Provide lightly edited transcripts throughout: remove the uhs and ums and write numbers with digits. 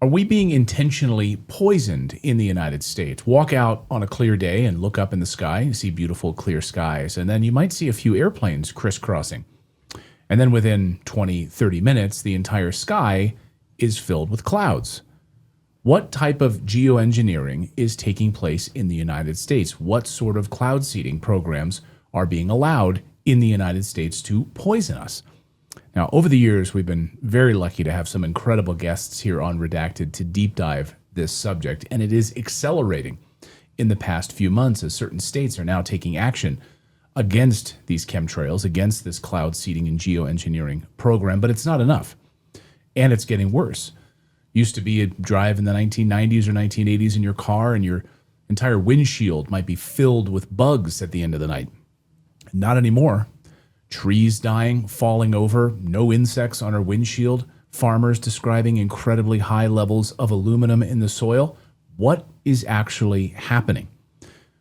Are we being intentionally poisoned in the United States? Walk out on a clear day and look up in the sky and see beautiful clear skies, and then you might see a few airplanes crisscrossing. And then within 20, 30 minutes, the entire sky is filled with clouds. What type of geoengineering is taking place in the United States? What sort of cloud seeding programs are being allowed in the United States to poison us? Now, over the years, we've been very lucky to have some incredible guests here on Redacted to deep dive this subject, and it is accelerating in the past few months as certain states are now taking action against these chemtrails, against this cloud seeding and geoengineering program, but it's not enough, and it's getting worse. Used to be a drive in the 1990s or 1980s in your car, and your entire windshield might be filled with bugs at the end of the night. Not anymore. Trees dying, falling over, no insects on our windshield, farmers describing incredibly high levels of aluminum in the soil. What is actually happening?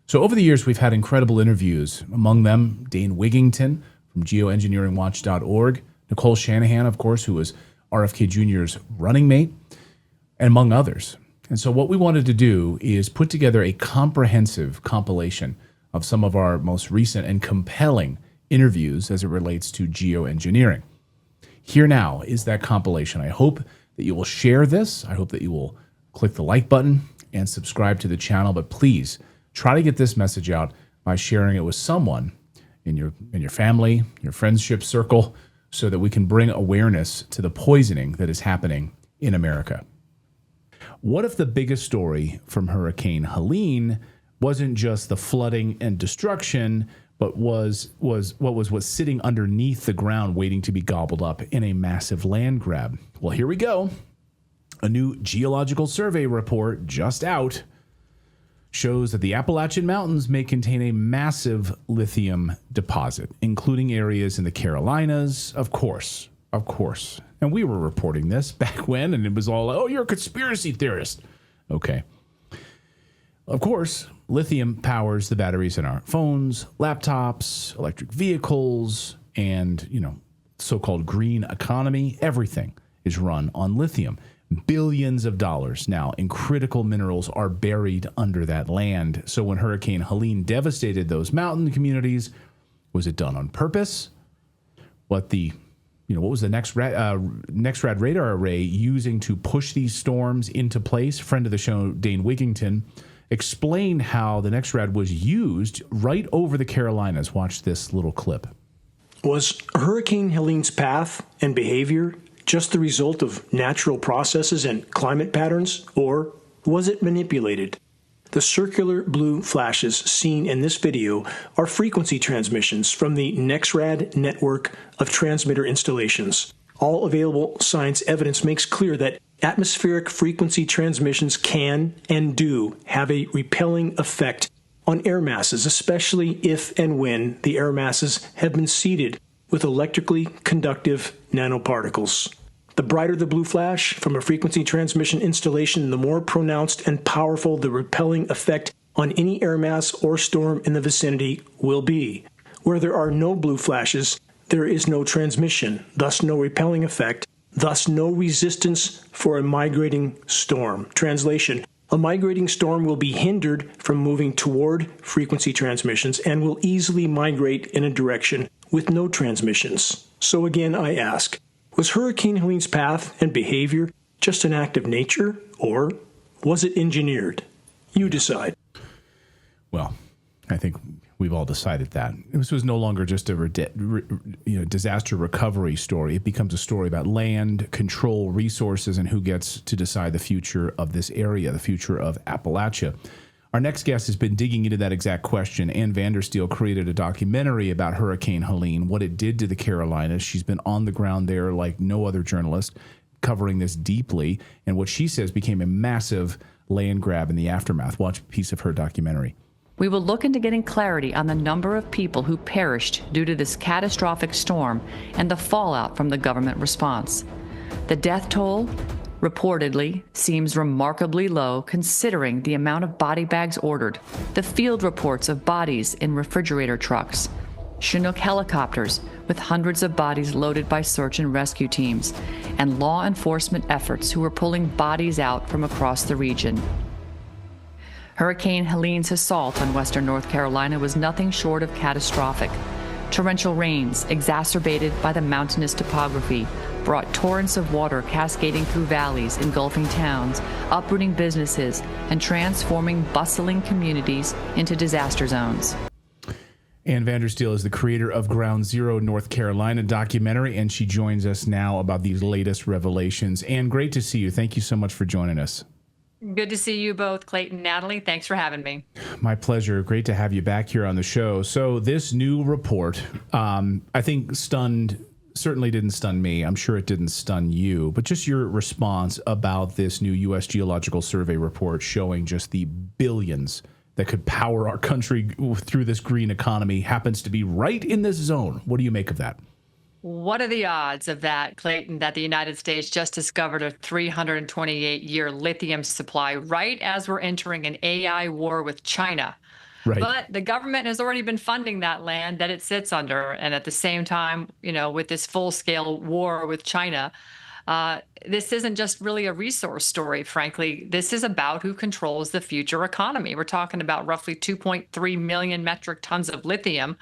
So over the years, we've had incredible interviews, among them Dane Wigington from geoengineeringwatch.org, Nicole Shanahan, of course, who was RFK Jr.'s running mate, and among others. And so what we wanted to do is put together a comprehensive compilation of some of our most recent and compelling interviews as it relates to geoengineering. Here now is that compilation. I hope that you will share this. I hope that you will click the like button and subscribe to the channel, but please try to get this message out by sharing it with someone in your family, your friendship circle, so that we can bring awareness to the poisoning that is happening in America. What if the biggest story from Hurricane Helene wasn't just the flooding and destruction, but was sitting underneath the ground waiting to be gobbled up in a massive land grab? Well, here we go. A new geological survey report just out shows that the Appalachian Mountains may contain a massive lithium deposit, including areas in the Carolinas, of course. And we were reporting this back when, and it was all, oh, you're a conspiracy theorist. Okay. Of course, lithium powers the batteries in our phones, laptops, electric vehicles, and, so-called green economy. Everything is run on lithium. Billions of dollars now in critical minerals are buried under that land. So when Hurricane Helene devastated those mountain communities, was it done on purpose? What was the NextRad radar array using to push these storms into place? Friend of the show, Dane Wigington, explained how the NextRad was used right over the Carolinas. Watch this little clip. Was Hurricane Helene's path and behavior just the result of natural processes and climate patterns, or was it manipulated? The circular blue flashes seen in this video are frequency transmissions from the NextRad network of transmitter installations. All available science evidence makes clear that atmospheric frequency transmissions can and do have a repelling effect on air masses, especially if and when the air masses have been seeded with electrically conductive nanoparticles. The brighter the blue flash from a frequency transmission installation, the more pronounced and powerful the repelling effect on any air mass or storm in the vicinity will be. Where there are no blue flashes, there is no transmission, thus no repelling effect, thus no resistance for a migrating storm. Translation: a migrating storm will be hindered from moving toward frequency transmissions and will easily migrate in a direction with no transmissions. So again, I ask, was Hurricane Helene's path and behavior just an act of nature, or was it engineered? You decide. Well, I think we've all decided that. This was no longer just a disaster recovery story. It becomes a story about land, control, resources, and who gets to decide the future of this area, the future of Appalachia. Our next guest has been digging into that exact question. Ann Vandersteel created a documentary about Hurricane Helene, what it did to the Carolinas. She's been on the ground there like no other journalist, covering this deeply, and what she says became a massive land grab in the aftermath. Watch a piece of her documentary. We will look into getting clarity on the number of people who perished due to this catastrophic storm and the fallout from the government response. The death toll reportedly seems remarkably low considering the amount of body bags ordered, the field reports of bodies in refrigerator trucks, Chinook helicopters with hundreds of bodies loaded by search and rescue teams, and law enforcement efforts who were pulling bodies out from across the region. Hurricane Helene's assault on western North Carolina was nothing short of catastrophic. Torrential rains, exacerbated by the mountainous topography, brought torrents of water cascading through valleys, engulfing towns, uprooting businesses, and transforming bustling communities into disaster zones. Ann Vandersteel is the creator of Ground Zero North Carolina documentary, and she joins us now about these latest revelations. Ann, great to see you. Thank you so much for joining us. Good to see you both, Clayton and Natalie. Thanks for having me. My pleasure. Great to have you back here on the show. So this new report, I think certainly didn't stun me. I'm sure it didn't stun you, but just your response about this new U.S. Geological Survey report showing just the billions that could power our country through this green economy happens to be right in this zone. What do you make of that? What are the odds of that, Clayton, that the United States just discovered a 328-year lithium supply right as we're entering an AI war with China? Right. But the government has already been funding that land that it sits under. And at the same time, with this full-scale war with China, this isn't just really a resource story, frankly. This is about who controls the future economy. We're talking about roughly 2.3 million metric tons of lithium,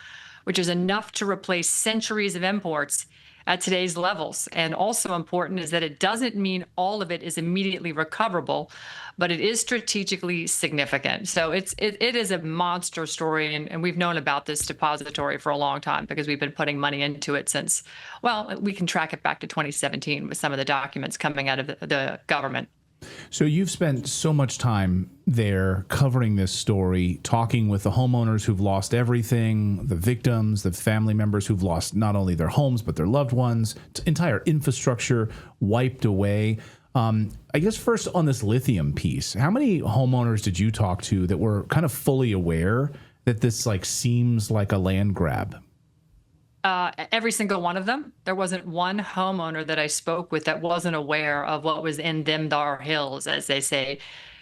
which is enough to replace centuries of imports at today's levels. And also important is that it doesn't mean all of it is immediately recoverable, but it is strategically significant. So it is a monster story, and we've known about this depository for a long time because we've been putting money into it since, well, we can track it back to 2017 with some of the documents coming out of the government. So you've spent so much time there covering this story, talking with the homeowners who've lost everything, the victims, the family members who've lost not only their homes, but their loved ones, entire infrastructure wiped away. I guess first on this lithium piece, how many homeowners did you talk to that were kind of fully aware that this seems like a land grab? Every single one of them. There wasn't one homeowner that I spoke with that wasn't aware of what was in them thar hills, as they say.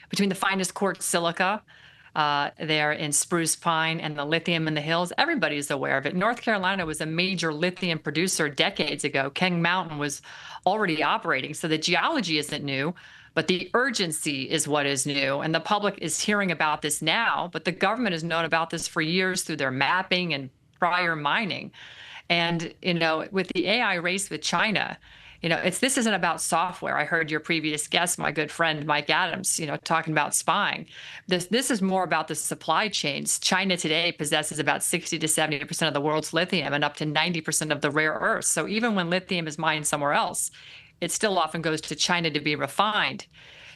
Between the finest quartz silica there in spruce pine and the lithium in the hills, everybody's aware of it. North Carolina was a major lithium producer decades ago. King Mountain was already operating, so the geology isn't new, but the urgency is what is new. And the public is hearing about this now, but the government has known about this for years through their mapping and prior mining. And, with the AI race with China, this isn't about software. I heard your previous guest, my good friend, Mike Adams, talking about spying. This is more about the supply chains. China today possesses about 60 to 70% of the world's lithium and up to 90% of the rare earths. So even when lithium is mined somewhere else, it still often goes to China to be refined.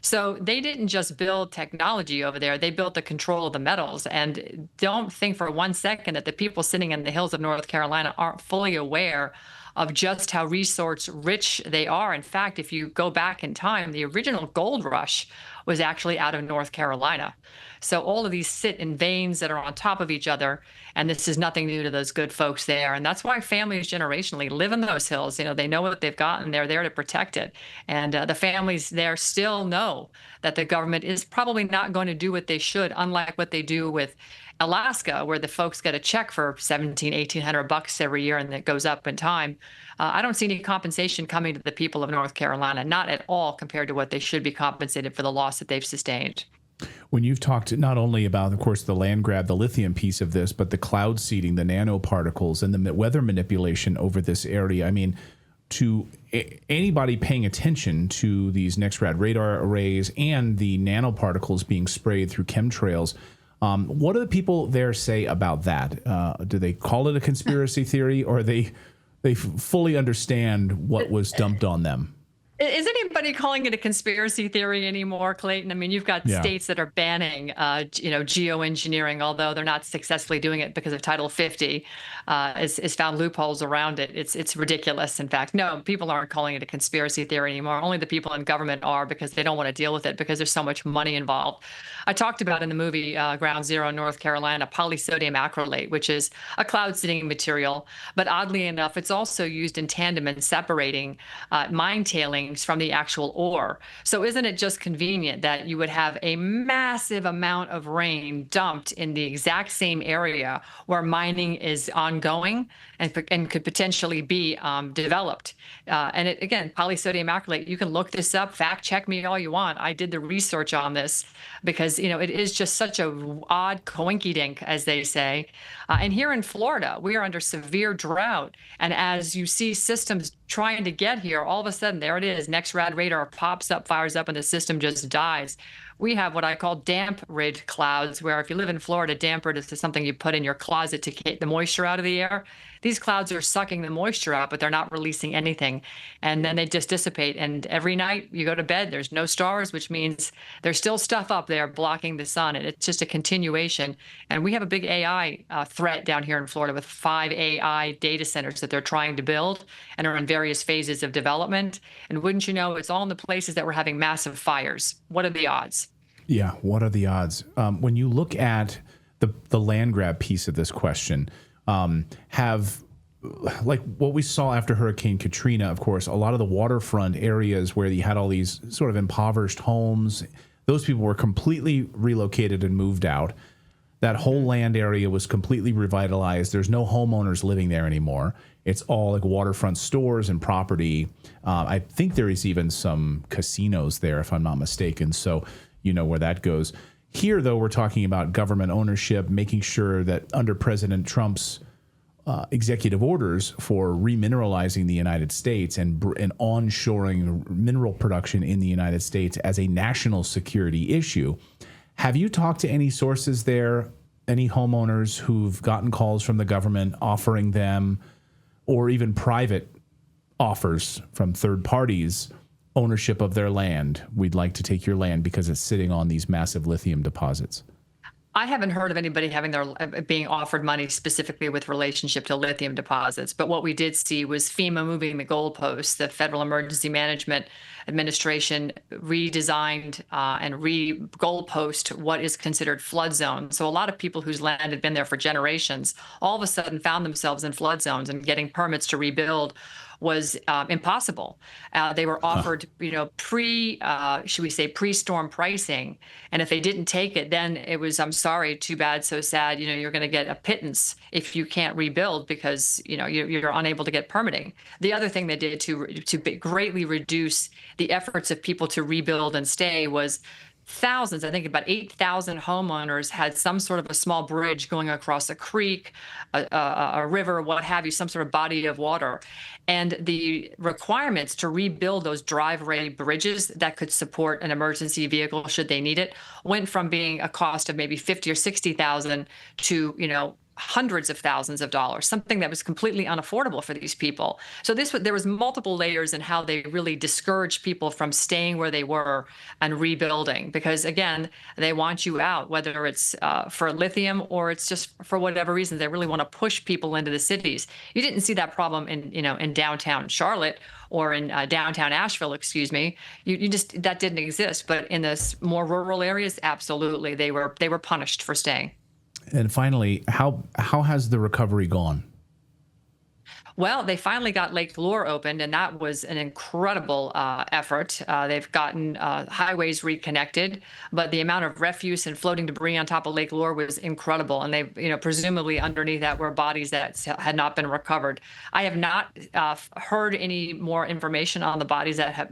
So they didn't just build technology over there, they built the control of the metals. And don't think for 1 second that the people sitting in the hills of North Carolina aren't fully aware of just how resource rich they are. In fact, if you go back in time, the original gold rush was actually out of North Carolina. So all of these sit in veins that are on top of each other, and this is nothing new to those good folks there. And that's why families generationally live in those hills. They know what they've got, and they're there to protect it. And the families there still know that the government is probably not going to do what they should, unlike what they do with Alaska, where the folks get a check for $1,800 every year, and it goes up in time. I don't see any compensation coming to the people of North Carolina, not at all compared to what they should be compensated for the loss that they've sustained. When you've talked not only about, of course, the land grab, the lithium piece of this, but the cloud seeding, the nanoparticles, and the weather manipulation over this area, I mean, to anybody paying attention to these NextRad radar arrays and the nanoparticles being sprayed through chemtrails, what do the people there say about that? Do they call it a conspiracy theory, or they fully understand what was dumped on them? Is anybody calling it a conspiracy theory anymore, Clayton? I mean, you've got states that are banning, geoengineering, although they're not successfully doing it because of Title 50, has found loopholes around it. It's ridiculous. In fact, no, people aren't calling it a conspiracy theory anymore. Only the people in government are, because they don't want to deal with it because there's so much money involved. I talked about in the movie Ground Zero, North Carolina, polysodium acrylate, which is a cloud seeding material. But oddly enough, it's also used in tandem in separating mine tailings from the actual actual ore. So isn't it just convenient that you would have a massive amount of rain dumped in the exact same area where mining is ongoing and could potentially be developed? And it, again, polysodium acrylate, you can look this up, fact check me all you want. I did the research on this because, it is just such a odd coinky-dink, as they say. And here in Florida, we are under severe drought. And as you see systems trying to get here, all of a sudden, there it is. Next rad radar pops up, fires up, and the system just dies. We have what I call damp rid clouds, where if you live in Florida, damp rid is something you put in your closet to get the moisture out of the air. These clouds are sucking the moisture out, but they're not releasing anything. And then they just dissipate. And every night you go to bed, there's no stars, which means there's still stuff up there blocking the sun. And it's just a continuation. And we have a big AI threat down here in Florida with 5 AI data centers that they're trying to build and are in various phases of development. And wouldn't you know, it's all in the places that we're having massive fires. What are the odds? Yeah, what are the odds? When you look at the land grab piece of this question, have, like what we saw after Hurricane Katrina, of course, a lot of the waterfront areas where you had all these sort of impoverished homes, those people were completely relocated and moved out. That whole land area was completely revitalized. There's no homeowners living there anymore. It's all like waterfront stores and property. I think there is even some casinos there, if I'm not mistaken. So you know where that goes. Here, though, we're talking about government ownership, making sure that under President Trump's executive orders for remineralizing the United States and onshoring mineral production in the United States as a national security issue. Have you talked to any sources there, any homeowners who've gotten calls from the government offering them, or even private offers from third parties, ownership of their land? We'd like to take your land because it's sitting on these massive lithium deposits. I haven't heard of anybody having their being offered money specifically with relationship to lithium deposits. But what we did see was FEMA moving the goalposts. The Federal Emergency Management Administration redesigned and goalpost what is considered flood zone. So a lot of people whose land had been there for generations all of a sudden found themselves in flood zones, and getting permits to rebuild was impossible. They were offered, pre-storm pricing. And if they didn't take it, then it was, I'm sorry, too bad, so sad. You're going to get a pittance if you can't rebuild because, you're unable to get permitting. The other thing they did to greatly reduce the efforts of people to rebuild and stay was thousands, I think about 8,000 homeowners had some sort of a small bridge going across a creek, a river, what have you, some sort of body of water. And the requirements to rebuild those drive-ready bridges that could support an emergency vehicle should they need it went from being a cost of maybe 50 or 60,000 to, hundreds of thousands of dollars, something that was completely unaffordable for these people. So there was multiple layers in how they really discouraged people from staying where they were and rebuilding, because again, they want you out, whether it's for lithium or it's just for whatever reason. They really want to push people into the cities. You didn't see that problem in downtown Charlotte or in downtown Asheville, excuse me. That didn't exist. But in the more rural areas, absolutely, they were punished for staying. And finally, how has the recovery gone? Well, they finally got Lake Lure opened, and that was an incredible effort. They've gotten highways reconnected, but the amount of refuse and floating debris on top of Lake Lure was incredible. And they, presumably underneath that were bodies that had not been recovered. I have not heard any more information on the bodies that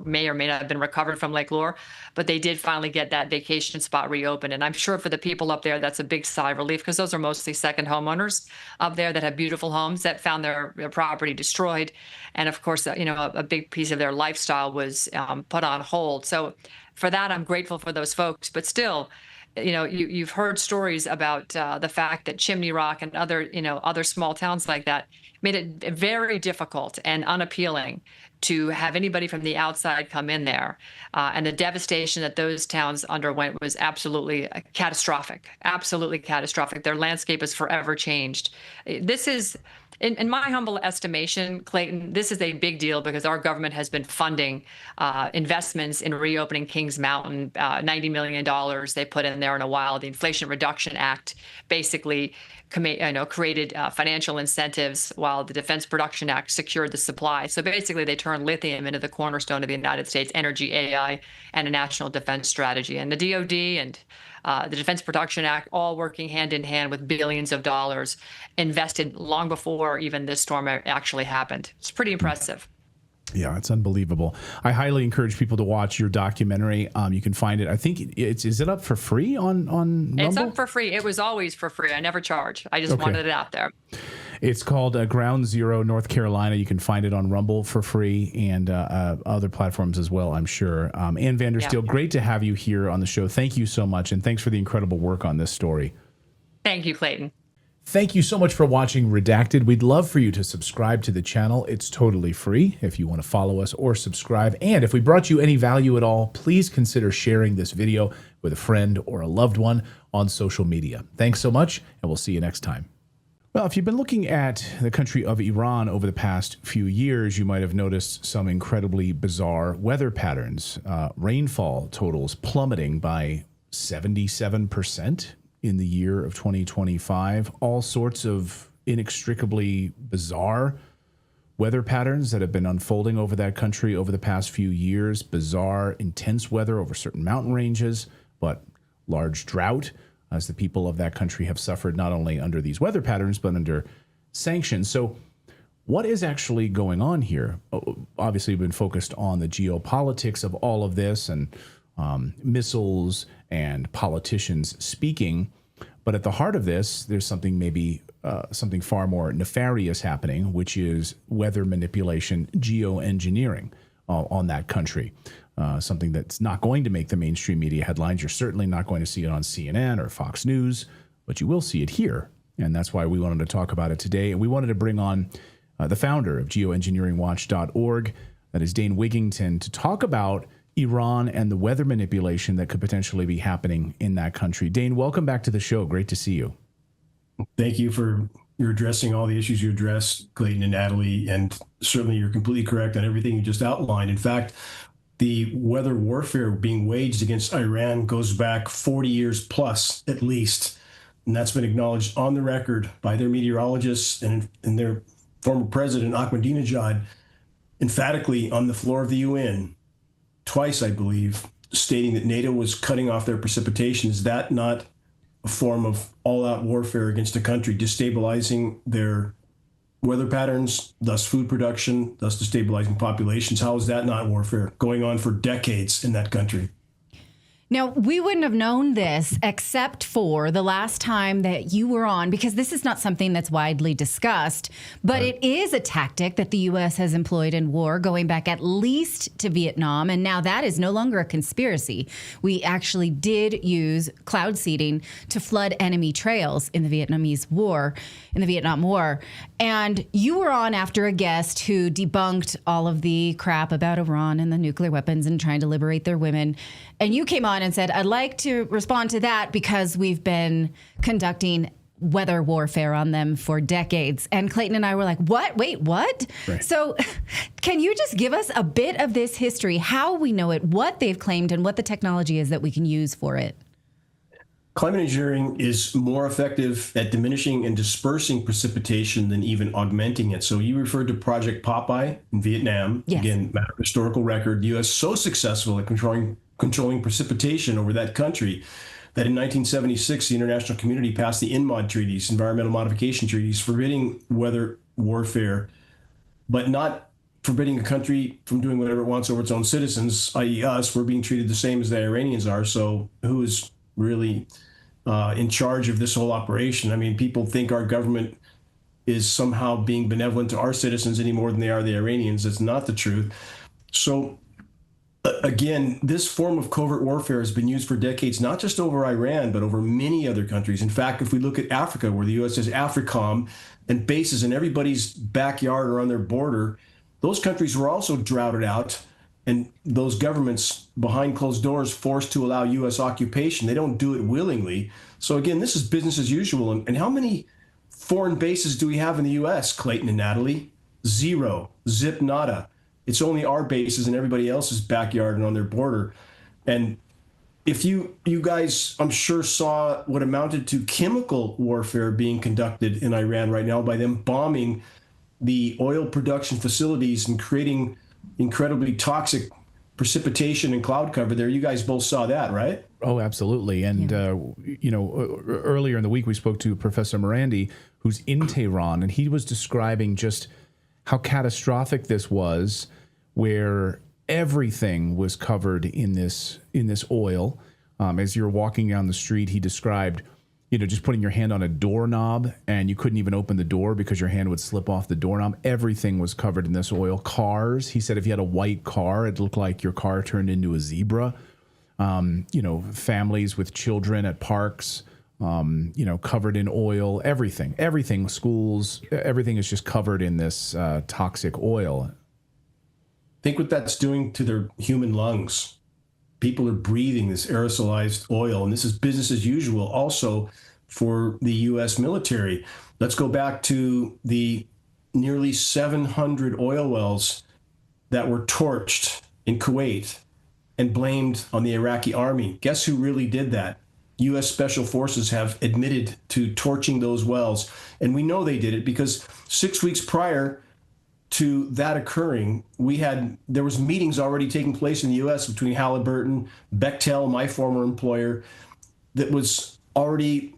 may or may not have been recovered from Lake Lure, but they did finally get that vacation spot reopened. And I'm sure for the people up there, that's a big sigh of relief, because those are mostly second homeowners up there that have beautiful homes that found their property destroyed. And of course, a big piece of their lifestyle was put on hold. So for that, I'm grateful for those folks. But still, you've heard stories about the fact that Chimney Rock and other small towns like that made it very difficult and unappealing to have anybody from the outside come in there. And the devastation that those towns underwent was absolutely catastrophic, absolutely catastrophic. Their landscape is forever changed. This is, in my humble estimation, Clayton, this is a big deal because our government has been funding investments in reopening Kings Mountain, $90 million they put in there in a while. The Inflation Reduction Act basically created financial incentives while while the Defense Production Act secured the supply. So basically, they turned lithium into the cornerstone of the United States energy, AI, and a national defense strategy. And the DoD and the Defense Production Act, all working hand in hand with billions of dollars invested long before even this storm actually happened. It's pretty impressive. Yeah, it's unbelievable. I highly encourage people to watch your documentary. You can find it. I think is it up for free on Rumble? It's up for free. It was always for free. I never charge. I just wanted it out there. It's called Ground Zero, North Carolina. You can find it on Rumble for free and other platforms as well, I'm sure. Ann Vandersteel, great to have you here on the show. Thank you so much, and thanks for the incredible work on this story. Thank you, Clayton. Thank you so much for watching Redacted. We'd love for you to subscribe to the channel. It's totally free if you want to follow us or subscribe. And if we brought you any value at all, please consider sharing this video with a friend or a loved one on social media. Thanks so much, and we'll see you next time. Well, if you've been looking at the country of Iran over the past few years, you might have noticed some incredibly bizarre weather patterns. Rainfall totals plummeting by 77% in the year of 2025. All sorts of inextricably bizarre weather patterns that have been unfolding over that country over the past few years. Bizarre, intense weather over certain mountain ranges, but large drought, as the people of that country have suffered not only under these weather patterns, but under sanctions. So what is actually going on here? Obviously, we've been focused on the geopolitics of all of this and missiles and politicians speaking. But at the heart of this, there's something maybe something far more nefarious happening, which is weather manipulation, geoengineering on that country. Something that's not going to make the mainstream media headlines. You're certainly not going to see it on CNN or Fox News, but you will see it here. And that's why we wanted to talk about it today. And we wanted to bring on the founder of geoengineeringwatch.org, that is Dane Wigington, to talk about Iran and the weather manipulation that could potentially be happening in that country. Dane, welcome back to the show. Great to see you. Thank you for you're addressing all the issues you addressed, Clayton and Natalie, and certainly you're completely correct on everything you just outlined. In fact, the weather warfare being waged against Iran goes back 40 years plus, at least. And that's been acknowledged on the record by their meteorologists and their former president, Ahmadinejad, emphatically on the floor of the UN, twice, I believe, stating that NATO was cutting off their precipitation. Is that not a form of all-out warfare against a country, destabilizing their weather patterns, thus food production, thus destabilizing populations? How is that not warfare going on for decades in that country? Now, we wouldn't have known this except for the last time that you were on, because this is not something that's widely discussed, but it is a tactic that the U.S. has employed in war going back at least to Vietnam. And now that is no longer a conspiracy. We actually did use cloud seeding to flood enemy trails in the Vietnam War. And you were on after a guest who debunked all of the crap about Iran and the nuclear weapons and trying to liberate their women. And you came on and said, I'd like to respond to that because we've been conducting weather warfare on them for decades. And Clayton and I were like, what? Wait, what? Right. So can you just give us a bit of this history, how we know it, what they've claimed, and what the technology is that we can use for it? Climate engineering is more effective at diminishing and dispersing precipitation than even augmenting it. So you referred to Project Popeye in Vietnam. Yes. Again, matter of historical record. The U.S. so successful at controlling precipitation over that country that in 1976, the international community passed the INMOD treaties, environmental modification treaties, forbidding weather warfare, but not forbidding a country from doing whatever it wants over its own citizens, i.e. us. We're being treated the same as the Iranians are. So who is really in charge of this whole operation? I mean, people think our government is somehow being benevolent to our citizens any more than they are the Iranians. That's not the truth. So again, this form of covert warfare has been used for decades, not just over Iran, but over many other countries. In fact, if we look at Africa, where the U.S. has AFRICOM and bases in everybody's backyard or on their border, those countries were also droughted out, and those governments behind closed doors forced to allow U.S. occupation. They don't do it willingly. So again, this is business as usual. And how many foreign bases do we have in the U.S., Clayton and Natalie? Zero. Zip nada. It's only our bases in everybody else's backyard and on their border. And if you guys, I'm sure, saw what amounted to chemical warfare being conducted in Iran right now by them bombing the oil production facilities and creating incredibly toxic precipitation and cloud cover there. You guys both saw that, right? Oh, absolutely. And, earlier in the week, we spoke to Professor Morandi, who's in Tehran, and he was describing just how catastrophic this was, where everything was covered in this oil. As you're walking down the street, he described, just putting your hand on a doorknob and you couldn't even open the door because your hand would slip off the doorknob. Everything was covered in this oil. Cars, he said if you had a white car, it looked like your car turned into a zebra. Families with children at parks, covered in oil, everything, schools, everything is just covered in this toxic oil. Think what that's doing to their human lungs. People are breathing this aerosolized oil, and this is business as usual also for the U.S. military. Let's go back to the nearly 700 oil wells that were torched in Kuwait and blamed on the Iraqi army. Guess who really did that? U.S. Special Forces have admitted to torching those wells, and we know they did it because 6 weeks prior to that occurring, there was meetings already taking place in the U.S. between Halliburton, Bechtel, my former employer, that was already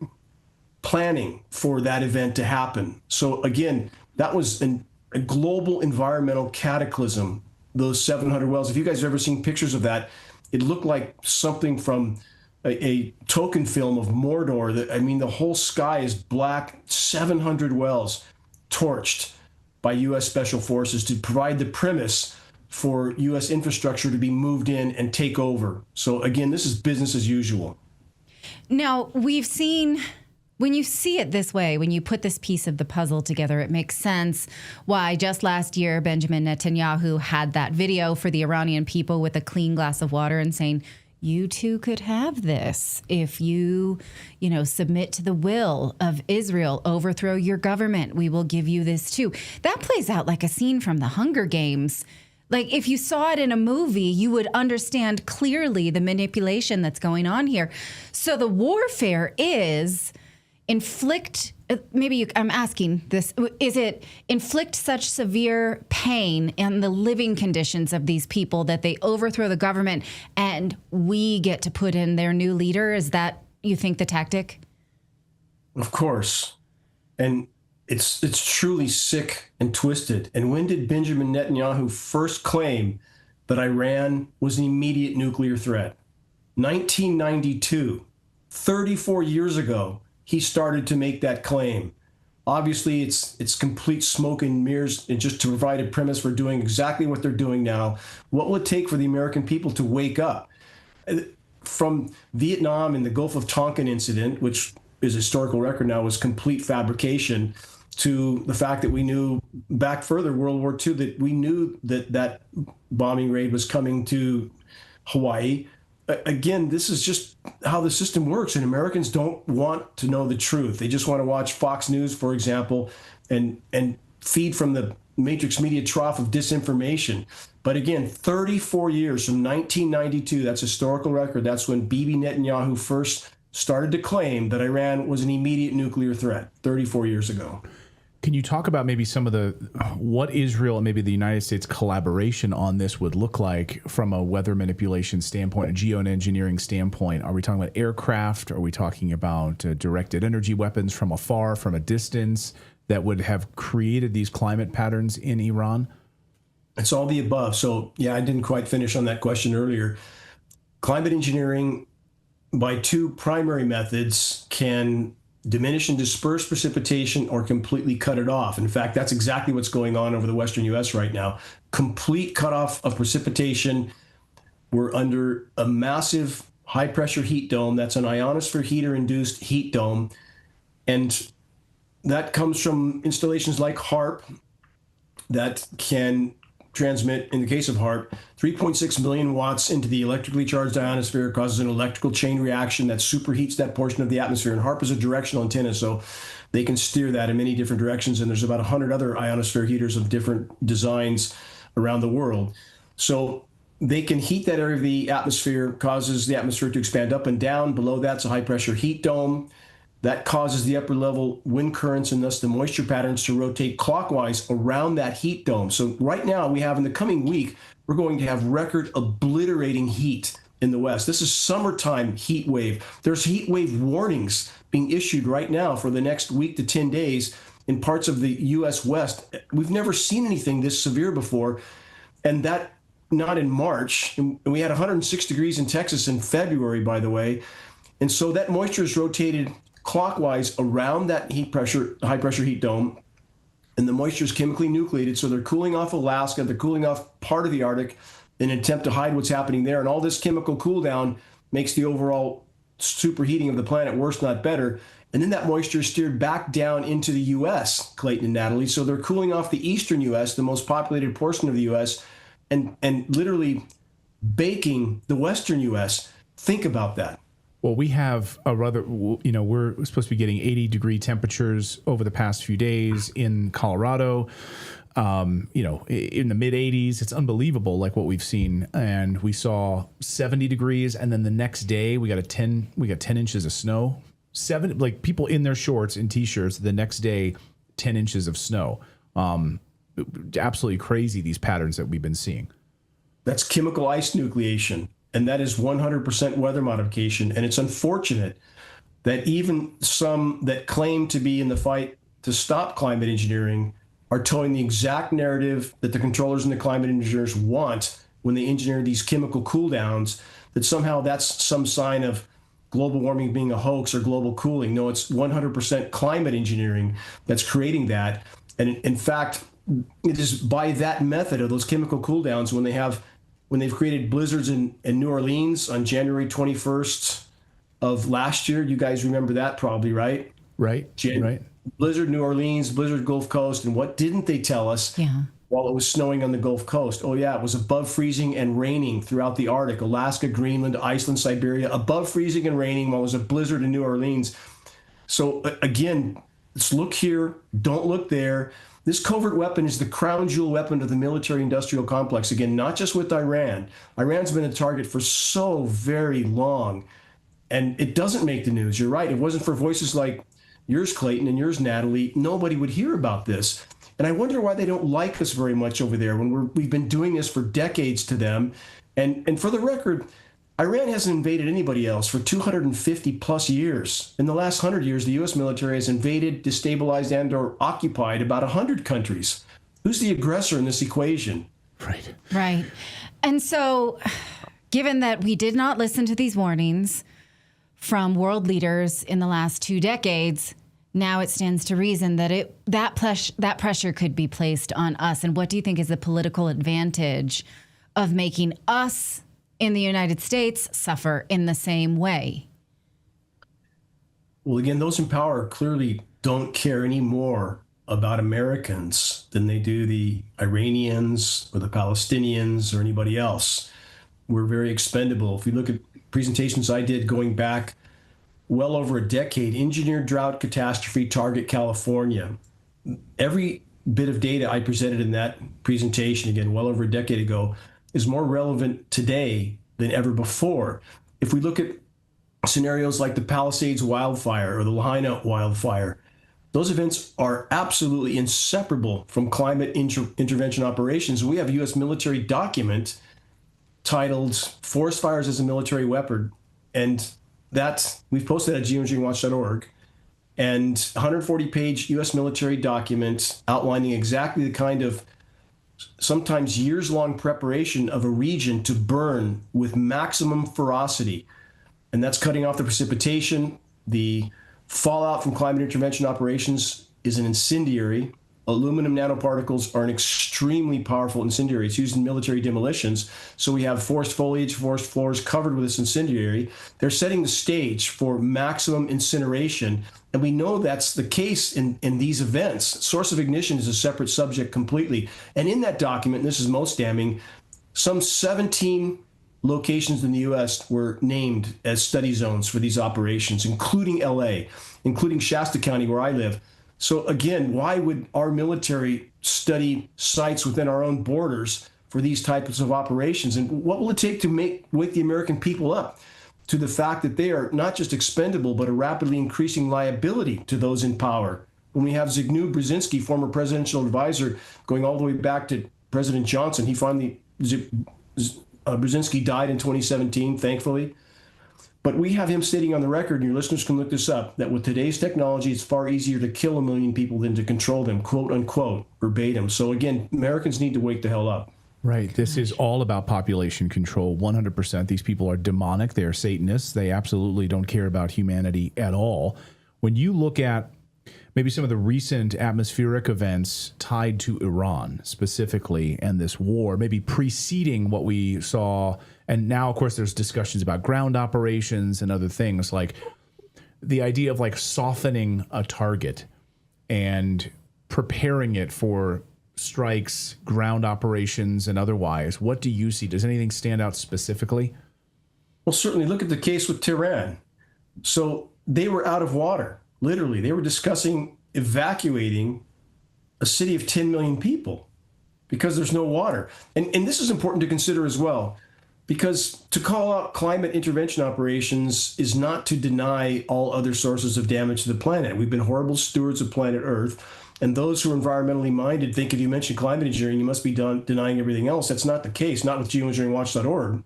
planning for that event to happen. So again, that was a global environmental cataclysm, those 700 wells. If you guys have ever seen pictures of that, it looked like something from a token film of Mordor. The whole sky is black, 700 wells torched by U.S. Special Forces to provide the premise for U.S. infrastructure to be moved in and take over. So again, this is business as usual. Now, we've seen, when you see it this way, when you put this piece of the puzzle together, it makes sense why just last year Benjamin Netanyahu had that video for the Iranian people with a clean glass of water and saying, you too could have this if you, submit to the will of Israel, overthrow your government. We will give you this too. That plays out like a scene from the Hunger Games. Like if you saw it in a movie, you would understand clearly the manipulation that's going on here. So the warfare is I'm asking this, is it inflict such severe pain in the living conditions of these people that they overthrow the government and we get to put in their new leader? Is that, you think, the tactic? Of course. And it's truly sick and twisted. And when did Benjamin Netanyahu first claim that Iran was an immediate nuclear threat? 1992, 34 years ago. He started to make that claim. Obviously, it's complete smoke and mirrors, and just to provide a premise for doing exactly what they're doing now. What will it take for the American people to wake up? From Vietnam and the Gulf of Tonkin incident, which is a historical record now, was complete fabrication, to the fact that we knew back further, World War II, that we knew that bombing raid was coming to Hawaii. Again, this is just how the system works, and Americans don't want to know the truth. They just want to watch Fox News, for example, and feed from the matrix media trough of disinformation. But again, 34 years from 1992, that's a historical record. That's when Bibi Netanyahu first started to claim that Iran was an immediate nuclear threat 34 years ago. Can you talk about maybe some of what Israel and maybe the United States collaboration on this would look like from a weather manipulation standpoint, a geoengineering standpoint? Are we talking about aircraft? Are we talking about directed energy weapons from afar, from a distance, that would have created these climate patterns in Iran? It's all the above. So, yeah, I didn't quite finish on that question earlier. Climate engineering, by two primary methods, can diminish and disperse precipitation or completely cut it off. In fact, that's exactly what's going on over the western U.S. right now. Complete cutoff of precipitation. We're under a massive high-pressure heat dome. That's an ionosphere heater-induced heat dome. And that comes from installations like HAARP that can transmit, in the case of HAARP, 3.6 million watts into the electrically charged ionosphere, causes an electrical chain reaction that superheats that portion of the atmosphere. And HAARP is a directional antenna, so they can steer that in many different directions. And there's about 100 other ionosphere heaters of different designs around the world. So they can heat that area of the atmosphere, causes the atmosphere to expand up and down. Below that's a high-pressure heat dome that causes the upper level wind currents and thus the moisture patterns to rotate clockwise around that heat dome. So right now we have, in the coming week, we're going to have record obliterating heat in the West. This is summertime heat wave. There's heat wave warnings being issued right now for the next week to 10 days in parts of the U.S. West. We've never seen anything this severe before, and that not in March. And we had 106 degrees in Texas in February, by the way. And so that moisture is rotated clockwise around that high pressure heat dome, and the moisture is chemically nucleated. So they're cooling off Alaska, they're cooling off part of the Arctic in an attempt to hide what's happening there. And all this chemical cool down makes the overall superheating of the planet worse, not better. And then that moisture is steered back down into the U.S., Clayton and Natalie. So they're cooling off the eastern U.S., the most populated portion of the U.S., and literally baking the western U.S. Think about that. Well, we have a rather, we're supposed to be getting 80-degree temperatures over the past few days in Colorado, in the mid 80s. It's unbelievable, like what we've seen. And we saw 70 degrees. And then the next day we got 10 inches of snow, like people in their shorts and t-shirts. The next day, 10 inches of snow. Absolutely crazy, these patterns that we've been seeing. That's chemical ice nucleation. And that is 100% weather modification. And it's unfortunate that even some that claim to be in the fight to stop climate engineering are towing the exact narrative that the controllers and the climate engineers want when they engineer these chemical cool downs, that somehow that's some sign of global warming being a hoax or global cooling. No, it's 100% climate engineering that's creating that. And in fact, it is by that method of those chemical cool downs when they've created blizzards in New Orleans on January 21st of last year. You guys remember that probably, right? Right. Blizzard New Orleans, blizzard Gulf Coast. And what didn't they tell us while it was snowing on the Gulf Coast? Oh, yeah, it was above freezing and raining throughout the Arctic, Alaska, Greenland, Iceland, Siberia, above freezing and raining while it was a blizzard in New Orleans. So again, let's look here, don't look there. This covert weapon is the crown jewel weapon of the military-industrial complex. Again, not just with Iran. Iran's been a target for so very long, and it doesn't make the news. You're right. If it wasn't for voices like yours, Clayton, and yours, Natalie, nobody would hear about this. And I wonder why they don't like us very much over there when we've been doing this for decades to them. And for the record, Iran hasn't invaded anybody else for 250 plus years. In the last 100 years, the U.S. military has invaded, destabilized, and or occupied about 100 countries. Who's the aggressor in this equation? Right. And so, given that we did not listen to these warnings from world leaders in the last 2 decades, now it stands to reason that that pressure could be placed on us. And what do you think is the political advantage of making us in the United States suffer in the same way? Well, again, those in power clearly don't care any more about Americans than they do the Iranians or the Palestinians or anybody else. We're very expendable. If you look at presentations I did going back well over a decade, engineered drought catastrophe, target California. Every bit of data I presented in that presentation, again, well over a decade ago, is more relevant today than ever before. If we look at scenarios like the Palisades wildfire or the Lahaina wildfire, those events are absolutely inseparable from climate intervention operations. We have a U.S. military document titled Forest Fires as a Military Weapon, and we've posted at geoengineeringwatch.org, and 140-page U.S. military document outlining exactly the kind of sometimes years-long preparation of a region to burn with maximum ferocity. And that's cutting off the precipitation. The fallout from climate intervention operations is an incendiary. Aluminum nanoparticles are an extremely powerful incendiary. It's used in military demolitions. So we have forest foliage, forest floors covered with this incendiary. They're setting the stage for maximum incineration. And we know that's the case in these events. Source of ignition is a separate subject completely. And in that document, and this is most damning, some 17 locations in the U.S. were named as study zones for these operations, including L.A., including Shasta County, where I live. So again, why would our military study sites within our own borders for these types of operations? And what will it take to wake the American people up? to the fact that they are not just expendable, but a rapidly increasing liability to those in power. When we have Zbigniew Brzezinski, former presidential advisor, going all the way back to President Johnson, Brzezinski died in 2017, thankfully. But we have him stating on the record, and your listeners can look this up, that with today's technology, it's far easier to kill 1 million people than to control them, quote unquote, verbatim. So again, Americans need to wake the hell up. Right. This is all about population control, 100%. These people are demonic. They are Satanists. They absolutely don't care about humanity at all. When you look at maybe some of the recent atmospheric events tied to Iran specifically and this war, maybe preceding what we saw, and now, of course, there's discussions about ground operations and other things, like the idea of like softening a target and preparing it for strikes, ground operations, and otherwise. What do you see? Does anything stand out specifically? Well, certainly look at the case with Tehran. So they were out of water, literally. They were discussing evacuating a city of 10 million people because there's no water. And this is important to consider as well, because to call out climate intervention operations is not to deny all other sources of damage to the planet. We've been horrible stewards of planet Earth. And those who are environmentally minded think if you mention climate engineering, you must be denying everything else. That's not the case, not with geoengineeringwatch.org.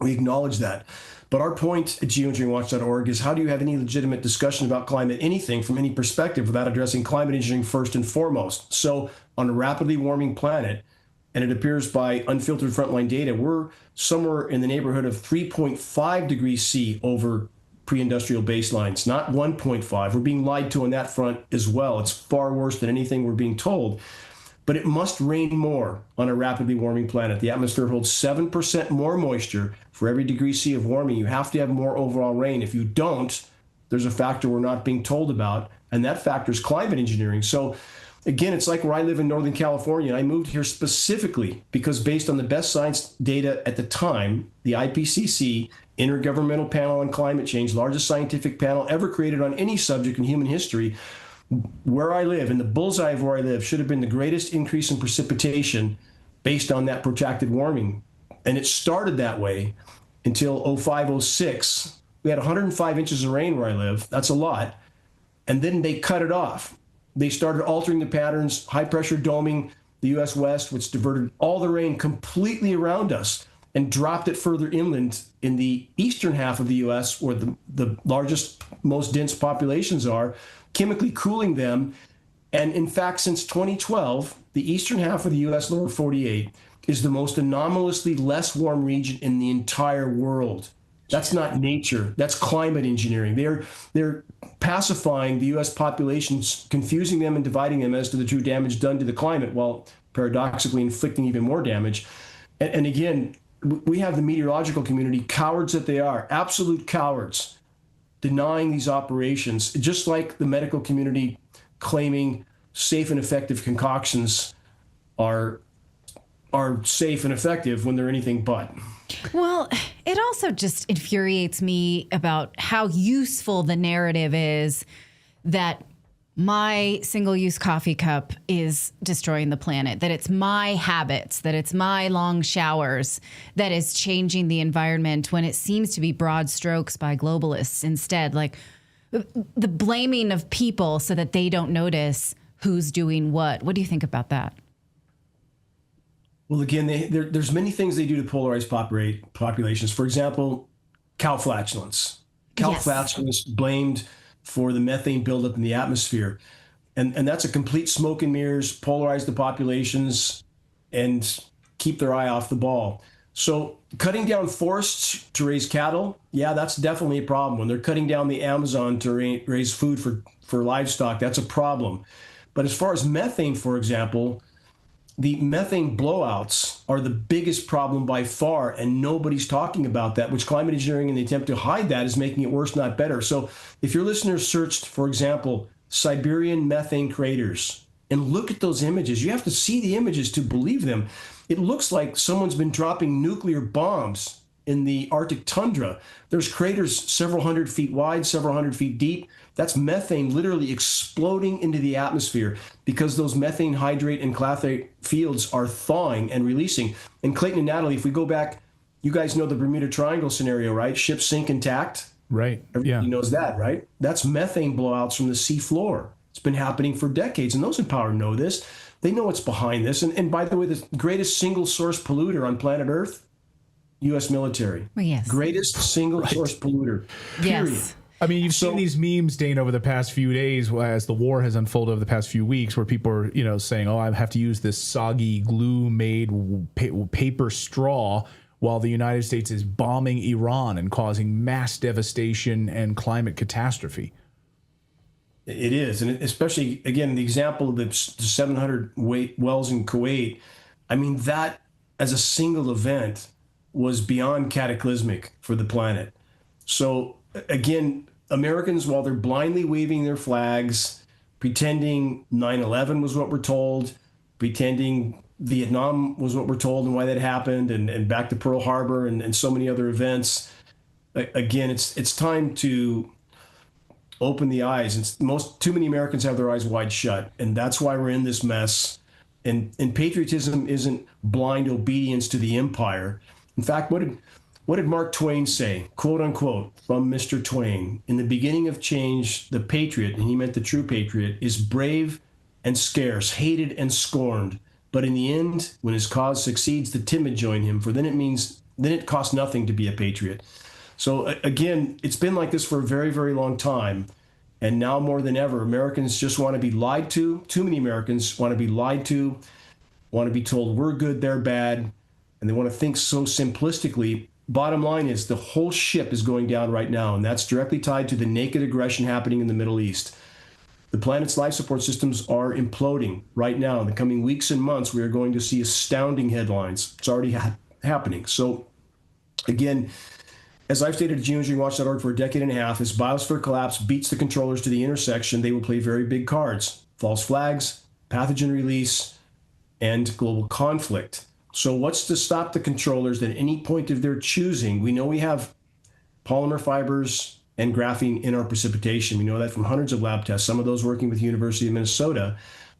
We acknowledge that. But our point at geoengineeringwatch.org is, how do you have any legitimate discussion about climate anything from any perspective without addressing climate engineering first and foremost? So on a rapidly warming planet, and it appears by unfiltered frontline data, we're somewhere in the neighborhood of 3.5 degrees C over pre-industrial baselines, not 1.5. We're being lied to on that front as well. It's far worse than anything we're being told. But it must rain more on a rapidly warming planet. The atmosphere holds 7% more moisture for every degree C of warming. You have to have more overall rain. If you don't, there's a factor we're not being told about, and that factor is climate engineering. So again, it's like where I live in Northern California. I moved here specifically because, based on the best science data at the time, the IPCC, Intergovernmental Panel on Climate Change, largest scientific panel ever created on any subject in human history, where I live, in the bullseye of where I live, should have been the greatest increase in precipitation based on that protracted warming. And it started that way until 05, 06. We had 105 inches of rain where I live. That's a lot. And then they cut it off. They started altering the patterns, high pressure doming the U.S. West, which diverted all the rain completely around us and dropped it further inland in the eastern half of the U.S., where the largest, most dense populations are, chemically cooling them. And in fact, since 2012, the eastern half of the U.S. lower 48 is the most anomalously less warm region in the entire world. That's not nature. That's climate engineering. They're pacifying the U.S. populations, confusing them and dividing them as to the true damage done to the climate, while paradoxically inflicting even more damage. And again, we have the meteorological community, cowards that they are, absolute cowards, denying these operations, just like the medical community claiming safe and effective concoctions are safe and effective when they're anything but. Well, it also just infuriates me about how useful the narrative is that my single-use coffee cup is destroying the planet, that it's my habits, that it's my long showers that is changing the environment, when it seems to be broad strokes by globalists instead. Like the blaming of people so that they don't notice who's doing what. What do you think about that? Well, again, there's many things they do to polarize populations. For example, cow flatulence. Cow flatulence blamed for the methane buildup in the atmosphere. And that's a complete smoke and mirrors, polarize the populations, and keep their eye off the ball. So cutting down forests to raise cattle, yeah, that's definitely a problem. When they're cutting down the Amazon to raise food for livestock, that's a problem. But as far as methane, for example, the methane blowouts are the biggest problem by far, and nobody's talking about that, which climate engineering, in the attempt to hide that, is making it worse, not better. So if your listeners searched, for example, Siberian methane craters, and look at those images, you have to see the images to believe them. It looks like someone's been dropping nuclear bombs in the Arctic tundra. There's craters several hundred feet wide, several hundred feet deep. That's methane literally exploding into the atmosphere because those methane hydrate and clathrate fields are thawing and releasing. And Clayton and Natalie, if we go back You guys know the Bermuda Triangle scenario, right? Ships sink intact. Right. Everybody Yeah. knows that, right? That's methane blowouts from the sea floor. It's been happening for decades, and those in power know this. They know what's behind this. And by the way, the greatest single source polluter on planet Earth, U.S. military. Well, yes. Greatest single source polluter. Period. Yes. I mean, you've seen these memes, Dane, over the past few days as the war has unfolded over the past few weeks, where people are, saying, "Oh, I have to use this soggy glue-made paper straw," while the United States is bombing Iran and causing mass devastation and climate catastrophe. It is, and especially again the example of the 700 wells in Kuwait. I mean, that as a single event was beyond cataclysmic for the planet. So again, Americans, while they're blindly waving their flags, pretending 9/11 was what we're told, pretending Vietnam was what we're told and why that happened, and back to Pearl Harbor and so many other events. Again, it's time to open the eyes. Too many Americans have their eyes wide shut, and that's why we're in this mess. And patriotism isn't blind obedience to the empire. In fact, what did Mark Twain say? Quote unquote, from Mr. Twain: "In the beginning of change, the patriot," and he meant the true patriot, "is brave and scarce, hated and scorned. But in the end, when his cause succeeds, the timid join him, for then it costs nothing to be a patriot." So again, it's been like this for a very, very long time. And now more than ever, Americans just want to be lied to. Too many Americans want to be lied to, want to be told we're good, they're bad, and they want to think so simplistically. Bottom line is the whole ship is going down right now, and that's directly tied to the naked aggression happening in the Middle East. The planet's life support systems are imploding right now. In the coming weeks and months, we are going to see astounding headlines. It's already happening. So again, as I've stated at geoengineeringwatch.org for a decade and a half, as biosphere collapse beats the controllers to the intersection, they will play very big cards: false flags, pathogen release, and global conflict. So what's to stop the controllers at any point of their choosing? We know we have polymer fibers and graphene in our precipitation. We know that from hundreds of lab tests, some of those working with the University of Minnesota.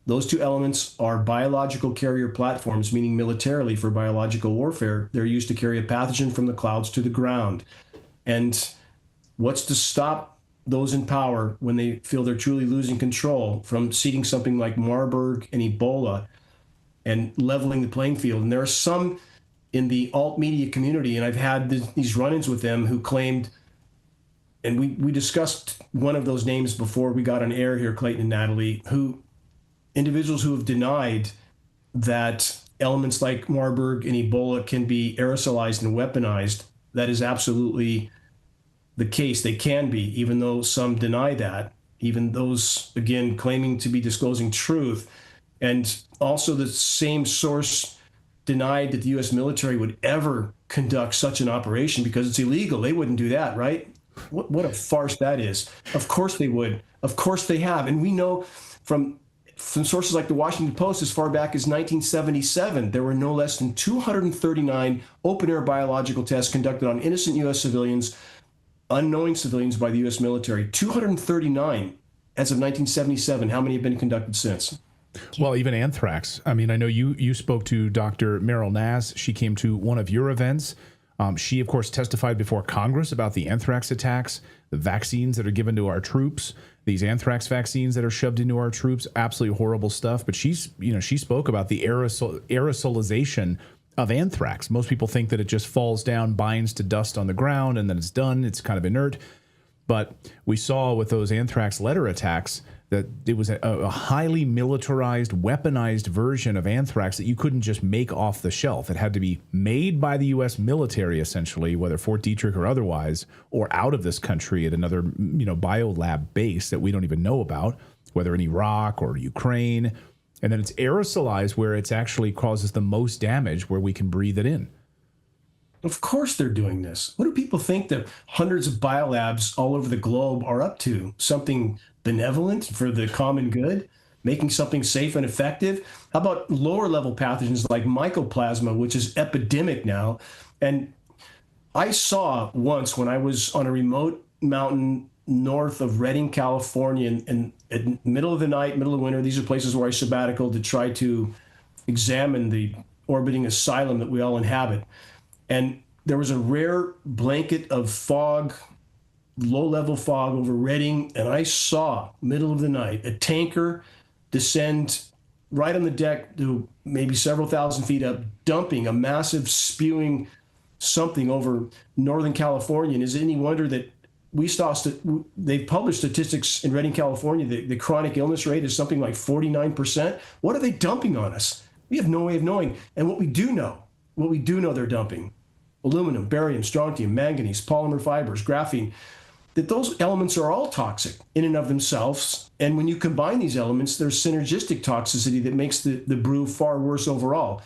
Those two elements are biological carrier platforms, meaning militarily for biological warfare. They're used to carry a pathogen from the clouds to the ground. And what's to stop those in power when they feel they're truly losing control from seeding something like Marburg and Ebola and leveling the playing field? And there are some in the alt media community, and I've had these run-ins with them, who claimed, and we discussed one of those names before we got on air here, Clayton and Natalie, individuals who have denied that elements like Marburg and Ebola can be aerosolized and weaponized. That is absolutely the case. They can be, even though some deny that, even those, again, claiming to be disclosing truth. And also the same source denied that the U.S. military would ever conduct such an operation because it's illegal. They wouldn't do that, right? What a farce that is. Of course they would. Of course they have. And we know from sources like the Washington Post, as far back as 1977, there were no less than 239 open-air biological tests conducted on innocent U.S. civilians, unknowing civilians by the U.S. military. 239 as of 1977. How many have been conducted since? Well, even anthrax. I mean, I know you spoke to Dr. Meryl Naz. She came to one of your events. She, of course, testified before Congress about the anthrax attacks, the vaccines that are given to our troops, these anthrax vaccines that are shoved into our troops, absolutely horrible stuff. But she spoke about the aerosolization of anthrax. Most people think that it just falls down, binds to dust on the ground, and then it's done. It's kind of inert. But we saw with those anthrax letter attacks that it was a highly militarized, weaponized version of anthrax that you couldn't just make off the shelf. It had to be made by the U.S. military, essentially, whether Fort Detrick or otherwise, or out of this country at another, biolab base that we don't even know about, whether in Iraq or Ukraine. And then it's aerosolized where it actually causes the most damage, where we can breathe it in. Of course they're doing this. What do people think that hundreds of biolabs all over the globe are up to? Something benevolent for the common good? Making something safe and effective? How about lower level pathogens like mycoplasma, which is epidemic now? And I saw once when I was on a remote mountain north of Redding, California, and at middle of the night, middle of winter, these are places where I sabbatical to try to examine the orbiting asylum that we all inhabit. And there was a rare blanket of fog, low-level fog over Reading, and I saw, middle of the night, a tanker descend right on the deck to maybe several thousand feet up, dumping a massive spewing something over Northern California. And is it any wonder that they've published statistics in Redding, California, the chronic illness rate is something like 49%. What are they dumping on us? We have no way of knowing. And what we do know they're dumping, aluminum, barium, strontium, manganese, polymer fibers, graphene, that those elements are all toxic in and of themselves. And when you combine these elements, there's synergistic toxicity that makes the brew far worse overall.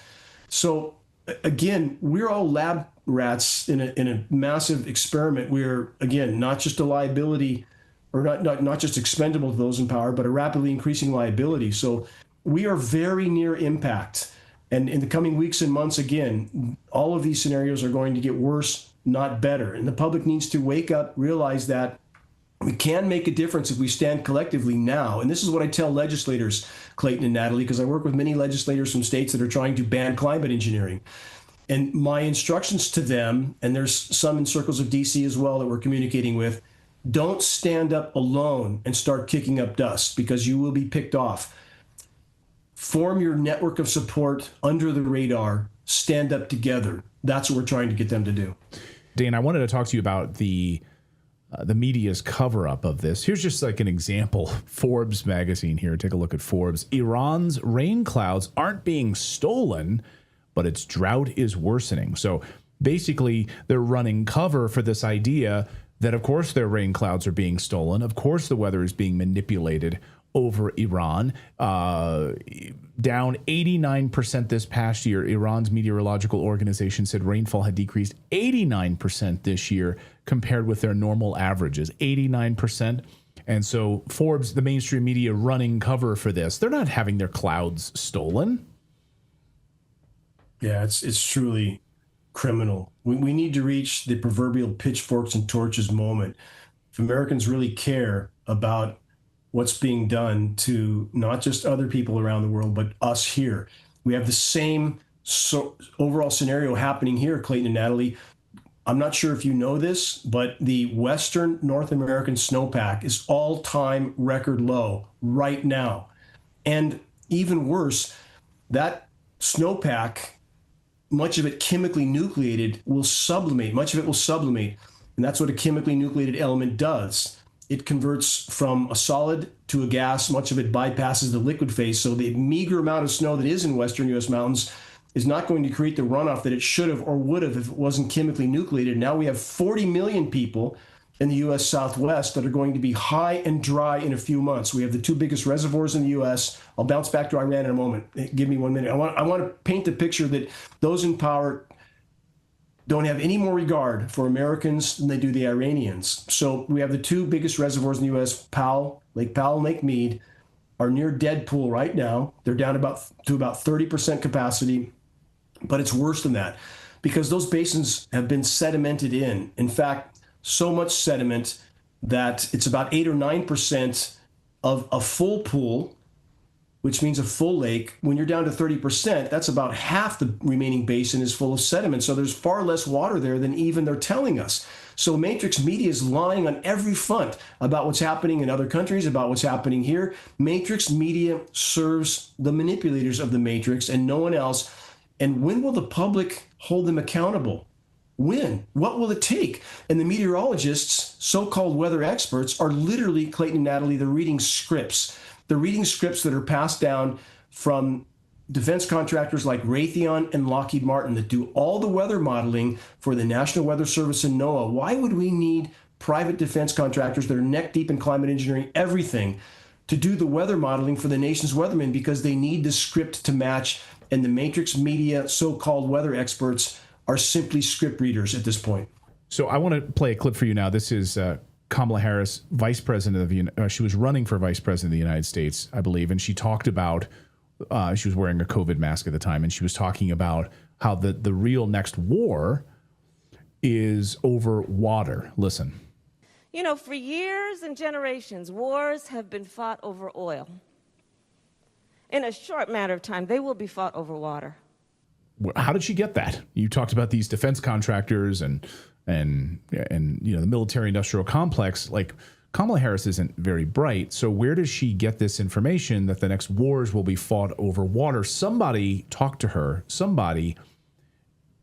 So again, we're all lab rats in a massive experiment. We're, again, not just a liability, or not just expendable to those in power, but a rapidly increasing liability. So we are very near impact. And in the coming weeks and months, again, all of these scenarios are going to get worse, not better. And the public needs to wake up, realize that we can make a difference if we stand collectively now. And this is what I tell legislators, Clayton and Natalie, because I work with many legislators from states that are trying to ban climate engineering. And my instructions to them, and there's some in circles of DC as well that we're communicating with, don't stand up alone and start kicking up dust, because you will be picked off. Form your network of support under the radar, stand up together. That's what we're trying to get them to do. Dan, I wanted to talk to you about the media's cover-up of this. Here's just like an example. Forbes magazine here. Take a look at Forbes. Iran's rain clouds aren't being stolen, but its drought is worsening. So basically, they're running cover for this idea that, of course, their rain clouds are being stolen. Of course, the weather is being manipulated over Iran. Down 89% this past year. Iran's meteorological organization said rainfall had decreased 89% this year compared with their normal averages, 89%. And so Forbes, the mainstream media, running cover for this. They're not having their clouds stolen. Yeah, it's truly criminal. We need to reach the proverbial pitchforks and torches moment. If Americans really care about what's being done to not just other people around the world, but us here, we have the same overall scenario happening here, Clayton and Natalie. I'm not sure if you know this, but the Western North American snowpack is all-time record low right now. And even worse, that snowpack, much of it chemically nucleated, will sublimate. Much of it will sublimate. And that's what a chemically nucleated element does. It converts from a solid to a gas. Much of it bypasses the liquid phase. So the meager amount of snow that is in western U.S. mountains is not going to create the runoff that it should have or would have if it wasn't chemically nucleated. Now we have 40 million people in the U.S. Southwest that are going to be high and dry in a few months. We have the two biggest reservoirs in the U.S. I'll bounce back to Iran in a moment. Give me 1 minute. I want to paint the picture that those in power don't have any more regard for Americans than they do the Iranians. So we have the two biggest reservoirs in the U.S., Lake Powell and Lake Mead, are near dead pool right now. They're down to about 30% capacity, but it's worse than that because those basins have been sedimented in. In fact, so much sediment that it's about 8 or 9% of a full pool, which means a full lake. When you're down to 30%, that's about half the remaining basin is full of sediment. So there's far less water there than even they're telling us. So Matrix media is lying on every front about what's happening in other countries, about what's happening here. Matrix media serves the manipulators of the Matrix and no one else. And when will the public hold them accountable? When? What will it take? And the meteorologists, so-called weather experts, are literally, Clayton and Natalie, they're reading scripts. They're reading scripts that are passed down from defense contractors like Raytheon and Lockheed Martin that do all the weather modeling for the National Weather Service and NOAA. Why would we need private defense contractors that are neck deep in climate engineering everything to do the weather modeling for the nation's weathermen? Because they need the script to match, and the Matrix media, so-called weather experts, are simply script readers at this point. So I want to play a clip for you now. This is Kamala Harris, vice president of she was running for vice president of the United States, I believe, and she talked about she was wearing a COVID mask at the time, and she was talking about how the real next war is over water. Listen. You know, for years and generations, wars have been fought over oil. In a short matter of time, they will be fought over water. how did she get that? You talked about these defense contractors and you know, the military industrial complex. Like, Kamala Harris isn't very bright. So where does she get this information that the next wars will be fought over water? Somebody talked to her, somebody,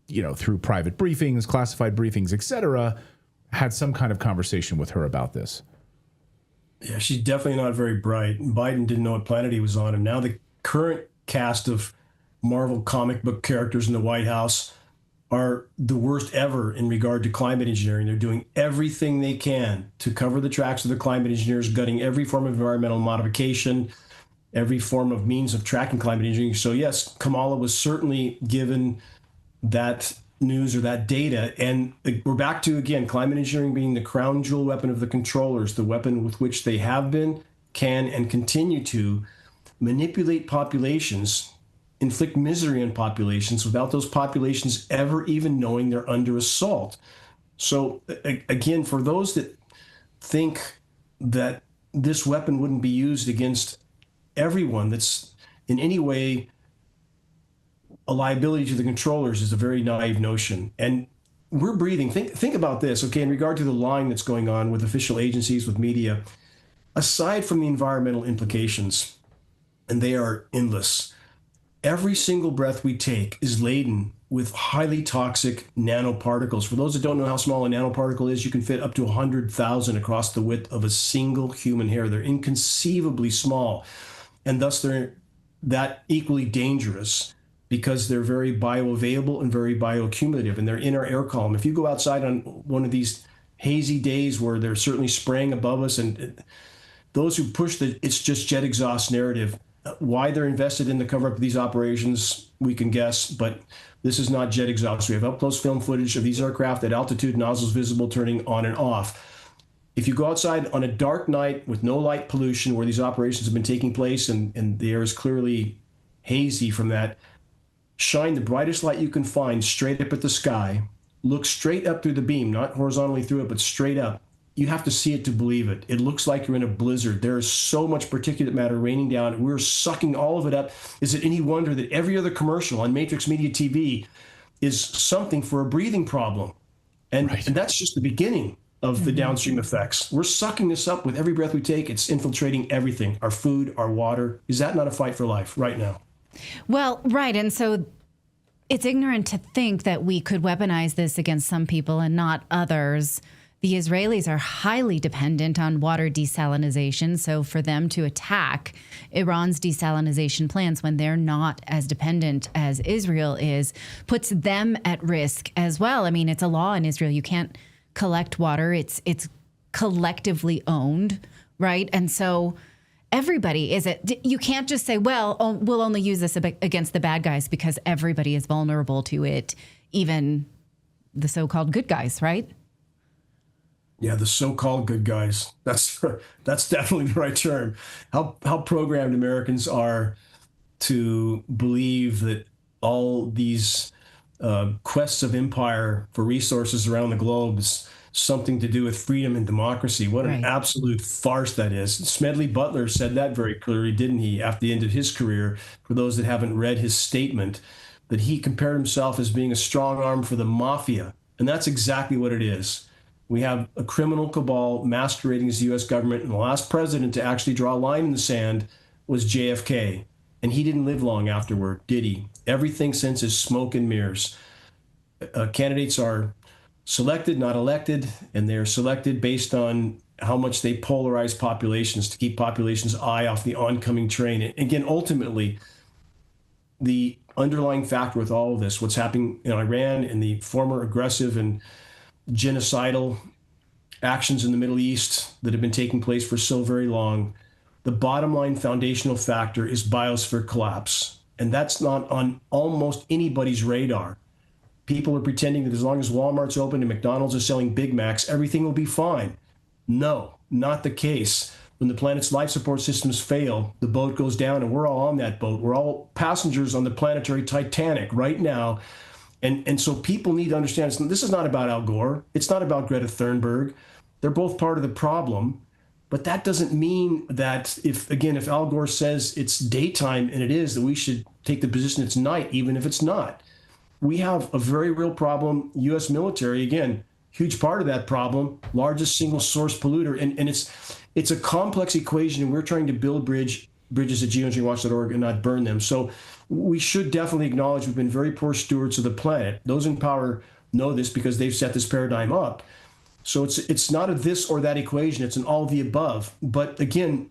you know, through private briefings, classified briefings, etc., had some kind of conversation with her about this. Yeah, she's definitely not very bright. Biden didn't know what planet he was on. And now the current cast of Marvel comic book characters in the White House are the worst ever in regard to climate engineering. They're doing everything they can to cover the tracks of the climate engineers, gutting every form of environmental modification, every form of means of tracking climate engineering. So yes, Kamala was certainly given that news or that data. And we're back to, again, climate engineering being the crown jewel weapon of the controllers, the weapon with which they have been, can, and continue to manipulate populations, inflict misery on populations without those populations ever even knowing they're under assault. So again, for those that think that this weapon wouldn't be used against everyone that's in any way a liability to the controllers, is a very naive notion. And we're breathing. Think about this, okay, in regard to the lying that's going on with official agencies, with media, aside from the environmental implications, and they are endless, every single breath we take is laden with highly toxic nanoparticles. For those that don't know how small a nanoparticle is, you can fit up to 100,000 across the width of a single human hair. They're inconceivably small, and thus they're that equally dangerous, because they're very bioavailable and very bioaccumulative, and they're in our air column. If you go outside on one of these hazy days where they're certainly spraying above us, and those who push the "it's just jet exhaust" narrative, why they're invested in the cover-up of these operations, we can guess, but this is not jet exhaust. We have up-close film footage of these aircraft at altitude, nozzles visible, turning on and off. If you go outside on a dark night with no light pollution where these operations have been taking place, and the air is clearly hazy from that, shine the brightest light you can find straight up at the sky, look straight up through the beam, not horizontally through it, but straight up. You have to see it to believe it. It looks like you're in a blizzard. There is so much particulate matter raining down. We're sucking all of it up. Is it any wonder that every other commercial on Matrix Media TV is something for a breathing problem? And that's just the beginning of the downstream effects. We're sucking this up with every breath we take. It's infiltrating everything, our food, our water. Is that not a fight for life right now? Well, right. And so it's ignorant to think that we could weaponize this against some people and not others. The Israelis are highly dependent on water desalination. So for them to attack Iran's desalination plants when they're not as dependent as Israel is, puts them at risk as well. I mean, it's a law in Israel. You can't collect water. It's collectively owned, right? And so everybody is it. You can't just say, well, we'll only use this against the bad guys, because everybody is vulnerable to it, even the so-called good guys, right? Yeah, the so-called good guys. That's definitely the right term. How programmed Americans are to believe that all these quests of empire for resources around the globe is something to do with freedom and democracy. What an absolute farce that is. Smedley Butler said that very clearly, didn't he, after the end of his career, for those that haven't read his statement, that he compared himself as being a strong arm for the mafia. And that's exactly what it is. We have a criminal cabal masquerading as the U.S. government, and the last president to actually draw a line in the sand was JFK. And he didn't live long afterward, did he? Everything since is smoke and mirrors. Candidates are selected, not elected, and they're selected based on how much they polarize populations to keep populations' eye off the oncoming train. And again, ultimately, the underlying factor with all of this, what's happening in Iran and the former aggressive and genocidal actions in the Middle East that have been taking place for so very long, the bottom line foundational factor is biosphere collapse. And that's not on almost anybody's radar. People are pretending that as long as Walmart's open and McDonald's is selling Big Macs, everything will be fine. No, not the case. When the planet's life support systems fail, the boat goes down, and we're all on that boat. We're all passengers on the planetary Titanic right now. And so people need to understand, this is not about Al Gore. It's not about Greta Thunberg. They're both part of the problem. But that doesn't mean that if Al Gore says it's daytime, and it is, that we should take the position it's night, even if it's not. we have a very real problem. U.S. military, again, huge part of that problem, largest single source polluter. And it's a complex equation, and we're trying to build bridges at geoengineeringwatch.org and not burn them. So we should definitely acknowledge we've been very poor stewards of the planet. Those in power know this because they've set this paradigm up. So it's not a this or that equation. It's an all of the above. But again,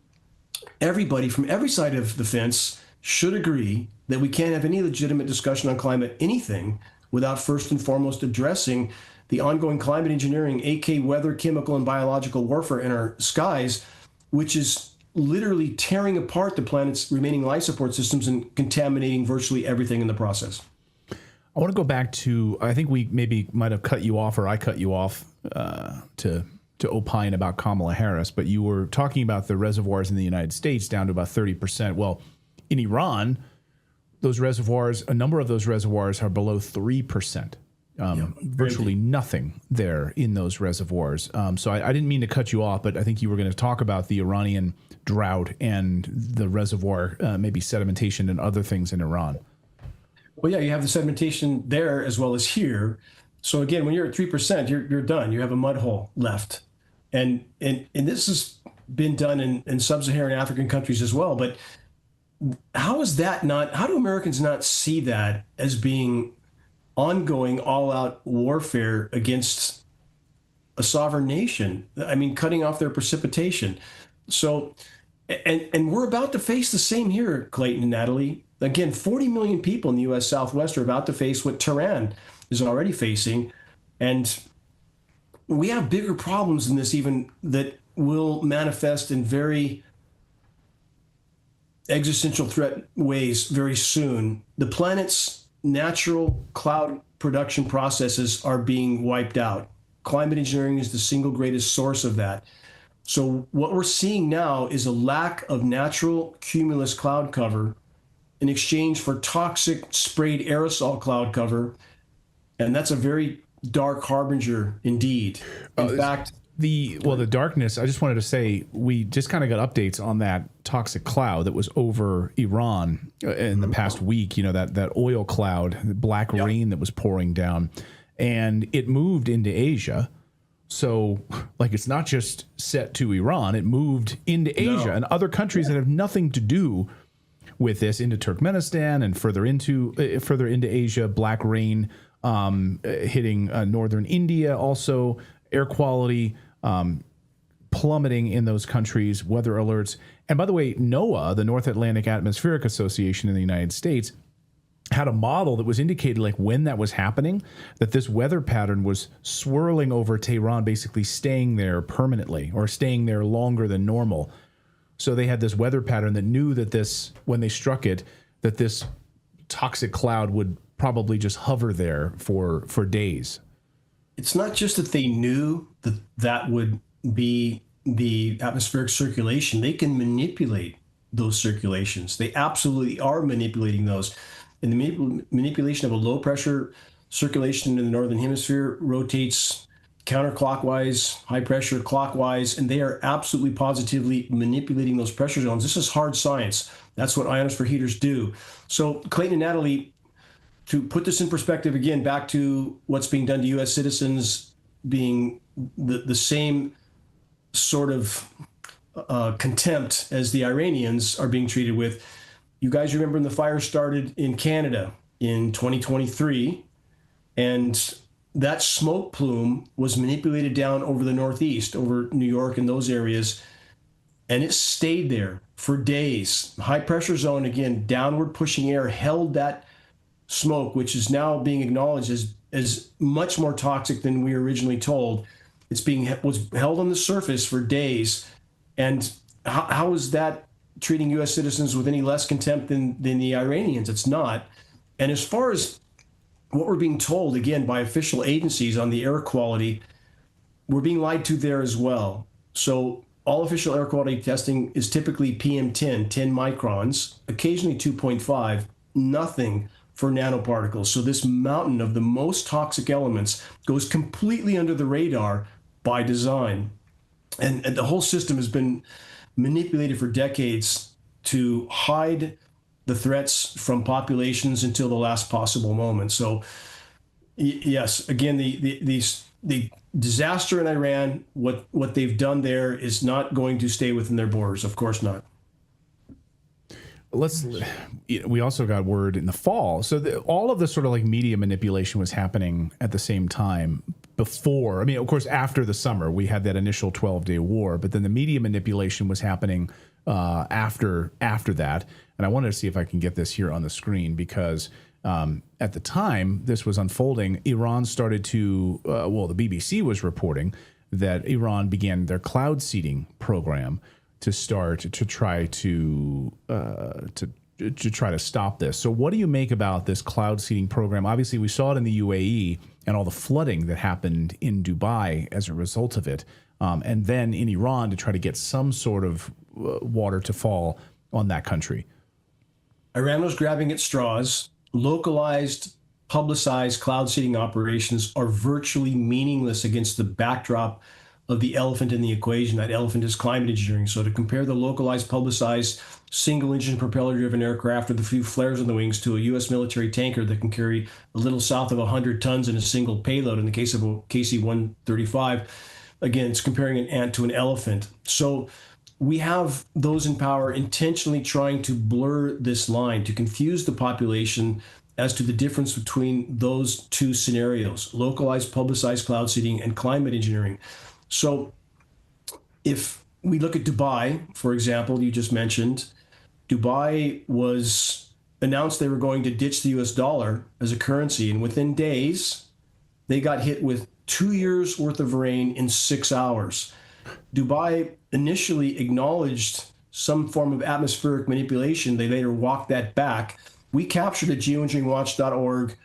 everybody from every side of the fence should agree that we can't have any legitimate discussion on climate anything without first and foremost addressing the ongoing climate engineering, aka weather, chemical, and biological warfare in our skies, which is literally tearing apart the planet's remaining life support systems and contaminating virtually everything in the process. I want to go back to, I think we maybe might have cut you off, or I cut you off to opine about Kamala Harris, but you were talking about the reservoirs in the United States down to about 30%. Well, in Iran, those reservoirs, a number of those reservoirs are below 3%. Virtually nothing there in those reservoirs. So I didn't mean to cut you off, but I think you were going to talk about the Iranian drought and the reservoir, maybe sedimentation and other things in Iran. Well, yeah, you have the sedimentation there as well as here. So again, when you're at 3%, you're done. You have a mud hole left. And this has been done in sub-Saharan African countries as well. But how do Americans not see that as being ongoing all-out warfare against a sovereign nation? I mean, cutting off their precipitation. So, and we're about to face the same here, Clayton and Natalie. Again, 40 million people in the U.S. Southwest are about to face what Tehran is already facing. And we have bigger problems than this even that will manifest in very existential threat ways very soon. The planet's natural cloud production processes are being wiped out. Climate engineering is the single greatest source of that. So what we're seeing now is a lack of natural cumulus cloud cover in exchange for toxic sprayed aerosol cloud cover. And that's a very dark harbinger indeed. In fact, the darkness, I just wanted to say, we just kind of got updates on that toxic cloud that was over Iran in the past week, that oil cloud, the black rain that was pouring down, and it moved into Asia. So it's not just set to Iran, it moved into Asia and other countries that have nothing to do with this, into Turkmenistan and further into Asia. Black rain hitting northern India, also air quality plummeting in those countries, weather alerts. And by the way, NOAA, the North Atlantic Atmospheric Association in the United States, had a model that was indicated when that was happening, that this weather pattern was swirling over Tehran, basically staying there permanently or staying there longer than normal. So they had this weather pattern that knew that this, when they struck it, that this toxic cloud would probably just hover there for days. It's not just that they knew that would be the atmospheric circulation. They can manipulate those circulations. They absolutely are manipulating those. And the manipulation of a low pressure circulation in the northern hemisphere rotates counterclockwise, high pressure clockwise, and they are absolutely positively manipulating those pressure zones. This is hard science. That's what ionosphere heaters do. So Clayton and Natalie, to put this in perspective again, back to what's being done to U.S. citizens being the same sort of contempt as the Iranians are being treated with. You guys remember when the fire started in Canada in 2023, and that smoke plume was manipulated down over the Northeast, over New York and those areas, and it stayed there for days. High pressure zone, again, downward pushing air, held that smoke, which is now being acknowledged as much more toxic than we were originally told. Was held on the surface for days. And how is that treating U.S. citizens with any less contempt than the Iranians? It's not. And as far as what we're being told, again, by official agencies on the air quality, we're being lied to there as well. So all official air quality testing is typically PM10, 10 microns, occasionally 2.5, nothing for nanoparticles. So this mountain of the most toxic elements goes completely under the radar by design. And the whole system has been manipulated for decades to hide the threats from populations until the last possible moment. So yes, again, the disaster in Iran, what they've done there is not going to stay within their borders. Of course not. We also got word in the fall. So all of the sort of like media manipulation was happening at the same time before. I mean, of course, after the summer, we had that initial 12-day war, but then the media manipulation was happening after that. And I wanted to see if I can get this here on the screen because at the time this was unfolding, Iran started to, the BBC was reporting that Iran began their cloud seeding program to try to stop this. So what do you make about this cloud seeding program? Obviously, we saw it in the UAE and all the flooding that happened in Dubai as a result of it, and then in Iran to try to get some sort of water to fall on that country. Iran was grabbing at straws. Localized, publicized cloud seeding operations are virtually meaningless against the backdrop of the elephant in the equation. That elephant is climate engineering. So to compare the localized, publicized, single-engine propeller-driven aircraft with a few flares on the wings to a U.S. military tanker that can carry a little south of 100 tons in a single payload, in the case of a KC-135, again, it's comparing an ant to an elephant. So we have those in power intentionally trying to blur this line, to confuse the population as to the difference between those two scenarios, localized, publicized cloud seeding and climate engineering. So if we look at Dubai, for example, you just mentioned, Dubai was announced they were going to ditch the US dollar as a currency, and within days, they got hit with 2 years worth of rain in 6 hours. Dubai initially acknowledged some form of atmospheric manipulation. They later walked that back. We captured at geoengineeringwatch.org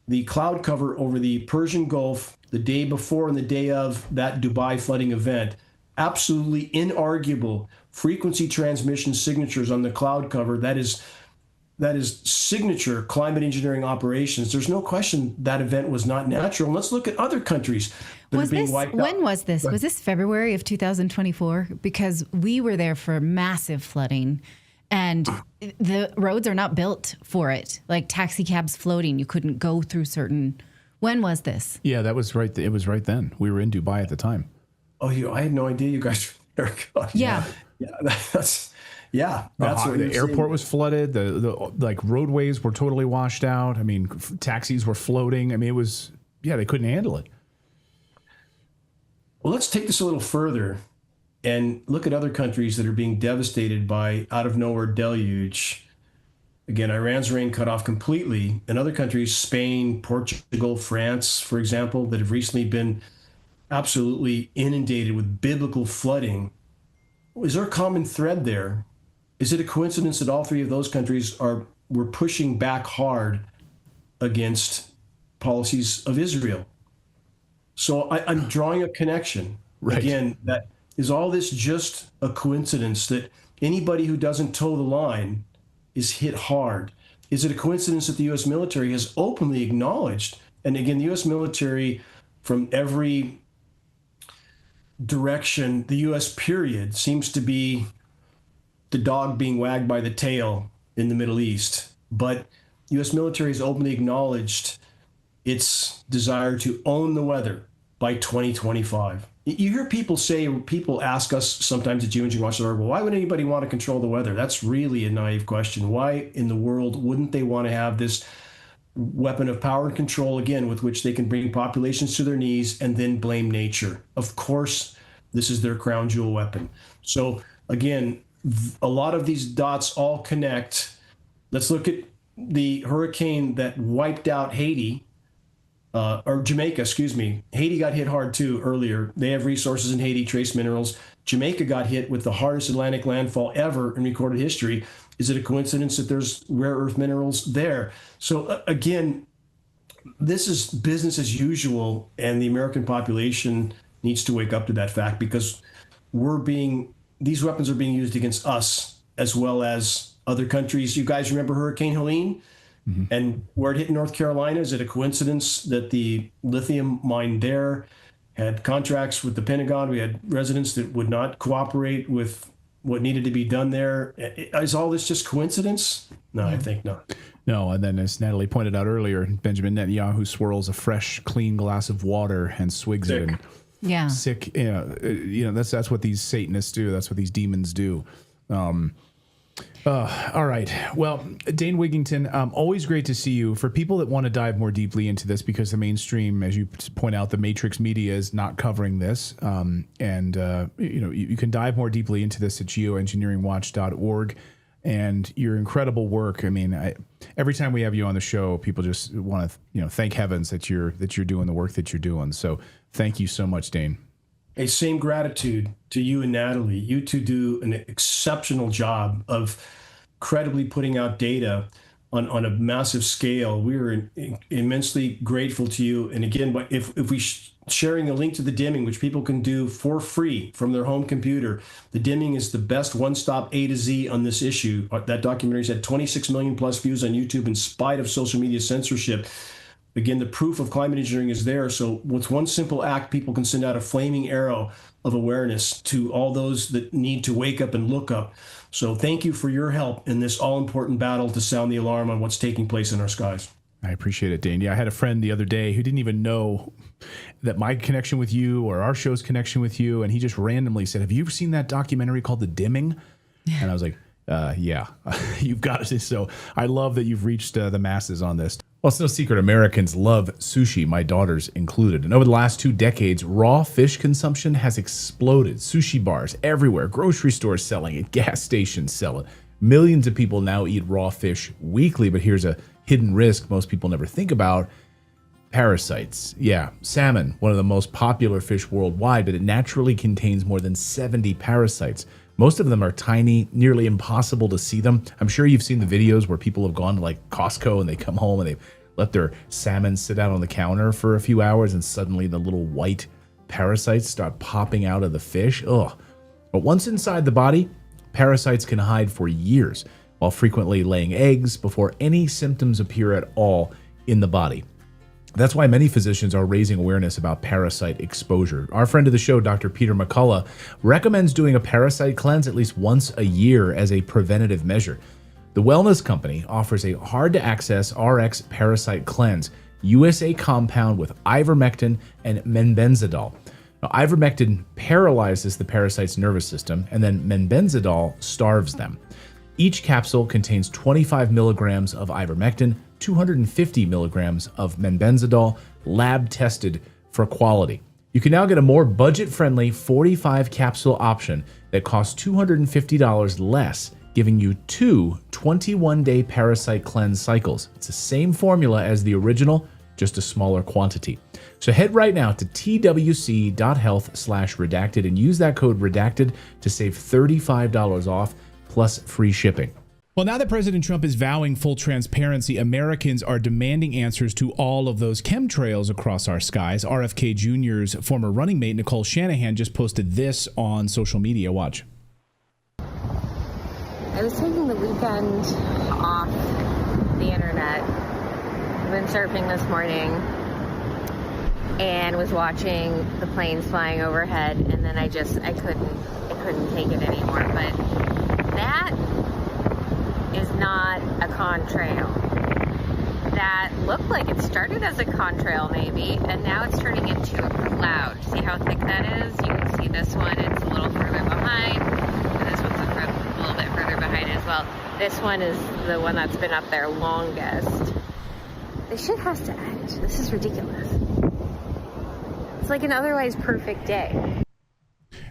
the cloud cover over the Persian Gulf the day before and the day of that Dubai flooding event. Absolutely inarguable frequency transmission signatures on the cloud cover. That is signature climate engineering operations. There's no question that event was not natural. And let's look at other countries that are being wiped out. When was this? Was this February of 2024? Because we were there for massive flooding and the roads are not built for it. Like taxi cabs floating. You couldn't go through certain... When was this? Yeah, that was right. It was right then. We were in Dubai at the time. Oh, I had no idea you guys were there. God, yeah. That's what the airport was flooded. The like roadways were totally washed out. I mean, taxis were floating. I mean, they couldn't handle it. Well, let's take this a little further and look at other countries that are being devastated by out of nowhere deluge. Again, Iran's rain cut off completely. And other countries, Spain, Portugal, France, for example, that have recently been absolutely inundated with biblical flooding. Is there a common thread there? Is it a coincidence that all three of those countries were pushing back hard against policies of Israel? So I'm drawing a connection. Right. Again, that is all this just a coincidence that anybody who doesn't toe the line is hit hard? Is it a coincidence that the U.S. military has openly acknowledged, and again, the U.S. military from every direction, the U.S. period, seems to be the dog being wagged by the tail in the Middle East. But U.S. military has openly acknowledged its desire to own the weather by 2025. You hear people ask us sometimes at geoengineering.org, well, why would anybody want to control the weather? That's really a naive question. Why in the world wouldn't they want to have this weapon of power and control, again, with which they can bring populations to their knees and then blame nature? Of course, this is their crown jewel weapon. So again, a lot of these dots all connect. Let's look at the hurricane that wiped out Haiti. Or Jamaica, excuse me. Haiti got hit hard too earlier. They have resources in Haiti, trace minerals. Jamaica got hit with the hardest Atlantic landfall ever in recorded history. Is it a coincidence that there's rare earth minerals there? So again, this is business as usual, and the American population needs to wake up to that fact, because these weapons are being used against us as well as other countries. You guys remember Hurricane Helene? Mm-hmm. And where it hit North Carolina? Is it a coincidence that the lithium mine there had contracts with the Pentagon? We had residents that would not cooperate with what needed to be done there. Is all this just coincidence? No, I think not. No, and then as Natalie pointed out earlier, Benjamin Netanyahu swirls a fresh, clean glass of water and swigs it. And Yeah. sick. That's what these Satanists do. That's what these demons do. All right. Well, Dane Wigington, always great to see you. For people that want to dive more deeply into this, because the mainstream, as you point out, the Matrix media is not covering this. You can dive more deeply into this at geoengineeringwatch.org. And your incredible work. I mean, every time we have you on the show, people just want to, thank heavens that you're doing the work that you're doing. So thank you so much, Dane. A same gratitude to you and Natalie. You two do an exceptional job of credibly putting out data on a massive scale. We are immensely grateful to you. And again, if we sharing the link to the dimming, which people can do for free from their home computer, the dimming is the best one-stop A to Z on this issue. That documentary's had 26 million plus views on YouTube in spite of social media censorship. Again, the proof of climate engineering is there. So with one simple act, people can send out a flaming arrow of awareness to all those that need to wake up and look up. So thank you for your help in this all-important battle to sound the alarm on what's taking place in our skies. I appreciate it, Dane. Yeah, I had a friend the other day who didn't even know that my connection with you or our show's connection with you, and he just randomly said, "Have you ever seen that documentary called The Dimming?" And I was like, yeah, you've got it. So I love that you've reached the masses on this. Well, it's no secret Americans love sushi, my daughters included. And over the last 2 decades, raw fish consumption has exploded. Sushi bars everywhere, grocery stores selling it, gas stations sell it. Millions of people now eat raw fish weekly, but here's a hidden risk most people never think about. Parasites. Yeah, salmon, one of the most popular fish worldwide, but it naturally contains more than 70 parasites. Most of them are tiny, nearly impossible to see them. I'm sure you've seen the videos where people have gone to like Costco and they come home and they let their salmon sit out on the counter for a few hours and suddenly the little white parasites start popping out of the fish. Ugh. But once inside the body, parasites can hide for years while frequently laying eggs before any symptoms appear at all in the body. That's why many physicians are raising awareness about parasite exposure. Our friend of the show, Dr. Peter McCullough, recommends doing a parasite cleanse at least once a year as a preventative measure. The wellness company offers a hard-to-access RX parasite cleanse, USA compound with ivermectin and menbenzidol. Now, ivermectin paralyzes the parasite's nervous system, and then menbenzidol starves them. Each capsule contains 25 milligrams of ivermectin, 250 milligrams of menbenzidol, lab tested for quality. You can now get a more budget-friendly 45 capsule option that costs $250 less, giving you 2 21-day parasite cleanse cycles. It's the same formula as the original, just a smaller quantity. So head right now to twc.health/redacted and use that code redacted to save $35 off plus free shipping. Well, now that President Trump is vowing full transparency, Americans are demanding answers to all of those chemtrails across our skies. RFK Jr.'s former running mate, Nicole Shanahan, just posted this on social media. Watch. I was taking the weekend off the internet. I've been surfing this morning and was watching the planes flying overhead, and then I couldn't take it anymore. But that is not a contrail. That looked like it started as a contrail maybe, and now it's turning into a cloud. See how thick that is? You can see this one, it's a little further behind, and this one's a little bit further behind as well. This one is the one that's been up there longest. This shit has to end. This is ridiculous. It's like an otherwise perfect day.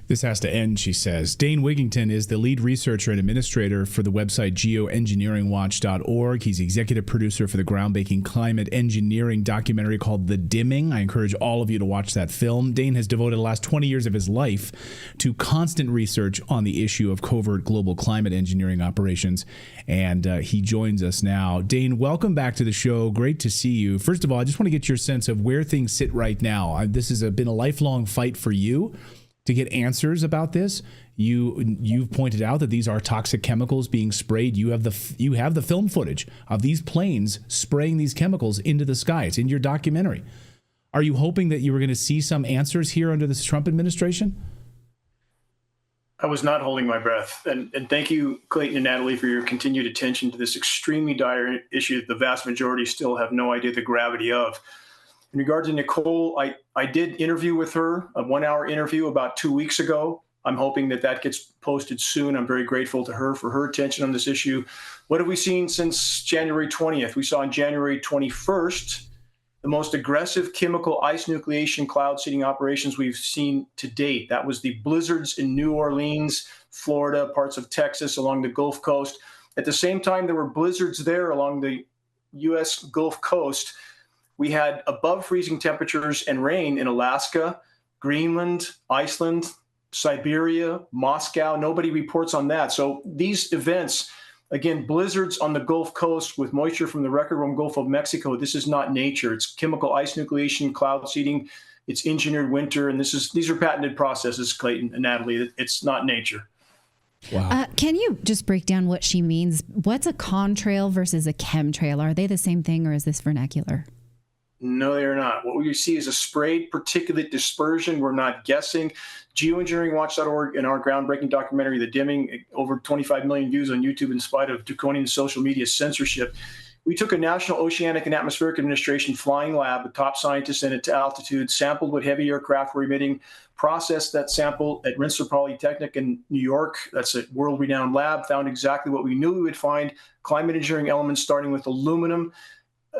This has to end, she says. Dane Wigington is the lead researcher and administrator for the website GEOENGINEERINGWatch.org. He's executive producer for the groundbreaking climate engineering documentary called The Dimming. I encourage all of you to watch that film. Dane has devoted the last 20 years of his life to constant research on the issue of covert global climate engineering operations, and he joins us now. Dane, welcome back to the show. Great to see you. First of all, I just want to get your sense of where things sit right now. This has been a lifelong fight for you to get answers about this. You've pointed out that these are toxic chemicals being sprayed. You have the film footage of these planes spraying these chemicals into the sky. It's in your documentary. Are you hoping that you were going to see some answers here under this Trump administration? I was not holding my breath. And thank you, Clayton and Natalie, for your continued attention to this extremely dire issue that the vast majority still have no idea the gravity of. In regard to Nicole, I did interview with her, a 1-hour interview about 2 weeks ago. I'm hoping that gets posted soon. I'm very grateful to her for her attention on this issue. What have we seen since January 20th? We saw on January 21st, the most aggressive chemical ice nucleation cloud seeding operations we've seen to date. That was the blizzards in New Orleans, Florida, parts of Texas, along the Gulf Coast. At the same time, there were blizzards there along the U.S. Gulf Coast. We had above freezing temperatures and rain in Alaska, Greenland, Iceland, Siberia, Moscow. Nobody reports on that. So these events, again, blizzards on the Gulf Coast with moisture from the record warm Gulf of Mexico, this is not nature. It's chemical ice nucleation, cloud seeding. It's engineered winter. And these are patented processes, Clayton and Natalie. It's not nature. Wow. Can you just break down what she means? What's a contrail versus a chemtrail? Are they the same thing, or is this vernacular? No, they're not. What we see is a sprayed particulate dispersion. We're not guessing. GeoEngineeringWatch.org and our groundbreaking documentary, The Dimming, over 25 million views on YouTube in spite of draconian social media censorship. We took a National Oceanic and Atmospheric Administration flying lab with top scientists in it to altitude, sampled what heavy aircraft were emitting, processed that sample at Rensselaer Polytechnic in New York. That's a world-renowned lab, found exactly what we knew we would find, climate engineering elements starting with aluminum.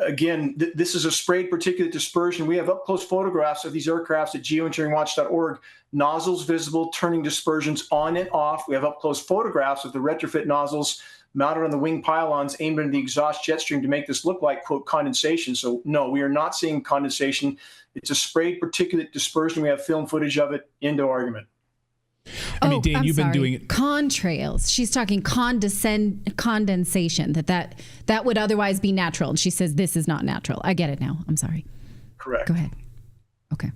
Again, this is a sprayed particulate dispersion. We have up-close photographs of these aircrafts at geoengineeringwatch.org, nozzles visible, turning dispersions on and off. We have up-close photographs of the retrofit nozzles mounted on the wing pylons aimed into the exhaust jet stream to make this look like, quote, condensation. So, no, we are not seeing condensation. It's a sprayed particulate dispersion. We have film footage of it. End of argument. I mean, Dan, you've been doing it. Contrails. She's talking condensation, that would otherwise be natural. And she says this is not natural. I get it now. I'm sorry. Correct. Go ahead. Okay.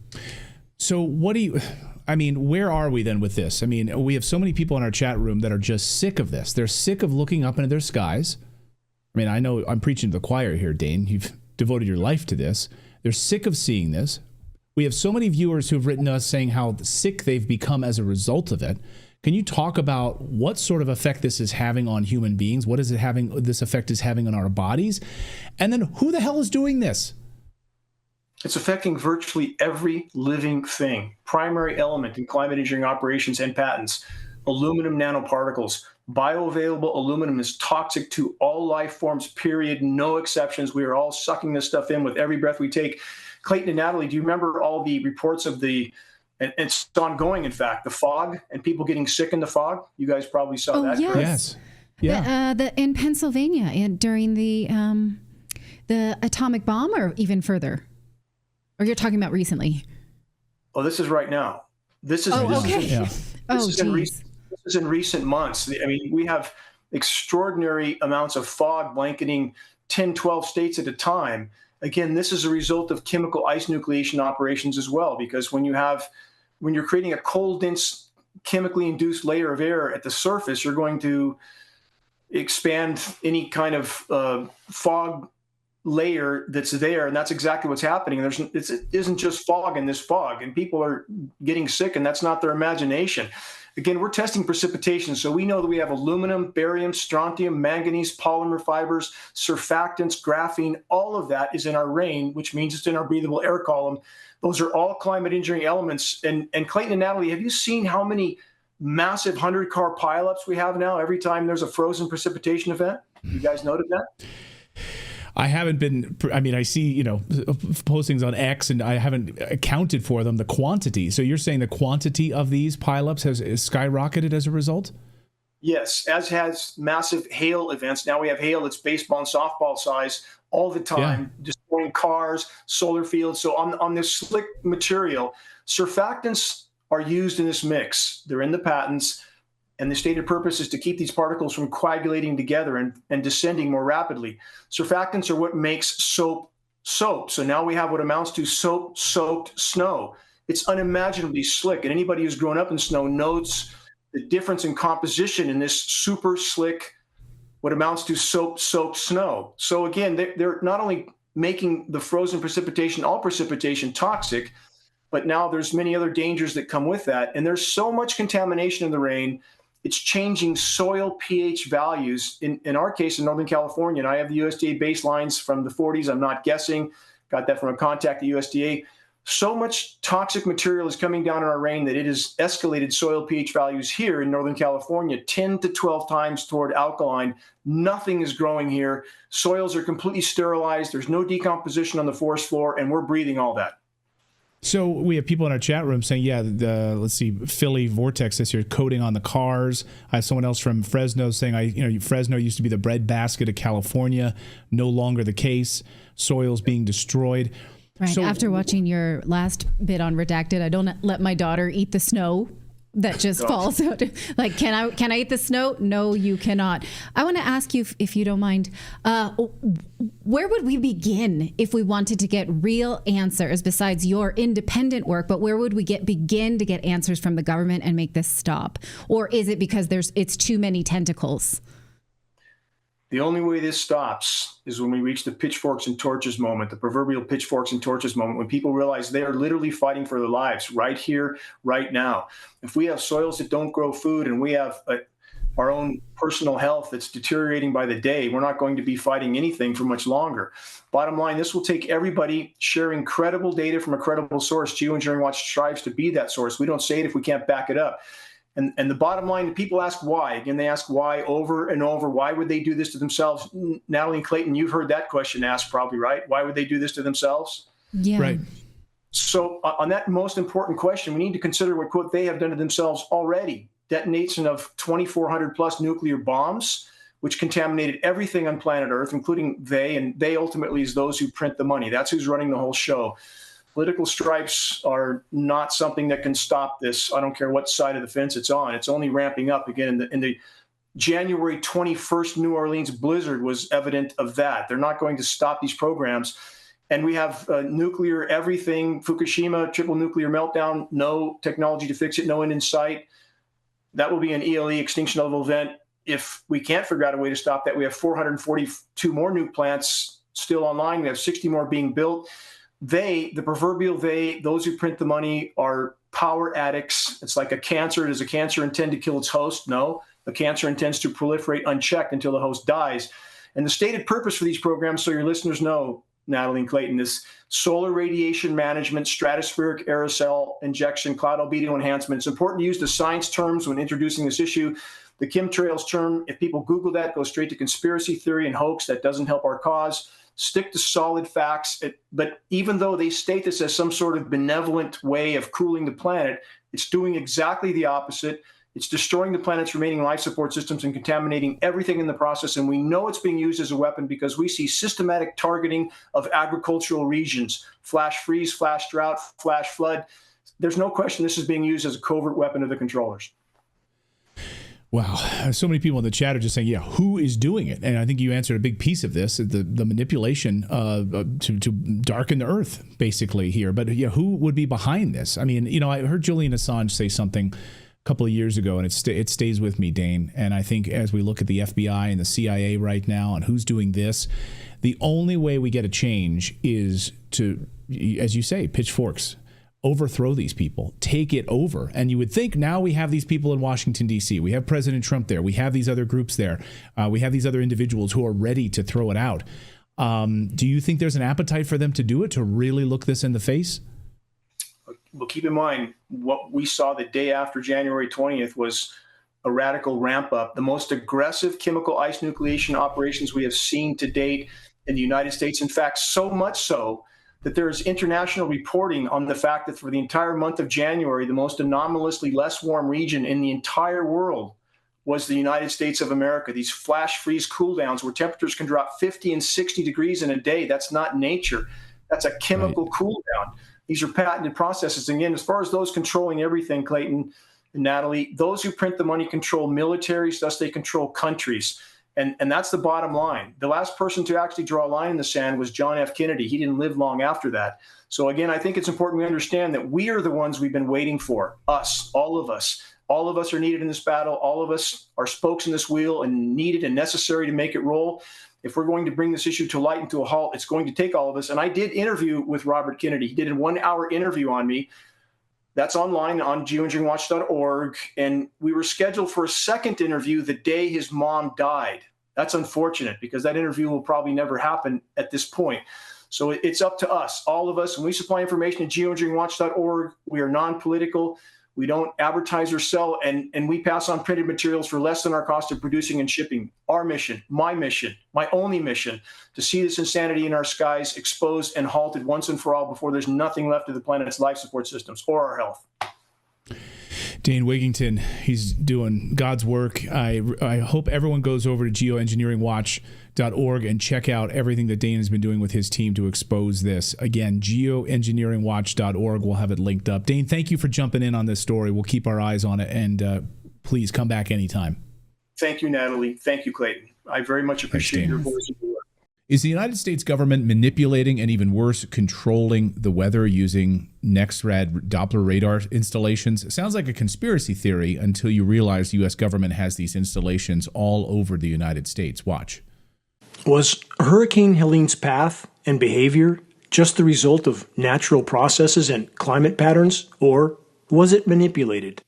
So where are we then with this? I mean, we have so many people in our chat room that are just sick of this. They're sick of looking up into their skies. I mean, I know I'm preaching to the choir here, Dane. You've devoted your life to this. They're sick of seeing this. We have so many viewers who have written to us saying how sick they've become as a result of it. Can you talk about what sort of effect this is having on human beings? What is this effect is having on our bodies? And then who the hell is doing this? It's affecting virtually every living thing. Primary element in climate engineering operations and patents, aluminum nanoparticles. Bioavailable aluminum is toxic to all life forms, period. No exceptions. We are all sucking this stuff in with every breath we take. Clayton and Natalie, do you remember all the reports of and it's ongoing, in fact, the fog and people getting sick in the fog? You guys probably saw that. Yes. Yeah. In Pennsylvania during the atomic bomb, or even further? Or you're talking about recently? Oh, this is right now. This is in recent months. I mean, we have extraordinary amounts of fog blanketing 10, 12 states at a time. Again, this is a result of chemical ice nucleation operations as well, because when you're creating a cold, dense, chemically induced layer of air at the surface, you're going to expand any kind of fog layer that's there, and that's exactly what's happening. It isn't just fog in this fog, and people are getting sick, and that's not their imagination. Again, we're testing precipitation, so we know that we have aluminum, barium, strontium, manganese, polymer fibers, surfactants, graphene. All of that is in our rain, which means it's in our breathable air column. Those are all climate engineering elements. And Clayton and Natalie, have you seen how many massive 100-car pileups we have now every time there's a frozen precipitation event? You guys noted that? I haven't been, I mean, I see, postings on X, and I haven't accounted for them, the quantity. So you're saying the quantity of these pileups has skyrocketed as a result? Yes, as has massive hail events. Now we have hail that's baseball and softball size all the time, destroying cars, solar fields. So on this slick material, surfactants are used in this mix. They're in the patents. And the stated purpose is to keep these particles from coagulating together and descending more rapidly. Surfactants are what makes soap soap. So now we have what amounts to soap-soaked snow. It's unimaginably slick. And anybody who's grown up in snow knows the difference in composition in this super slick, what amounts to soap-soaked snow. So again, they're not only making the frozen precipitation, all precipitation, toxic, but now there's many other dangers that come with that. And there's so much contamination in the rain, it's changing soil pH values. In our case, in Northern California, and I have the USDA baselines from the 40s, I'm not guessing, got that from a contact at USDA. So much toxic material is coming down in our rain that it has escalated soil pH values here in Northern California 10 to 12 times toward alkaline. Nothing is growing here. Soils are completely sterilized. There's no decomposition on the forest floor, and we're breathing all that. So we have people in our chat room saying, yeah, let's see, Philly Vortex this year, coating on the cars. I have someone else from Fresno saying, Fresno used to be the breadbasket of California, no longer the case. Soils being destroyed. Right. So, after watching your last bit on Redacted, I don't let my daughter eat the snow that just falls out. Like, can I eat the snow? No, you cannot. I want to ask you, if you don't mind, where would we begin if we wanted to get real answers besides your independent work? But where would we begin to get answers from the government and make this stop? Or is it because it's too many tentacles? The only way this stops is when we reach the pitchforks and torches moment, the proverbial pitchforks and torches moment, when people realize they are literally fighting for their lives right here, right now. If we have soils that don't grow food and we have our own personal health that's deteriorating by the day, we're not going to be fighting anything for much longer. Bottom line, this will take everybody sharing credible data from a credible source. Geoengineering Watch strives to be that source. We don't say it if we can't back it up. And the bottom line, people ask why. Again, they ask why over and over. Why would they do this to themselves? Natalie and Clayton, you've heard that question asked probably, right? Why would they do this to themselves? Yeah. Right. So on that most important question, we need to consider what, quote, they have done to themselves already. Detonation of 2,400 plus nuclear bombs, which contaminated everything on planet Earth, including and they ultimately is those who print the money. That's who's running the whole show. Political stripes are not something that can stop this. I don't care what side of the fence it's on. It's only ramping up again. In the January 21st New Orleans blizzard was evident of that. They're not going to stop these programs. And we have nuclear everything, Fukushima, triple nuclear meltdown, no technology to fix it, no end in sight. That will be an ELE extinction level event. If we can't figure out a way to stop that, we have 442 more nuke plants still online. We have 60 more being built. The proverbial those who print the money are power addicts. It's like a cancer. Does a cancer intend to kill its host? No. The cancer intends to proliferate unchecked until the host dies. And the stated purpose for these programs, so your listeners know, Natalie and Clayton, is solar radiation management, stratospheric aerosol injection, cloud albedo enhancement. It's important to use the science terms when introducing this issue. The chemtrails term, if people Google that, go straight to conspiracy theory and hoax. That doesn't help our cause. Stick to solid facts. But even though they state this as some sort of benevolent way of cooling the planet, it's doing exactly the opposite. It's destroying the planet's remaining life support systems and contaminating everything in the process. And we know it's being used as a weapon because we see systematic targeting of agricultural regions, flash freeze, flash drought, flash flood. There's no question this is being used as a covert weapon of the controllers. Wow. So many people in the chat are just saying, yeah, who is doing it? And I think you answered a big piece of this, the manipulation to darken the earth, basically, here. But yeah, who would be behind this? I mean, I heard Julian Assange say something a couple of years ago, and it stays with me, Dane. And I think as we look at the FBI and the CIA right now and who's doing this, the only way we get a change is to, as you say, pitchforks. Overthrow these people, take it over. And you would think now we have these people in Washington, D.C. We have President Trump there. We have these other groups there. We have these other individuals who are ready to throw it out. Do you think there's an appetite for them to do it, to really look this in the face? Well, keep in mind, what we saw the day after January 20th was a radical ramp up, the most aggressive chemical ice nucleation operations we have seen to date in the United States. In fact, so much so that there is international reporting on the fact that for the entire month of January, the most anomalously less warm region in the entire world was the United States of America. These flash freeze cool downs where temperatures can drop 50 and 60 degrees in a day. That's not nature. That's a chemical cool down. These are patented processes. And again, as far as those controlling everything, Clayton and Natalie, those who print the money control militaries, thus they control countries. And that's the bottom line. The last person to actually draw a line in the sand was John F. Kennedy. He didn't live long after that. So again, I think it's important we understand that we are the ones we've been waiting for, us, all of us. All of us are needed in this battle. All of us are spokes in this wheel and needed and necessary to make it roll. If we're going to bring this issue to light and to a halt, it's going to take all of us. And I did interview with Robert Kennedy. He did a 1-hour interview on me. That's online on geoengineeringwatch.org. And we were scheduled for a second interview the day his mom died. That's unfortunate because that interview will probably never happen at this point. So it's up to us, all of us. When we supply information at geoengineeringwatch.org, we are non-political. We don't advertise or sell, and we pass on printed materials for less than our cost of producing and shipping. Our mission, my only mission, to see this insanity in our skies exposed and halted once and for all before there's nothing left of the planet's life support systems or our health. Dane Wigington, he's doing God's work. I hope everyone goes over to geoengineeringwatch.org and check out everything that Dane has been doing with his team to expose this. Again, geoengineeringwatch.org. We'll have it linked up. Dane, thank you for jumping in on this story. We'll keep our eyes on it, and please come back anytime. Thank you, Natalie. Thank you, Clayton. I very much appreciate your voice and your work. Is the United States government manipulating and, even worse, controlling the weather using NEXRAD Doppler radar installations? It sounds like a conspiracy theory until you realize the U.S. government has these installations all over the United States. Watch. Was Hurricane Helene's path and behavior just the result of natural processes and climate patterns, or was it manipulated?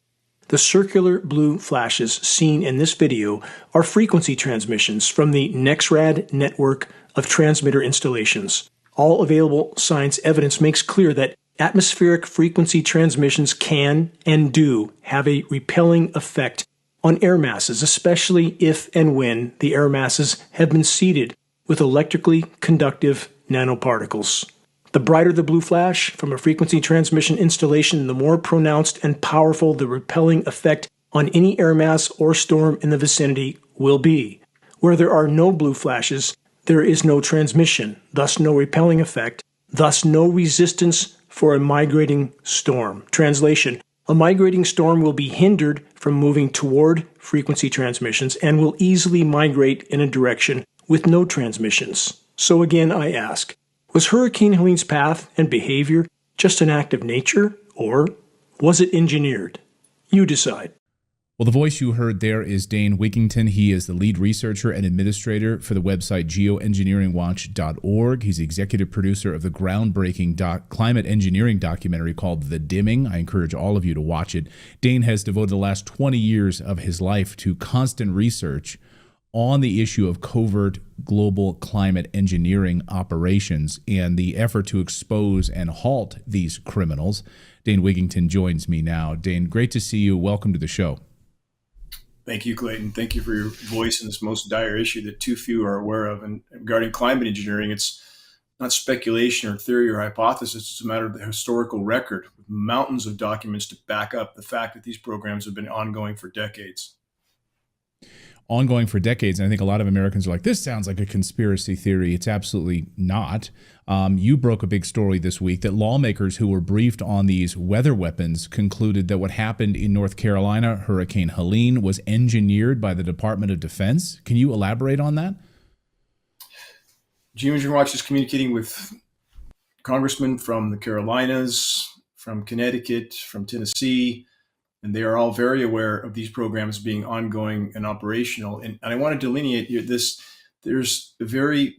The circular blue flashes seen in this video are frequency transmissions from the NEXRAD network of transmitter installations. All available science evidence makes clear that atmospheric frequency transmissions can and do have a repelling effect on air masses, especially if and when the air masses have been seeded with electrically conductive nanoparticles. The brighter the blue flash from a frequency transmission installation, the more pronounced and powerful the repelling effect on any air mass or storm in the vicinity will be. Where there are no blue flashes, there is no transmission, thus no repelling effect, thus no resistance for a migrating storm. Translation: a migrating storm will be hindered from moving toward frequency transmissions and will easily migrate in a direction with no transmissions. So again, I ask, was Hurricane Helene's path and behavior just an act of nature, or was it engineered? You decide. Well, the voice you heard there is Dane Wigington. He is the lead researcher and administrator for the website geoengineeringwatch.org. He's the executive producer of the groundbreaking climate engineering documentary called The Dimming. I encourage all of you to watch it. Dane has devoted the last 20 years of his life to constant research on the issue of covert global climate engineering operations and the effort to expose and halt these criminals. Dane Wigington joins me now. Dane, great to see you. Welcome to the show. Thank you, Clayton. Thank you for your voice in this most dire issue that too few are aware of. And regarding climate engineering, it's not speculation or theory or hypothesis. It's a matter of the historical record with mountains of documents to back up the fact that these programs have been ongoing for decades. Ongoing for decades. And I think a lot of Americans are like, this sounds like a conspiracy theory. It's absolutely not. You broke a big story this week that lawmakers who were briefed on these weather weapons concluded that what happened in North Carolina, Hurricane Helene, was engineered by the Department of Defense. Can you elaborate on that? Geoengineering Watch is communicating with congressmen from the Carolinas, from Connecticut, from Tennessee, and they are all very aware of these programs being ongoing and operational. And I want to delineate here this. There's a very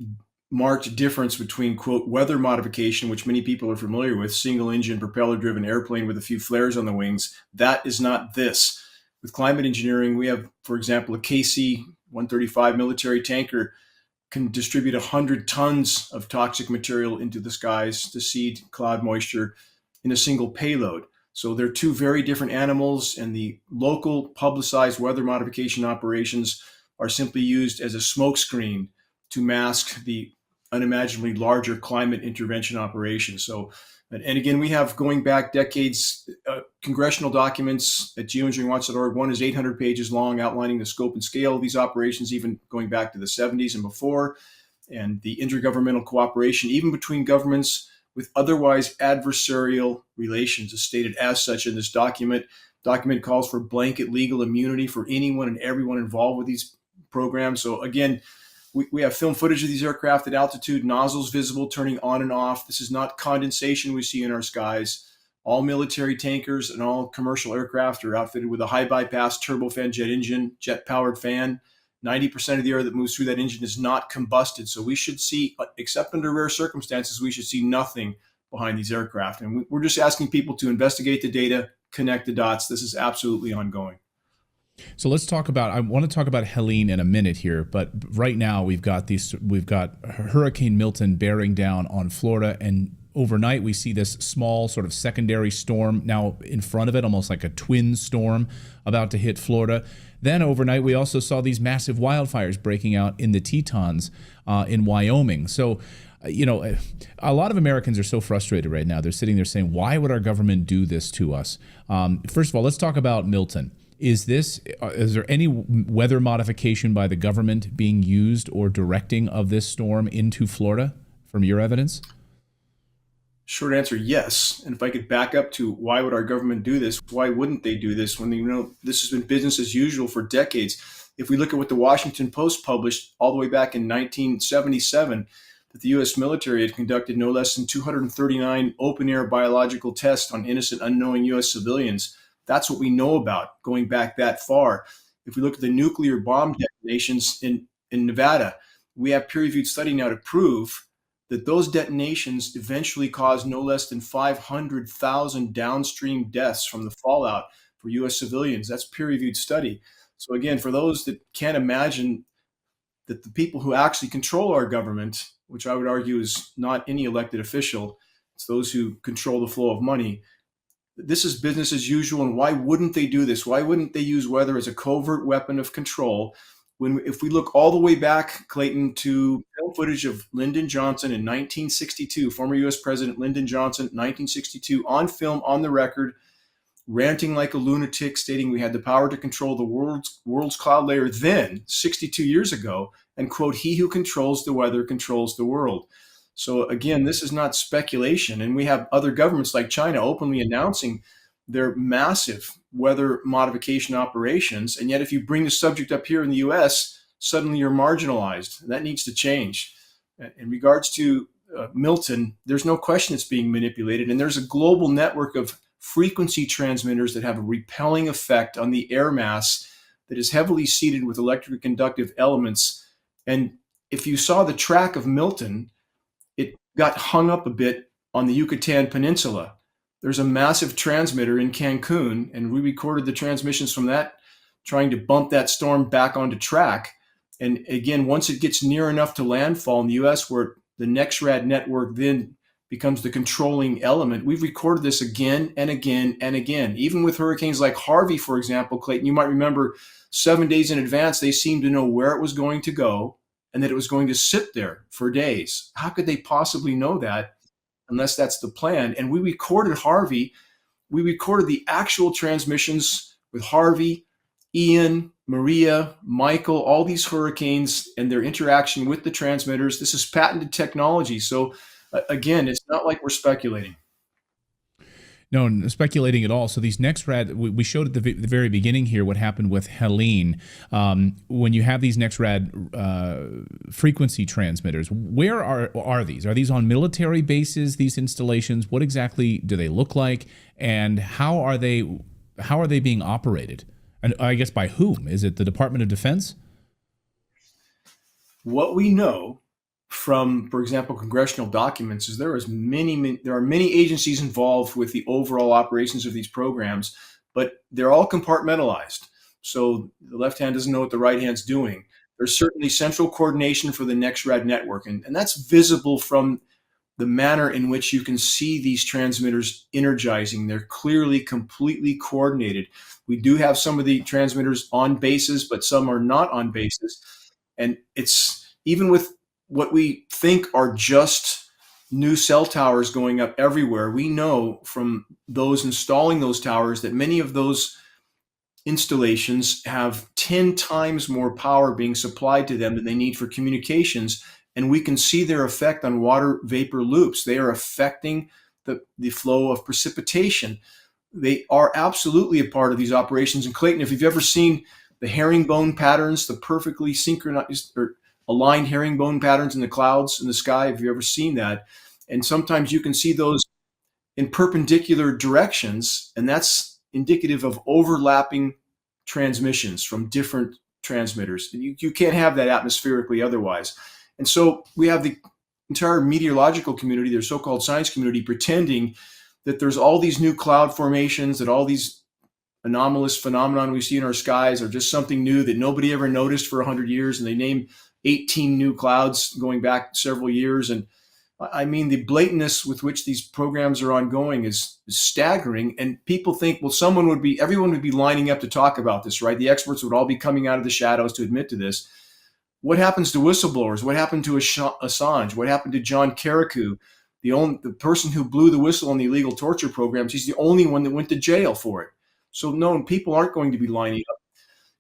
marked difference between, quote, weather modification, which many people are familiar with, single engine, propeller driven airplane with a few flares on the wings. That is not this. With climate engineering, we have, for example, a KC-135 military tanker can distribute 100 tons of toxic material into the skies to seed cloud moisture in a single payload. So they're two very different animals, and the local publicized weather modification operations are simply used as a smokescreen to mask the unimaginably larger climate intervention operations. So, and again, we have, going back decades, congressional documents at geoengineeringwatch.org. One is 800 pages long, outlining the scope and scale of these operations, even going back to the 70s and before, and the intergovernmental cooperation, even between governments with otherwise adversarial relations, is stated as such in this document. Document calls for blanket legal immunity for anyone and everyone involved with these programs. So again, we have film footage of these aircraft at altitude, nozzles visible, turning on and off. This is not condensation we see in our skies. All military tankers and all commercial aircraft are outfitted with a high bypass turbofan jet engine, jet powered fan. 90% of the air that moves through that engine is not combusted. So we should see, except under rare circumstances, we should see nothing behind these aircraft. And we're just asking people to investigate the data, connect the dots. This is absolutely ongoing. So let's talk about, I want to talk about Helene in a minute here, but right now we've got Hurricane Milton bearing down on Florida, and overnight we see this small sort of secondary storm now in front of it, almost like a twin storm about to hit Florida. Then overnight we also saw these massive wildfires breaking out in the Tetons in Wyoming. So you know, a lot of Americans are so frustrated right now. They're sitting there saying, why would our government do this to us? First of all, let's talk about Milton. Is there any weather modification by the government being used or directing of this storm into Florida from your evidence? Short answer, yes. And if I could back up to why would our government do this? Why wouldn't they do this when this has been business as usual for decades? If we look at what the Washington Post published all the way back in 1977, that the U.S. military had conducted no less than 239 open-air biological tests on innocent, unknowing U.S. civilians. That's what we know about going back that far. If we look at the nuclear bomb detonations in Nevada, we have peer-reviewed study now to prove that those detonations eventually caused no less than 500,000 downstream deaths from the fallout for U.S. civilians. That's peer-reviewed study. So again, for those that can't imagine that the people who actually control our government, which I would argue is not any elected official, it's those who control the flow of money, this is business as usual. And why wouldn't they do this? Why wouldn't they use weather as a covert weapon of control? If we look all the way back, Clayton, to film footage of Lyndon Johnson in 1962, former U.S. President Lyndon Johnson, 1962, on film, on the record, ranting like a lunatic, stating we had the power to control the world's cloud layer then, 62 years ago, and quote, "He who controls the weather controls the world." So again, this is not speculation. And we have other governments like China openly announcing their massive weather modification operations. And yet if you bring the subject up here in the US, suddenly you're marginalized. That needs to change. In regards to Milton, there's no question it's being manipulated. And there's a global network of frequency transmitters that have a repelling effect on the air mass that is heavily seeded with electrically conductive elements. And if you saw the track of Milton, it got hung up a bit on the Yucatan Peninsula. There's a massive transmitter in Cancun, and we recorded the transmissions from that, trying to bump that storm back onto track. And again, once it gets near enough to landfall in the US, where the NexRad network then becomes the controlling element, we've recorded this again and again and again. Even with hurricanes like Harvey, for example, Clayton, you might remember 7 days in advance, they seemed to know where it was going to go and that it was going to sit there for days. How could they possibly know that unless that's the plan? And we recorded Harvey. We recorded the actual transmissions with Harvey, Ian, Maria, Michael, all these hurricanes and their interaction with the transmitters. This is patented technology. So again, it's not like we're speculating. No, speculating at all. So these NexRad, we showed at the very beginning here what happened with Helene. When you have these NexRad frequency transmitters, where are these? Are these on military bases, these installations? What exactly do they look like? And how are they being operated? And I guess by whom? Is it the Department of Defense? What we know from, for example, congressional documents is there are many agencies involved with the overall operations of these programs, but they're all compartmentalized. So the left hand doesn't know what the right hand's doing. There's certainly central coordination for the NexRad network, and that's visible from the manner in which you can see these transmitters energizing. They're clearly completely coordinated. We do have some of the transmitters on bases, but some are not on bases. And it's even with what we think are just new cell towers going up everywhere, we know from those installing those towers that many of those installations have 10 times more power being supplied to them than they need for communications. And we can see their effect on water vapor loops. They are affecting the flow of precipitation. They are absolutely a part of these operations. And Clayton, if you've ever seen the herringbone patterns, the perfectly synchronized or aligned herringbone patterns in the clouds in the sky, have you ever seen that? And sometimes you can see those in perpendicular directions, and that's indicative of overlapping transmissions from different transmitters. You can't have that atmospherically otherwise. And so we have the entire meteorological community, their so-called science community, pretending that there's all these new cloud formations, that all these anomalous phenomenon we see in our skies are just something new that nobody ever noticed for 100 years. And they name 18 new clouds going back several years. And I mean, the blatantness with which these programs are ongoing is staggering. And people think, well, everyone would be lining up to talk about this, right? The experts would all be coming out of the shadows to admit to this. What happens to whistleblowers? What happened to Assange? What happened to John Carrico, the person who blew the whistle on the illegal torture programs? He's the only one that went to jail for it. So no, people aren't going to be lining up.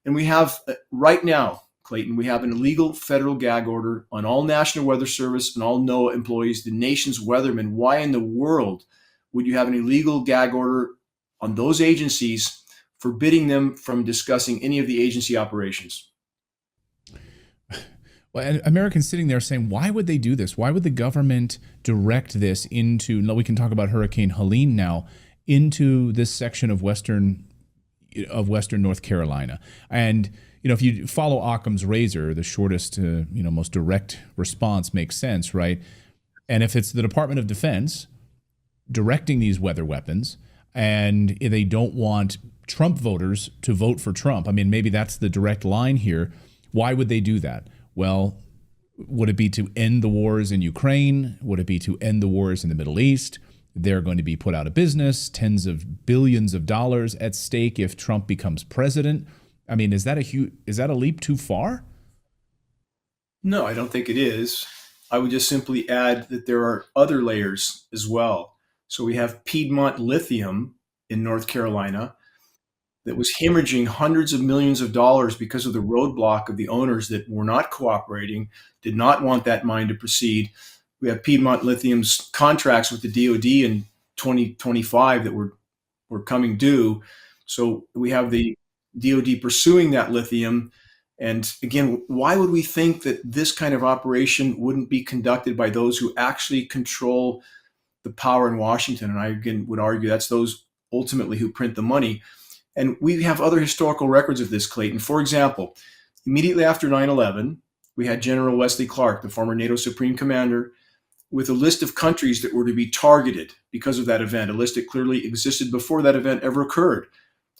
And we have right now, Clayton, we have an illegal federal gag order on all National Weather Service and all NOAA employees, the nation's weathermen. Why in the world would you have an illegal gag order on those agencies, forbidding them from discussing any of the agency operations? Well, and Americans sitting there saying, why would they do this? Why would the government direct this into, we can talk about Hurricane Helene now, into this section of western North Carolina? And if you follow Occam's razor, the shortest, most direct response makes sense, right? And if it's the Department of Defense directing these weather weapons, and they don't want Trump voters to vote for Trump, I mean, maybe that's the direct line here. Why would they do that? Well, would it be to end the wars in Ukraine? Would it be to end the wars in the Middle East? They're going to be put out of business, tens of billions of dollars at stake if Trump becomes president. I mean, is that a leap too far? No, I don't think it is. I would just simply add that there are other layers as well. So we have Piedmont Lithium in North Carolina that was hemorrhaging hundreds of millions of dollars because of the roadblock of the owners that were not cooperating, did not want that mine to proceed. We have Piedmont Lithium's contracts with the DOD in 2025 that were coming due. So we have the DOD pursuing that lithium. And again, why would we think that this kind of operation wouldn't be conducted by those who actually control the power in Washington? And I, again, would argue that's those ultimately who print the money. And we have other historical records of this, Clayton. For example, immediately after 9/11, we had General Wesley Clark, the former NATO Supreme Commander, with a list of countries that were to be targeted because of that event, a list that clearly existed before that event ever occurred.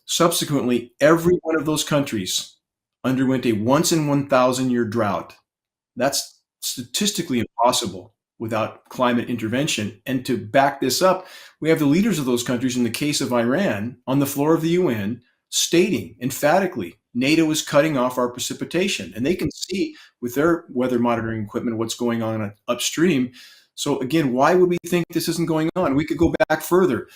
Subsequently, every one of those countries underwent a once in 1,000 year drought. That's statistically impossible without climate intervention. And to back this up, we have the leaders of those countries, in the case of Iran, on the floor of the UN, stating emphatically, NATO is cutting off our precipitation. And they can see with their weather monitoring equipment what's going on upstream. So again, why would we think this isn't going on? We could go back further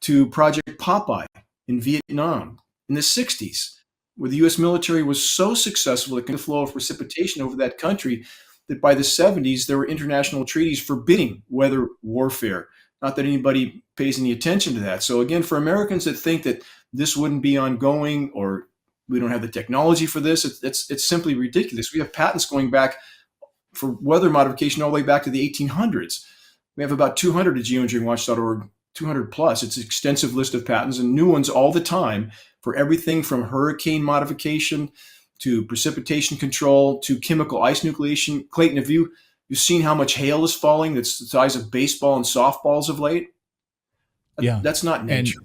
to Project Popeye in Vietnam in the 60s, where the U.S. military was so successful at the flow of precipitation over that country that by the 70s, there were international treaties forbidding weather warfare. Not that anybody pays any attention to that. So again, for Americans that think that this wouldn't be ongoing or we don't have the technology for this, it's simply ridiculous. We have patents going back for weather modification all the way back to the 1800s. We have about 200 at geoengineeringwatch.org, 200 plus. It's an extensive list of patents and new ones all the time for everything from hurricane modification to precipitation control to chemical ice nucleation. Clayton, have you seen how much hail is falling that's the size of baseball and softballs of late? Yeah. That's not nature.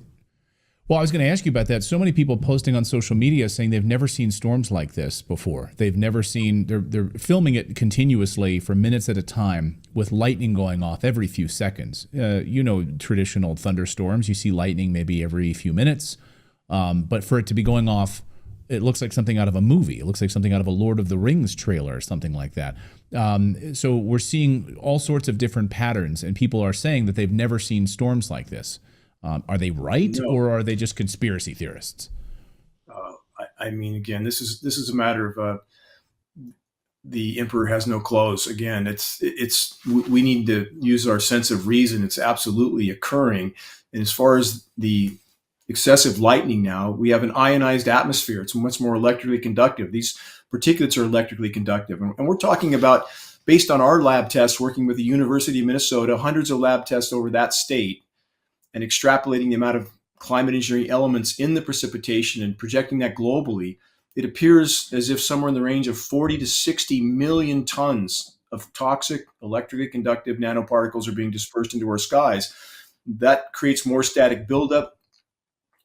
Well, I was going to ask you about that. So many people posting on social media saying they've never seen storms like this before. They've never seen, they're filming it continuously for minutes at a time with lightning going off every few seconds. Traditional thunderstorms, you see lightning maybe every few minutes. But for it to be going off, it looks like something out of a movie. It looks like something out of a Lord of the Rings trailer or something like that. So we're seeing all sorts of different patterns, and people are saying that they've never seen storms like this. Are they right, or are they just conspiracy theorists? I mean, again, this is a matter of the emperor has no clothes. Again, we need to use our sense of reason. It's absolutely occurring. And as far as the excessive lightning now, we have an ionized atmosphere. It's much more electrically conductive. These particulates are electrically conductive. And we're talking about, based on our lab tests, working with the University of Minnesota, hundreds of lab tests over that state, and extrapolating the amount of climate engineering elements in the precipitation and projecting that globally, it appears as if somewhere in the range of 40 to 60 million tons of toxic electrically conductive nanoparticles are being dispersed into our skies. That creates more static buildup,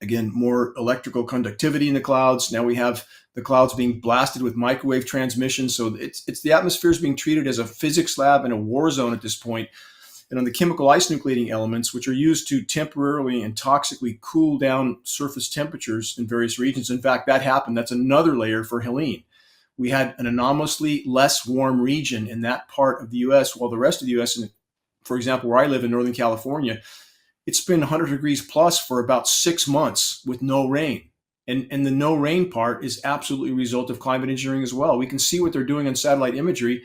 again, more electrical conductivity in the clouds. Now we have the clouds being blasted with microwave transmission. So it's the atmosphere is being treated as a physics lab and a war zone at this point. And on the chemical ice nucleating elements, which are used to temporarily and toxically cool down surface temperatures in various regions. In fact, that happened. That's another layer for Helene. We had an anomalously less warm region in that part of the U.S., while the rest of the U.S., for example, where I live in Northern California, it's been 100 degrees plus for about 6 months with no rain. And the no rain part is absolutely a result of climate engineering as well. We can see what they're doing on satellite imagery.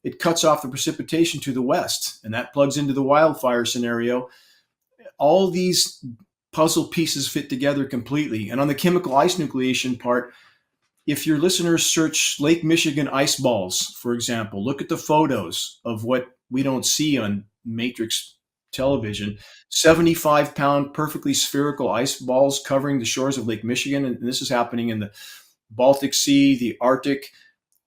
It cuts off the precipitation to the west, and that plugs into the wildfire scenario. All these puzzle pieces fit together completely. And on the chemical ice nucleation part, if your listeners search Lake Michigan ice balls, for example, look at the photos of what we don't see on Matrix television, 75-pound perfectly spherical ice balls covering the shores of Lake Michigan. And this is happening in the Baltic Sea, the Arctic.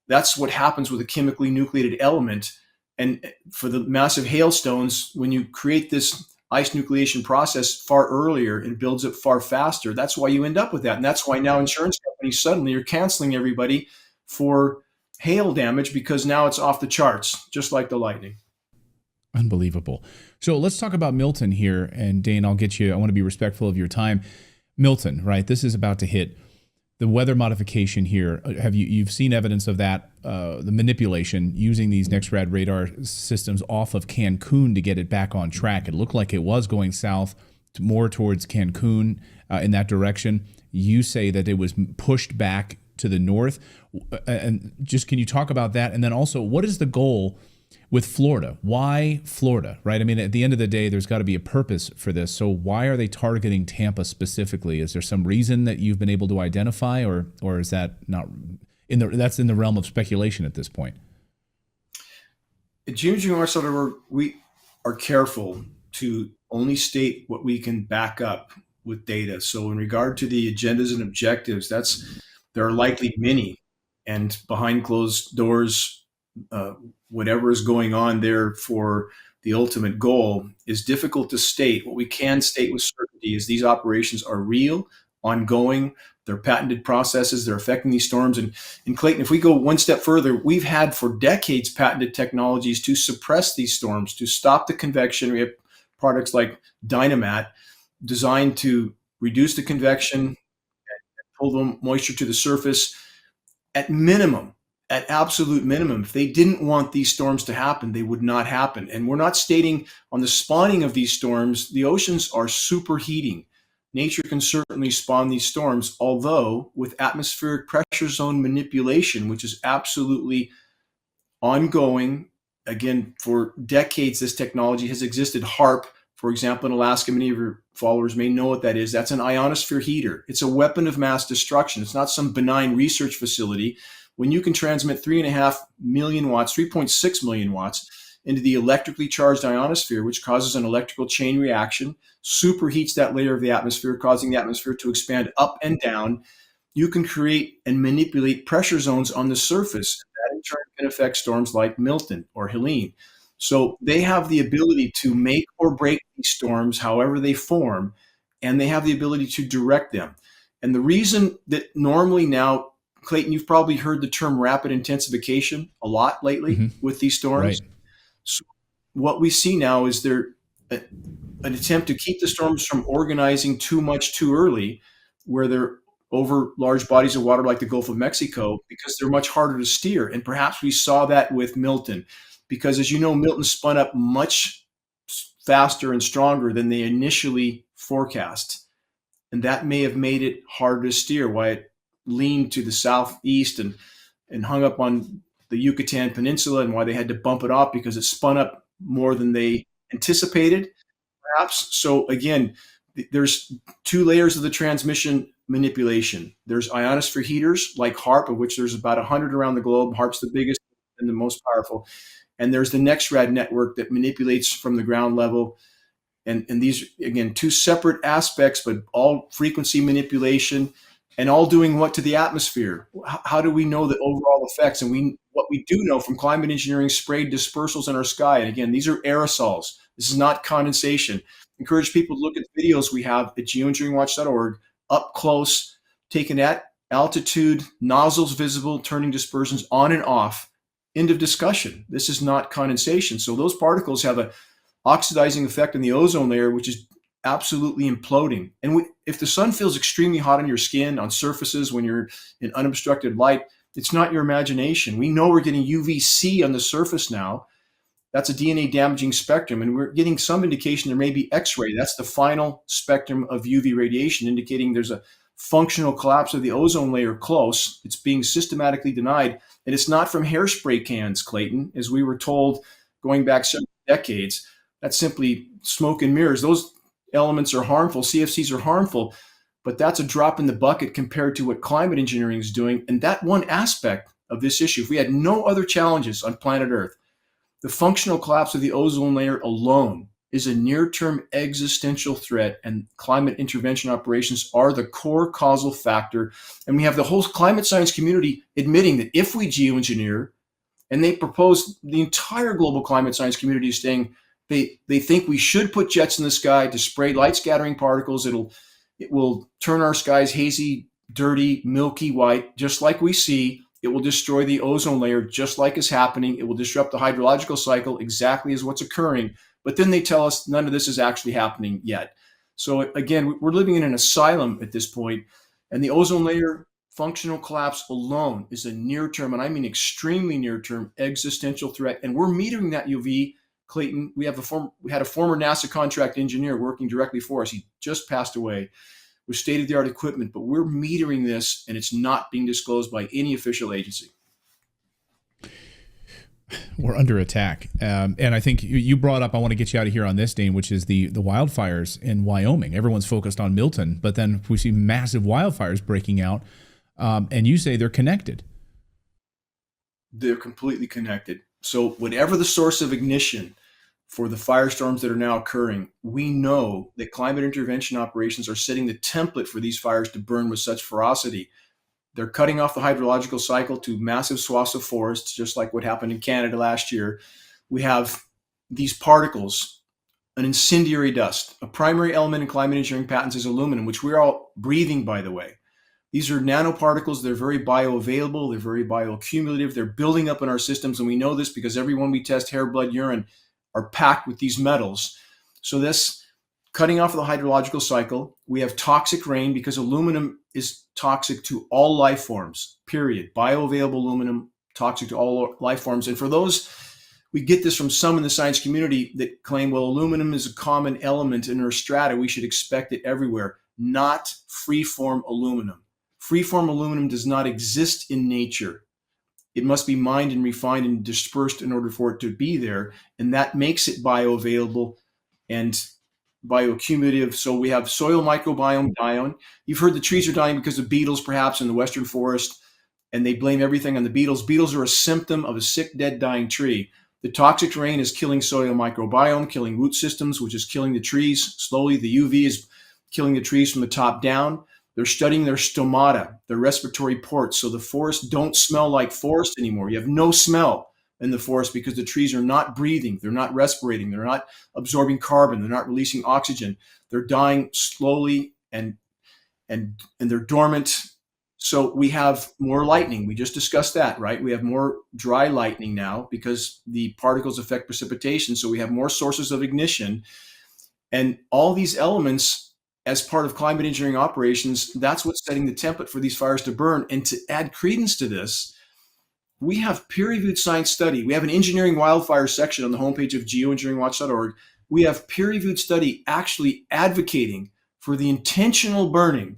That's what happens with a chemically nucleated element. And for the massive hailstones, when you create this ice nucleation process far earlier and builds up far faster, that's why you end up with that. And that's why now insurance companies suddenly are canceling everybody for hail damage, because now it's off the charts, just like the lightning. Unbelievable. So let's talk about Milton here. And Dane, I'll get you, I want to be respectful of your time. Milton, right? This is about to hit. The weather modification here, you've seen evidence of that, the manipulation using these NextRad radar systems off of Cancun to get it back on track. It looked like it was going south more towards Cancun in that direction. You say that it was pushed back to the north. And just can you talk about that? And then also, what is the goal with Florida? Why Florida, right? I mean, at the end of the day, there's got to be a purpose for this. So why are they targeting Tampa specifically? Is there some reason that you've been able to identify, or is that not that's in the realm of speculation at this point? At Geoengineering Marcel, we are careful to only state what we can back up with data. So in regard to the agendas and objectives, there are likely many, and behind closed doors, whatever is going on there for the ultimate goal is difficult to state. What we can state with certainty is these operations are real, ongoing, they're patented processes, they're affecting these storms. And Clayton, if we go one step further, we've had for decades patented technologies to suppress these storms, to stop the convection. We have products like Dynamat designed to reduce the convection and pull the moisture to the surface at minimum. At absolute minimum. If they didn't want these storms to happen, they would not happen. And we're not stating on the spawning of these storms, the oceans are superheating. Nature can certainly spawn these storms, although with atmospheric pressure zone manipulation, which is absolutely ongoing. Again, for decades, this technology has existed. HAARP, for example, in Alaska, many of your followers may know what that is. That's an ionosphere heater. It's a weapon of mass destruction. It's not some benign research facility. When you can transmit 3.5 million watts, 3.6 million watts into the electrically charged ionosphere, which causes an electrical chain reaction, superheats that layer of the atmosphere, causing the atmosphere to expand up and down, you can create and manipulate pressure zones on the surface. That in turn can affect storms like Milton or Helene. So they have the ability to make or break these storms however they form, and they have the ability to direct them. And the reason that normally now, Clayton, you've probably heard the term rapid intensification a lot lately with these storms. Right. So what we see now is an attempt to keep the storms from organizing too much too early, where they're over large bodies of water like the Gulf of Mexico, because they're much harder to steer. And perhaps we saw that with Milton, because as you know, Milton spun up much faster and stronger than they initially forecast. And that may have made it harder to steer, why it leaned to the southeast and hung up on the Yucatan Peninsula, and why they had to bump it off because it spun up more than they anticipated, perhaps. So again, there's two layers of the transmission manipulation. There's ionosphere heaters like HAARP, of which there's about 100 around the globe. HAARP's the biggest and the most powerful. And there's the NextRad network that manipulates from the ground level And these, again, two separate aspects, but all frequency manipulation and all doing what to the atmosphere? How do we know the overall effects? And what we do know from climate engineering sprayed dispersals in our sky, and again, these are aerosols. This is not condensation. Encourage people to look at videos we have at geoengineeringwatch.org, up close, taken at altitude, nozzles visible, turning dispersions on and off. End of discussion. This is not condensation. So those particles have a oxidizing effect on the ozone layer, which is absolutely imploding. And if the sun feels extremely hot on your skin, on surfaces when you're in unobstructed light, it's not your imagination. We know we're getting UVC on the surface now. That's a DNA damaging spectrum. And we're getting some indication there may be X-ray. That's the final spectrum of UV radiation, indicating there's a functional collapse of the ozone layer close. It's being systematically denied. And it's not from hairspray cans, Clayton, as we were told going back several decades. That's simply smoke and mirrors. Those elements are harmful. CFCs are harmful, but that's a drop in the bucket compared to what climate engineering is doing. And that one aspect of this issue, if we had no other challenges on planet Earth, the functional collapse of the ozone layer alone is a near-term existential threat, and climate intervention operations are the core causal factor. And we have the whole climate science community admitting that if we geoengineer, and they propose, the entire global climate science community is saying they think we should put jets in the sky to spray light scattering particles. It will turn our skies hazy, dirty, milky white, just like we see. It will destroy the ozone layer, just like is happening. It will disrupt the hydrological cycle, exactly as what's occurring. But then they tell us none of this is actually happening yet. So again, we're living in an asylum at this point, and the ozone layer functional collapse alone is a near-term, and I mean extremely near-term, existential threat. And we're metering that UV. Clayton, we had a former NASA contract engineer working directly for us. He just passed away with state-of-the-art equipment, but we're metering this, and it's not being disclosed by any official agency. We're under attack. And I think you brought up, I want to get you out of here on this, Dane, which is the wildfires in Wyoming. Everyone's focused on Milton, but then we see massive wildfires breaking out, and you say they're connected. They're completely connected. So whatever the source of ignition for the firestorms that are now occurring, we know that climate intervention operations are setting the template for these fires to burn with such ferocity. They're cutting off the hydrological cycle to massive swaths of forests, just like what happened in Canada last year. We have these particles, an incendiary dust. A primary element in climate engineering patents is aluminum, which we're all breathing, by the way. These are nanoparticles. They're very bioavailable. They're very bioaccumulative. They're building up in our systems, and we know this because everyone we test, hair, blood, urine, are packed with these metals. So this cutting off of the hydrological cycle. We have toxic rain because aluminum is toxic to all life forms, period. Bioavailable aluminum, toxic to all life forms. And for those, we get this from some in the science community that claim, well, aluminum is a common element in our strata. We should expect it everywhere. Not freeform aluminum. Freeform aluminum does not exist in nature. It must be mined and refined and dispersed in order for it to be there. And that makes it bioavailable and bioaccumulative. So we have soil microbiome dying. You've heard the trees are dying because of beetles, perhaps in the western forest, and they blame everything on the beetles. Beetles are a symptom of a sick, dead, dying tree. The toxic rain is killing soil microbiome, killing root systems, which is killing the trees slowly. The UV is killing the trees from the top down. They're studying their stomata, their respiratory ports, so the forests don't smell like forest anymore. You have no smell in the forest because the trees are not breathing, they're not respirating, they're not absorbing carbon, they're not releasing oxygen. They're dying slowly and they're dormant. So we have more lightning. We just discussed that, right? We have more dry lightning now because the particles affect precipitation. So we have more sources of ignition. And all these elements, as part of climate engineering operations, that's what's setting the template for these fires to burn. And to add credence to this, we have peer-reviewed science study. We have an engineering wildfire section on the homepage of geoengineeringwatch.org. We have peer-reviewed study actually advocating for the intentional burning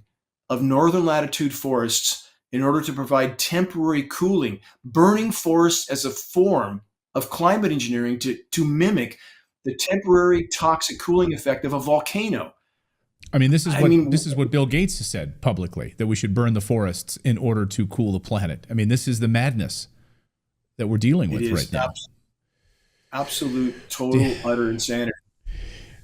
of northern latitude forests in order to provide temporary cooling, burning forests as a form of climate engineering to mimic the temporary toxic cooling effect of a volcano. I mean, this is what Bill Gates has said publicly, that we should burn the forests in order to cool the planet. I mean, this is the madness that we're dealing with right now. Absolute, total, utter insanity.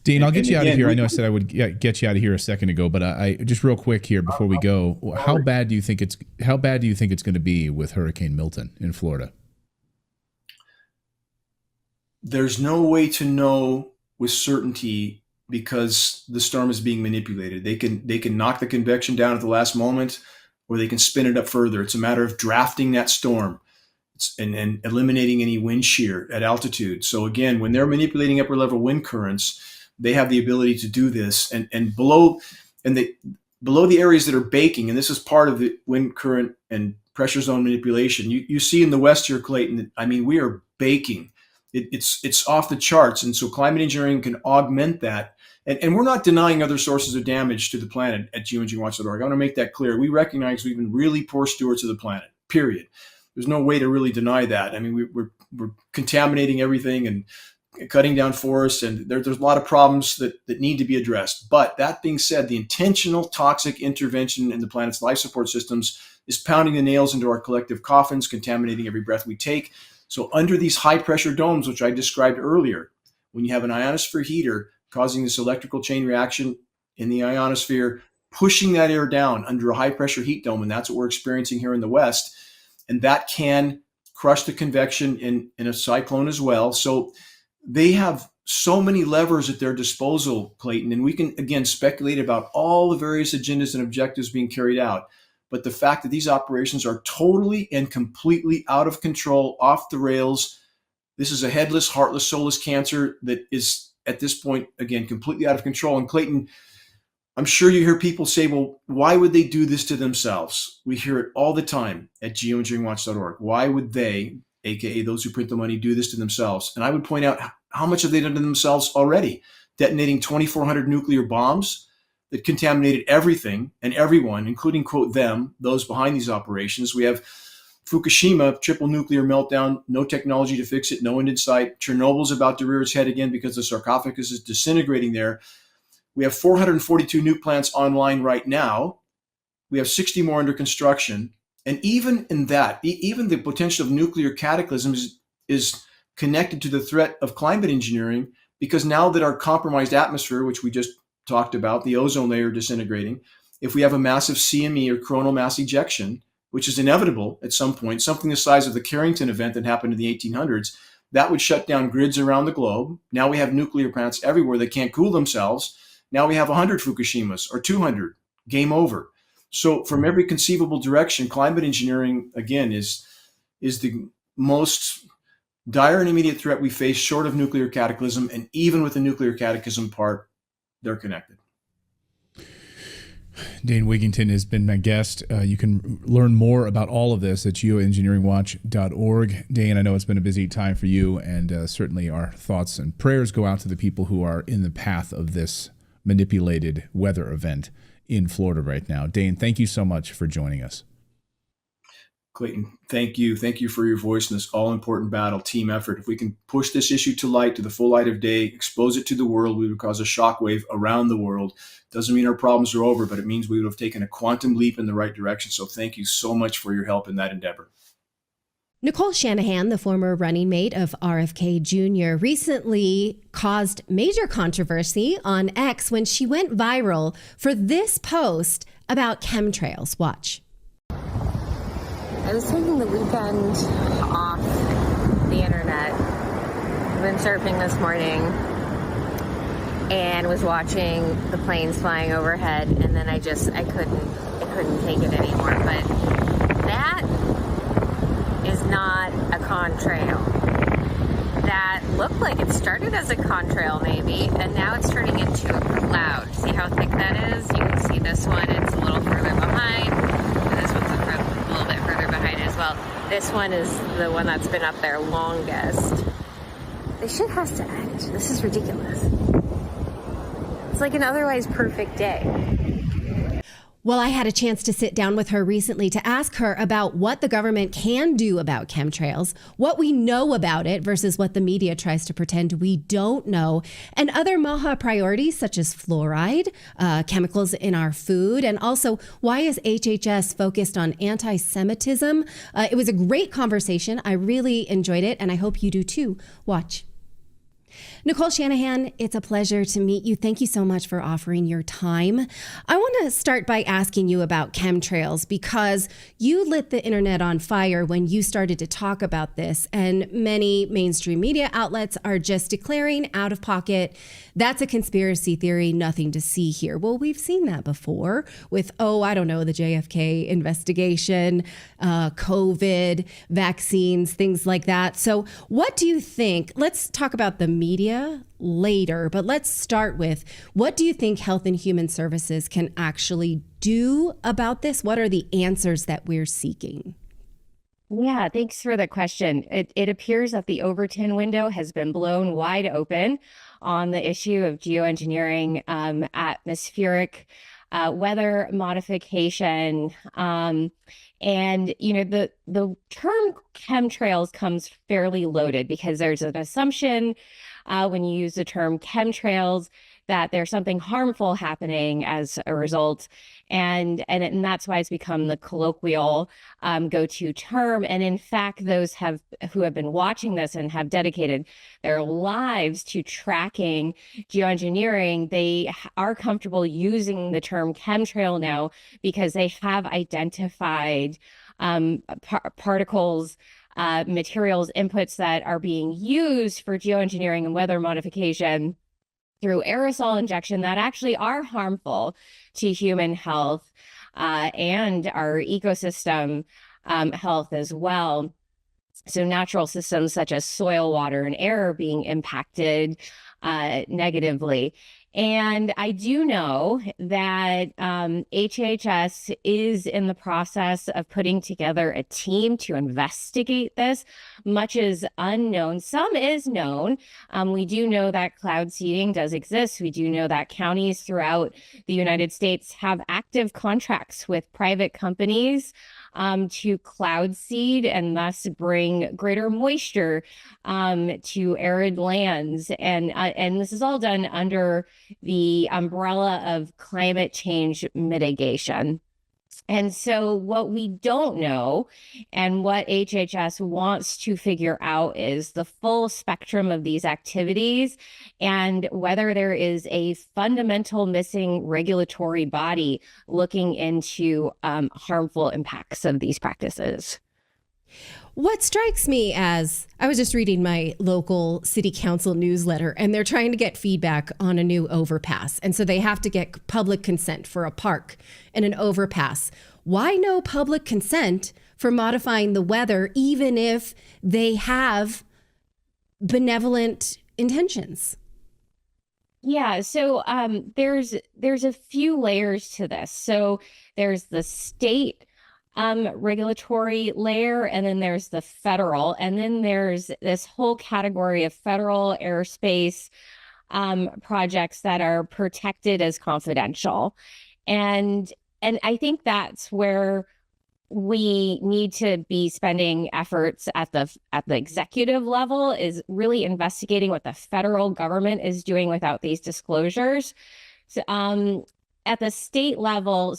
Dean, I'll get you out of again, here. I know I said I would get you out of here a second ago, but I just real quick here before we go, how bad do you think it's going to be with Hurricane Milton in Florida? There's no way to know with certainty because the storm is being manipulated. They can knock the convection down at the last moment, or they can spin it up further. It's a matter of drafting that storm and eliminating any wind shear at altitude. So again, when they're manipulating upper level wind currents, they have the ability to do this. And below the areas that are baking, and this is part of the wind current and pressure zone manipulation. You see in the west here, Clayton, I mean, we are baking. It's off the charts. And so climate engineering can augment that. And we're not denying other sources of damage to the planet at geoengineeringwatch.org. I want to make that clear. We recognize we've been really poor stewards of the planet, period. There's no way to really deny that. I mean, we're contaminating everything and cutting down forests, and there's a lot of problems that need to be addressed. But that being said, the intentional toxic intervention in the planet's life support systems is pounding the nails into our collective coffins, contaminating every breath we take. So under these high pressure domes, which I described earlier, when you have an ionosphere heater causing this electrical chain reaction in the ionosphere, pushing that air down under a high pressure heat dome, and that's what we're experiencing here in the West, and that can crush the convection in a cyclone as well. So they have so many levers at their disposal, Clayton, and we can, again, speculate about all the various agendas and objectives being carried out. But the fact that these operations are totally and completely out of control, off the rails, this is a headless, heartless, soulless cancer that is, at this point, again, completely out of control. And Clayton, I'm sure you hear people say, well, why would they do this to themselves? We hear it all the time at geoengineeringwatch.org. Why would they, aka those who print the money, do this to themselves? And I would point out, how much have they done to themselves already? Detonating 2,400 nuclear bombs that contaminated everything and everyone, including, quote, them, those behind these operations. We have Fukushima, triple nuclear meltdown, no technology to fix it, no end in sight. Chernobyl's about to rear its head again because the sarcophagus is disintegrating there. We have 442 nuke plants online right now. We have 60 more under construction. And even in that, even the potential of nuclear cataclysms is connected to the threat of climate engineering, because now that our compromised atmosphere, which we just talked about, the ozone layer disintegrating, if we have a massive CME or coronal mass ejection, which is inevitable at some point, something the size of the Carrington event that happened in the 1800s, that would shut down grids around the globe. Now we have nuclear plants everywhere that can't cool themselves. Now we have 100 Fukushimas or 200, game over. So from every conceivable direction, climate engineering, again, is the most dire and immediate threat we face short of nuclear cataclysm. And even with the nuclear cataclysm part, they're connected. Dane Wigington has been my guest. You can learn more about all of this at geoengineeringwatch.org. Dane, I know it's been a busy time for you, and certainly our thoughts and prayers go out to the people who are in the path of this manipulated weather event in Florida right now. Dane, thank you so much for joining us. Clayton, thank you. Thank you for your voice in this all-important battle, team effort. If we can push this issue to light, to the full light of day, expose it to the world, we would cause a shockwave around the world. Doesn't mean our problems are over, but it means we would have taken a quantum leap in the right direction. So thank you so much for your help in that endeavor. Nicole Shanahan, the former running mate of RFK Jr., recently caused major controversy on X when she went viral for this post about chemtrails. Watch. I was taking the weekend off the internet. I've been surfing this morning and was watching the planes flying overhead, and then I couldn't take it anymore. But that is not a contrail. That looked like it started as a contrail maybe, and now it's turning into a cloud. See how thick that is? You can see this one, it's a little further behind, and this one's a little bit further behind as well. This one is the one that's been up there longest. This shit has to end. This is ridiculous. It's like an otherwise perfect day. Well, I had a chance to sit down with her recently to ask her about what the government can do about chemtrails, what we know about it versus what the media tries to pretend we don't know, and other MAHA priorities such as fluoride, chemicals in our food, and also why is HHS focused on anti-Semitism? It was a great conversation. I really enjoyed it, and I hope you do too. Watch. Nicole Shanahan, it's a pleasure to meet you. Thank you so much for offering your time. I want to start by asking you about chemtrails because you lit the internet on fire when you started to talk about this, and many mainstream media outlets are just declaring out of pocket, that's a conspiracy theory, nothing to see here. Well, we've seen that before with, the JFK investigation, COVID, vaccines, things like that. So what do you think? Let's talk about the media later, but let's start with, what do you think Health and Human Services can actually do about this? What are the answers that we're seeking? Yeah, thanks for the question. It appears that the Overton window has been blown wide open on the issue of geoengineering, atmospheric weather modification. And, the term chemtrails comes fairly loaded because there's an assumption when you use the term chemtrails that there's something harmful happening as a result. And that's why it's become the colloquial go-to term. And in fact, those who have been watching this and have dedicated their lives to tracking geoengineering, they are comfortable using the term chemtrail now because they have identified particles, materials, inputs that are being used for geoengineering and weather modification through aerosol injection that actually are harmful to human health and our ecosystem health as well. So natural systems such as soil, water, and air are being impacted negatively. And I do know that HHS is in the process of putting together a team to investigate this. Much is unknown. Some is known. We do know that cloud seeding does exist. We do know that counties throughout the United States have active contracts with private companies to cloud seed and thus bring greater moisture to arid lands. And this is all done under the umbrella of climate change mitigation. And so what we don't know and what HHS wants to figure out is the full spectrum of these activities and whether there is a fundamental missing regulatory body looking into harmful impacts of these practices. What strikes me as, I was just reading my local city council newsletter, and they're trying to get feedback on a new overpass. And so they have to get public consent for a park and an overpass. Why no public consent for modifying the weather, even if they have benevolent intentions? Yeah, so there's a few layers to this. So there's the state regulatory layer, and then there's the federal, and then there's this whole category of federal airspace projects that are protected as confidential. And I think that's where we need to be spending efforts at the executive level, is really investigating what the federal government is doing without these disclosures. So, at the state level,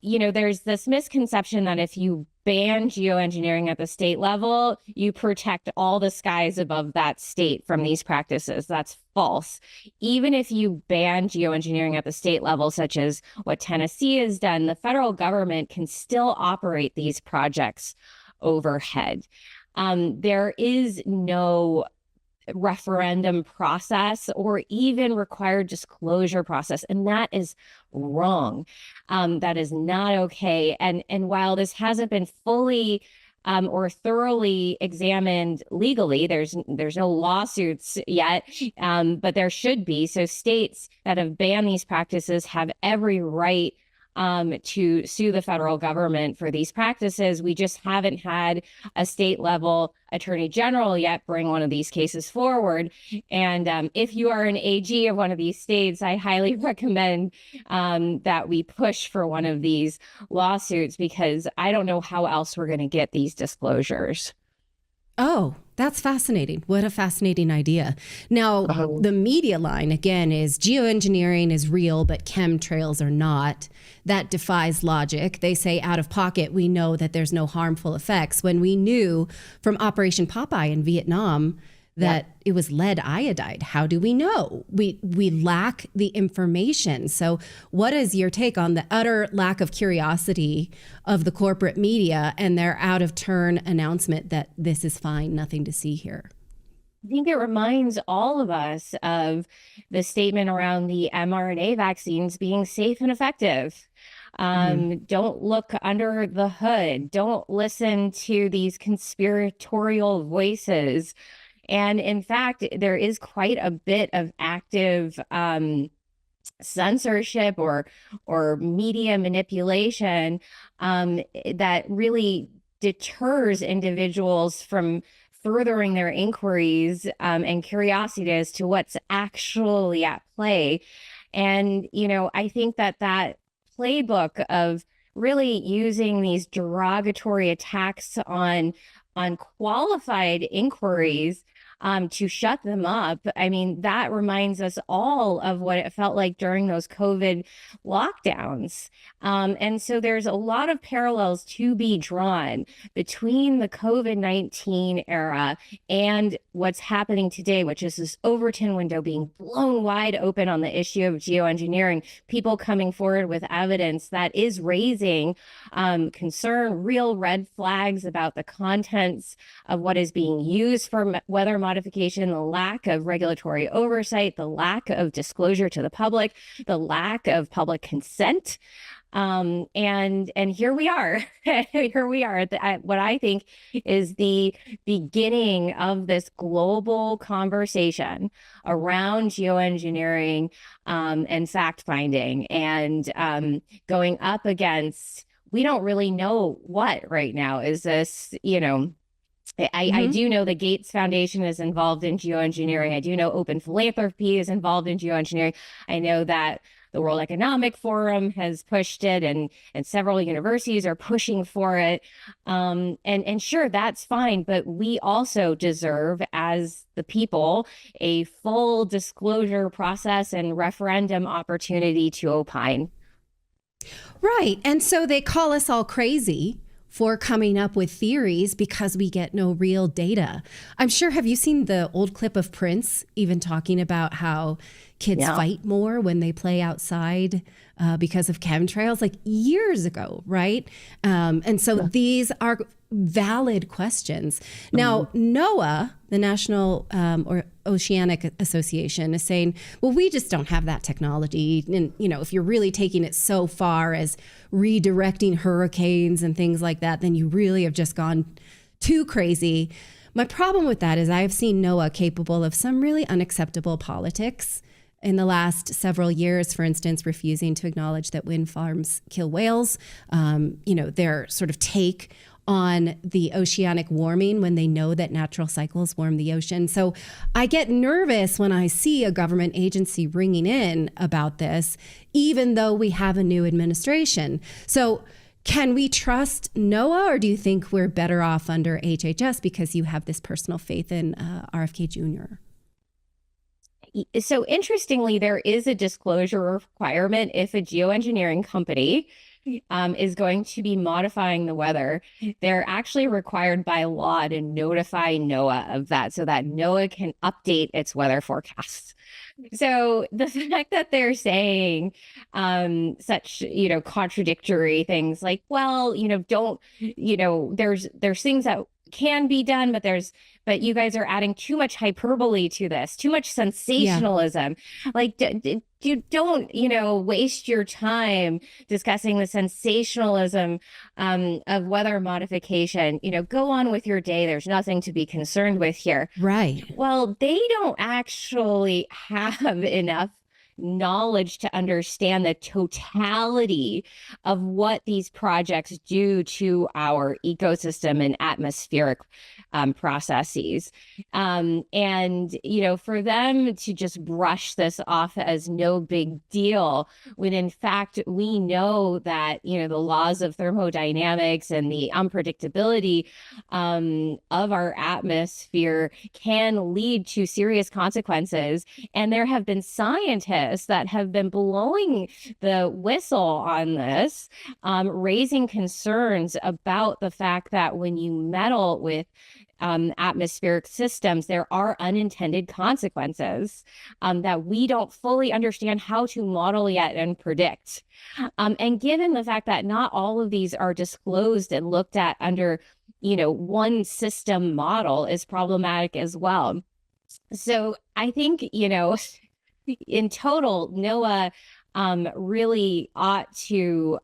there's this misconception that if you ban geoengineering at the state level, you protect all the skies above that state from these practices. That's false. Even if you ban geoengineering at the state level, such as what Tennessee has done, the federal government can still operate these projects overhead. There is no referendum process or even required disclosure process, and that is wrong. That is not okay. And while this hasn't been fully or thoroughly examined legally, there's no lawsuits yet, but there should be. So states that have banned these practices have every right to sue the federal government for these practices. We just haven't had a state level attorney general yet bring one of these cases forward. And if you are an AG of one of these states, I highly recommend that we push for one of these lawsuits, because I don't know how else we're going to get these disclosures. Oh, that's fascinating. What a fascinating idea. Now, the media line, again, is geoengineering is real, but chemtrails are not. That defies logic. They say out of pocket, we know that there's no harmful effects, when we knew from Operation Popeye in Vietnam that it was lead iodide. How do we know? We lack the information. So what is your take on the utter lack of curiosity of the corporate media and their out of turn announcement that this is fine, nothing to see here? I think it reminds all of us of the statement around the mRNA vaccines being safe and effective. Don't look under the hood. Don't listen to these conspiratorial voices. And in fact, there is quite a bit of active censorship or media manipulation that really deters individuals from furthering their inquiries and curiosity as to what's actually at play. And, I think that playbook of really using these derogatory attacks on qualified inquiries to shut them up. I mean, that reminds us all of what it felt like during those COVID lockdowns. And so there's a lot of parallels to be drawn between the COVID-19 era and what's happening today, which is this Overton window being blown wide open on the issue of geoengineering, people coming forward with evidence that is raising concern, real red flags about the contents of what is being used for weather modification, the lack of regulatory oversight, the lack of disclosure to the public, the lack of public consent. And here we are. Here we are at what I think is the beginning of this global conversation around geoengineering and fact finding, and going up against, we don't really know what right now. Is this, I do know the Gates Foundation is involved in geoengineering. I do know Open Philanthropy is involved in geoengineering. I know that the World Economic Forum has pushed it, and several universities are pushing for it. And sure, that's fine, but we also deserve, as the people, a full disclosure process and referendum opportunity to opine. Right. And so they call us all crazy for coming up with theories because we get no real data. I'm sure, have you seen the old clip of Prince even talking about how kids fight more when they play outside because of chemtrails, like years ago, right? And so these are valid questions. Now, NOAA, the National or Oceanic Association, is saying, well, we just don't have that technology. And, if you're really taking it so far as redirecting hurricanes and things like that, then you really have just gone too crazy. My problem with that is I've seen NOAA capable of some really unacceptable politics in the last several years, for instance, refusing to acknowledge that wind farms kill whales, their sort of take on the oceanic warming when they know that natural cycles warm the ocean. So I get nervous when I see a government agency ringing in about this, even though we have a new administration. So can we trust NOAA, or do you think we're better off under HHS because you have this personal faith in RFK Jr.? So interestingly, there is a disclosure requirement if a geoengineering company is going to be modifying the weather. They're actually required by law to notify NOAA of that so that NOAA can update its weather forecasts. So the fact that they're saying such, contradictory things like, well, don't, there's things that can be done, but you guys are adding too much hyperbole to this, too much sensationalism. Yeah. Like, you don't, waste your time discussing the sensationalism of weather modification. Go on with your day. There's nothing to be concerned with here. Right. Well, they don't actually have enough knowledge to understand the totality of what these projects do to our ecosystem and atmospheric processes. And, for them to just brush this off as no big deal, when in fact we know that, the laws of thermodynamics and the unpredictability of our atmosphere can lead to serious consequences. And there have been scientists scientists that have been blowing the whistle on this, raising concerns about the fact that when you meddle with atmospheric systems, there are unintended consequences that we don't fully understand how to model yet and predict. And given the fact that not all of these are disclosed and looked at under, one system model is problematic as well. So I think, in total, NOAA really ought to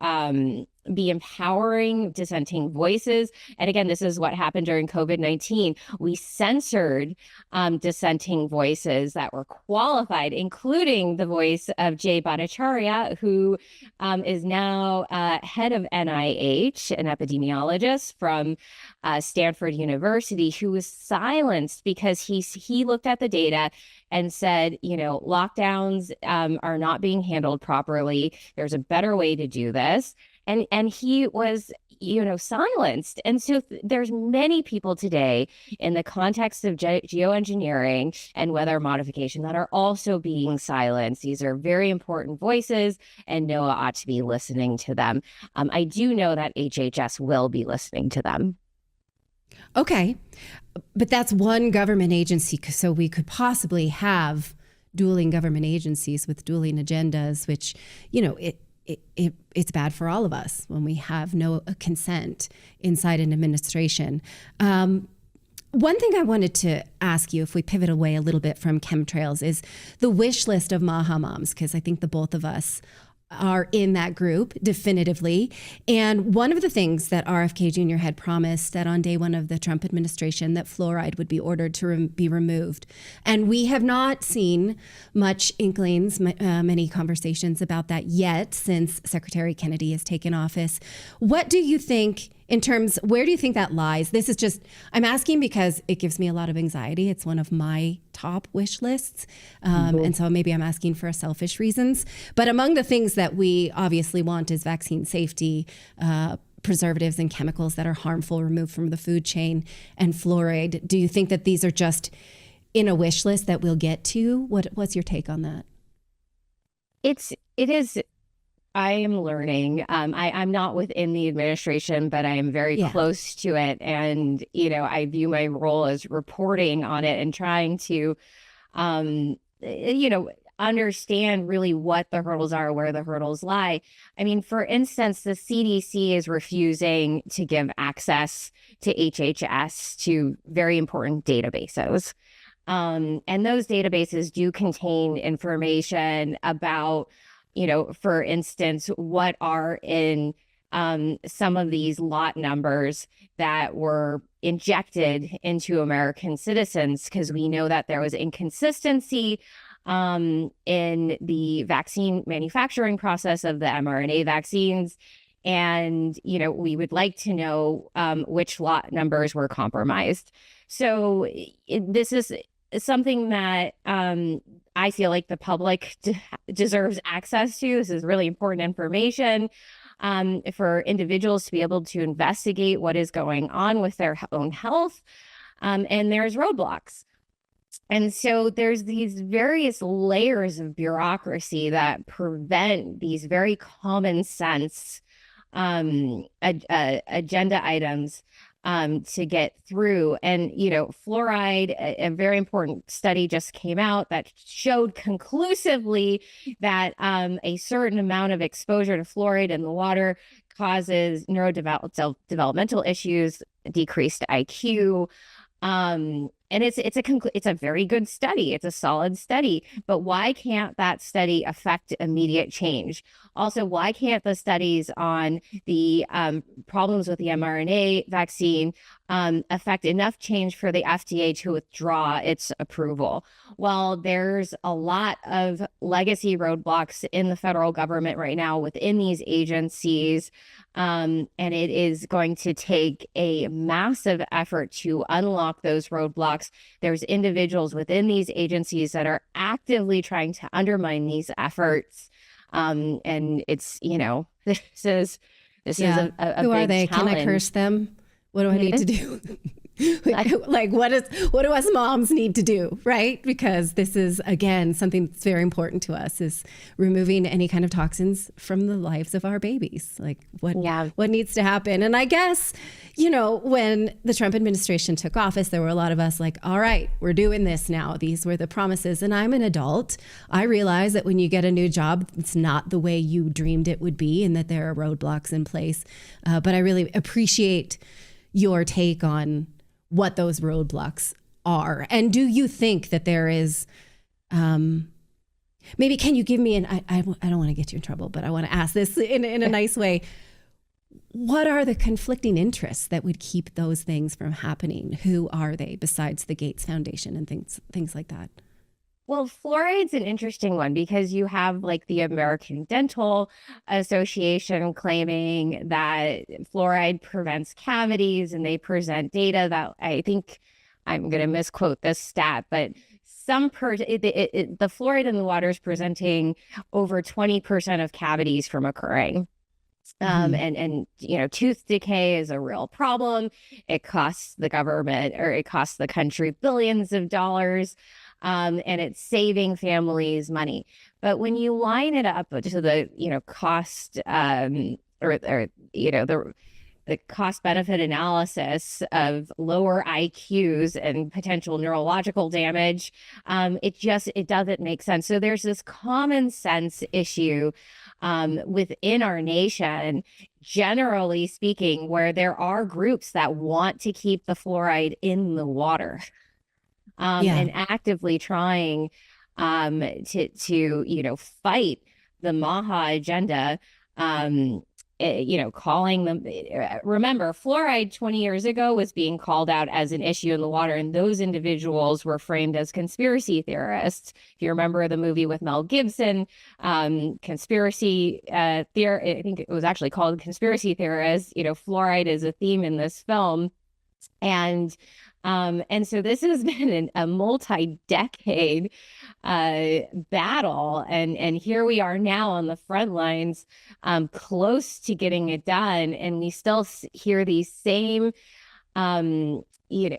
be empowering dissenting voices. And again, this is what happened during COVID-19. We censored dissenting voices that were qualified, including the voice of Jay Bhattacharya, who is now head of NIH, an epidemiologist from Stanford University, who was silenced because he looked at the data and said, lockdowns are not being handled properly. There's a better way to do this. And he was, silenced. And so there's many people today in the context of geoengineering and weather modification that are also being silenced. These are very important voices, and NOAA ought to be listening to them. I do know that HHS will be listening to them. Okay, but that's one government agency, so we could possibly have dueling government agencies with dueling agendas, which, it's bad for all of us when we have no consent inside an administration. One thing I wanted to ask you, if we pivot away a little bit from chemtrails, is the wish list of Maha moms, because I think the both of us are in that group definitively. And one of the things that RFK Jr. had promised that on day one of the Trump administration that fluoride would be ordered to be removed. And we have not seen much inklings, many conversations about that yet since Secretary Kennedy has taken office. What do you think in terms, where do you think that lies? This is just, I'm asking because it gives me a lot of anxiety. It's one of my top wish lists. And so maybe I'm asking for selfish reasons. But among the things that we obviously want is vaccine safety, preservatives and chemicals that are harmful removed from the food chain, and fluoride. Do you think that these are just in a wish list that we'll get to? What's your take on that? It is. I am learning. I'm not within the administration, but I am very close to it. And, I view my role as reporting on it and trying to, understand really what the hurdles are, where the hurdles lie. I mean, for instance, the CDC is refusing to give access to HHS to very important databases. And those databases do contain information about, for instance, what are in some of these lot numbers that were injected into American citizens, because we know that there was inconsistency in the vaccine manufacturing process of the mRNA vaccines. And, we would like to know which lot numbers were compromised. So this is something that I feel like the public deserves access to. This is really important information for individuals to be able to investigate what is going on with their own health. And there's roadblocks. And so there's these various layers of bureaucracy that prevent these very common sense agenda items to get through. And, fluoride, a very important study just came out that showed conclusively that a certain amount of exposure to fluoride in the water causes neurodevelopmental issues, decreased IQ. And it's a very good study. It's a solid study. But why can't that study affect immediate change? Also, why can't the studies on the problems with the mRNA vaccine affect enough change for the FDA to withdraw its approval? Well, there's a lot of legacy roadblocks in the federal government right now within these agencies. And it is going to take a massive effort to unlock those roadblocks. There's individuals within these agencies that are actively trying to undermine these efforts. And it's, this is a Who big are they? challenge. Can I curse them? What do I need to do? Like what do us moms need to do, right? Because this is, again, something that's very important to us, is removing any kind of toxins from the lives of our babies. Like what needs to happen. And I guess, when the Trump administration took office, there were a lot of us like, all right, we're doing this now. These were the promises. And I'm an adult. I realize that when you get a new job, it's not the way you dreamed it would be, and that there are roadblocks in place. But I really appreciate your take on what those roadblocks are. And do you think that there is, maybe can you give me I don't want to get you in trouble, but I want to ask this in a nice way. What are the conflicting interests that would keep those things from happening? Who are they besides the Gates Foundation and things like that? Well, fluoride's an interesting one because you have like the American Dental Association claiming that fluoride prevents cavities, and they present data that, I think I'm going to misquote this stat, but the fluoride in the water is presenting over 20% of cavities from occurring. And tooth decay is a real problem. It costs the government, or it costs the country, billions of dollars. And it's saving families money. But when you line it up to the, cost, the cost benefit analysis of lower IQs and potential neurological damage, it doesn't make sense. So there's this common sense issue within our nation, generally speaking, where there are groups that want to keep the fluoride in the water. And actively trying to fight the MAHA agenda, calling them. Remember, fluoride 20 years ago was being called out as an issue in the water, and those individuals were framed as conspiracy theorists. If you remember the movie with Mel Gibson, conspiracy theory, I think it was actually called Conspiracy Theorists. Fluoride is a theme in this film, and so this has been a multi-decade battle, and here we are now on the front lines, close to getting it done, and we still hear these same,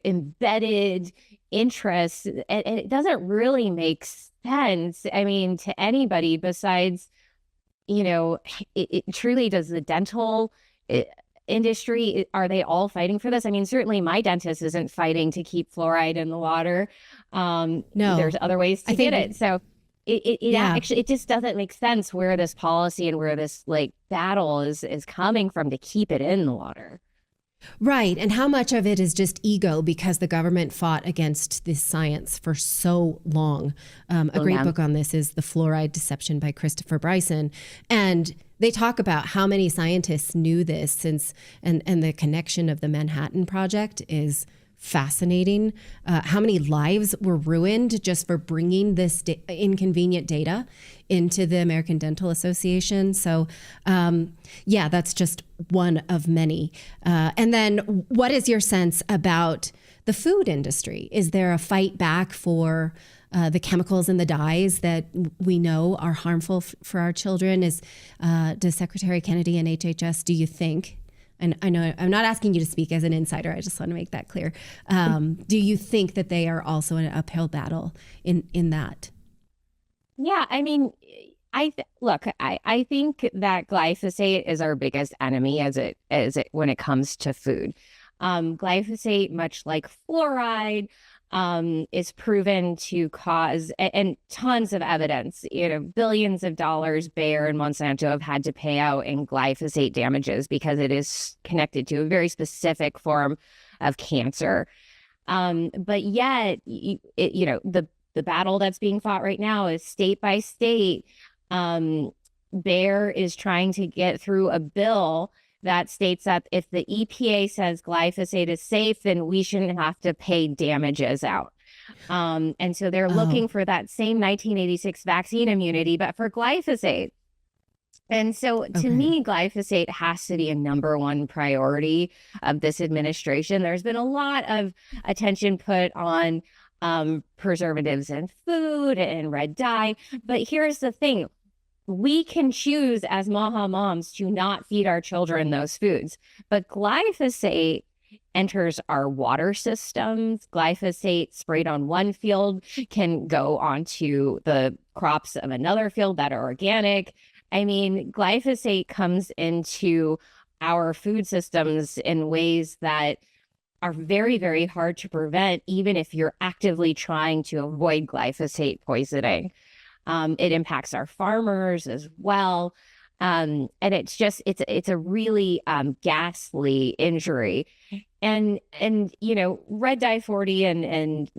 embedded interests, and it doesn't really make sense. I mean, to anybody besides, it truly does the dental industry, are they all fighting for this? I mean, certainly my dentist isn't fighting to keep fluoride in the water. No, there's other ways to get it. So it just doesn't make sense where this policy and where this battle is coming from to keep it in the water. Right. And how much of it is just ego because the government fought against this science for so long. A great book on this is The Fluoride Deception by Christopher Bryson. And they talk about how many scientists knew this and the connection of the Manhattan Project is fascinating. How many lives were ruined just for bringing this inconvenient data into the American Dental Association. So that's just one of many. And then what is your sense about the food industry? Is there a fight back for the chemicals and the dyes that we know are harmful for our children? Does Secretary Kennedy and HHS, do you think, and I know I'm not asking you to speak as an insider, I just want to make that clear. Do you think that they are also in an uphill battle in that? Yeah, I mean, I think that glyphosate is our biggest enemy as it when it comes to food. Glyphosate, much like fluoride, is proven to cause, and tons of evidence, billions of dollars Bayer and Monsanto have had to pay out in glyphosate damages because it is connected to a very specific form of cancer. But yet, the battle that's being fought right now is state by state. Bayer is trying to get through a bill that states that if the EPA says glyphosate is safe, then we shouldn't have to pay damages out. And so they're looking for that same 1986 vaccine immunity, but for glyphosate. And so to me, glyphosate has to be a number one priority of this administration. There's been a lot of attention put on preservatives in food and red dye. But here's the thing. We can choose as MAHA moms to not feed our children those foods. But glyphosate enters our water systems. Glyphosate sprayed on one field can go onto the crops of another field that are organic. I mean, glyphosate comes into our food systems in ways that are very, very hard to prevent, even if you're actively trying to avoid glyphosate poisoning. It impacts our farmers as well. And it's a really ghastly injury. And red dye 40 and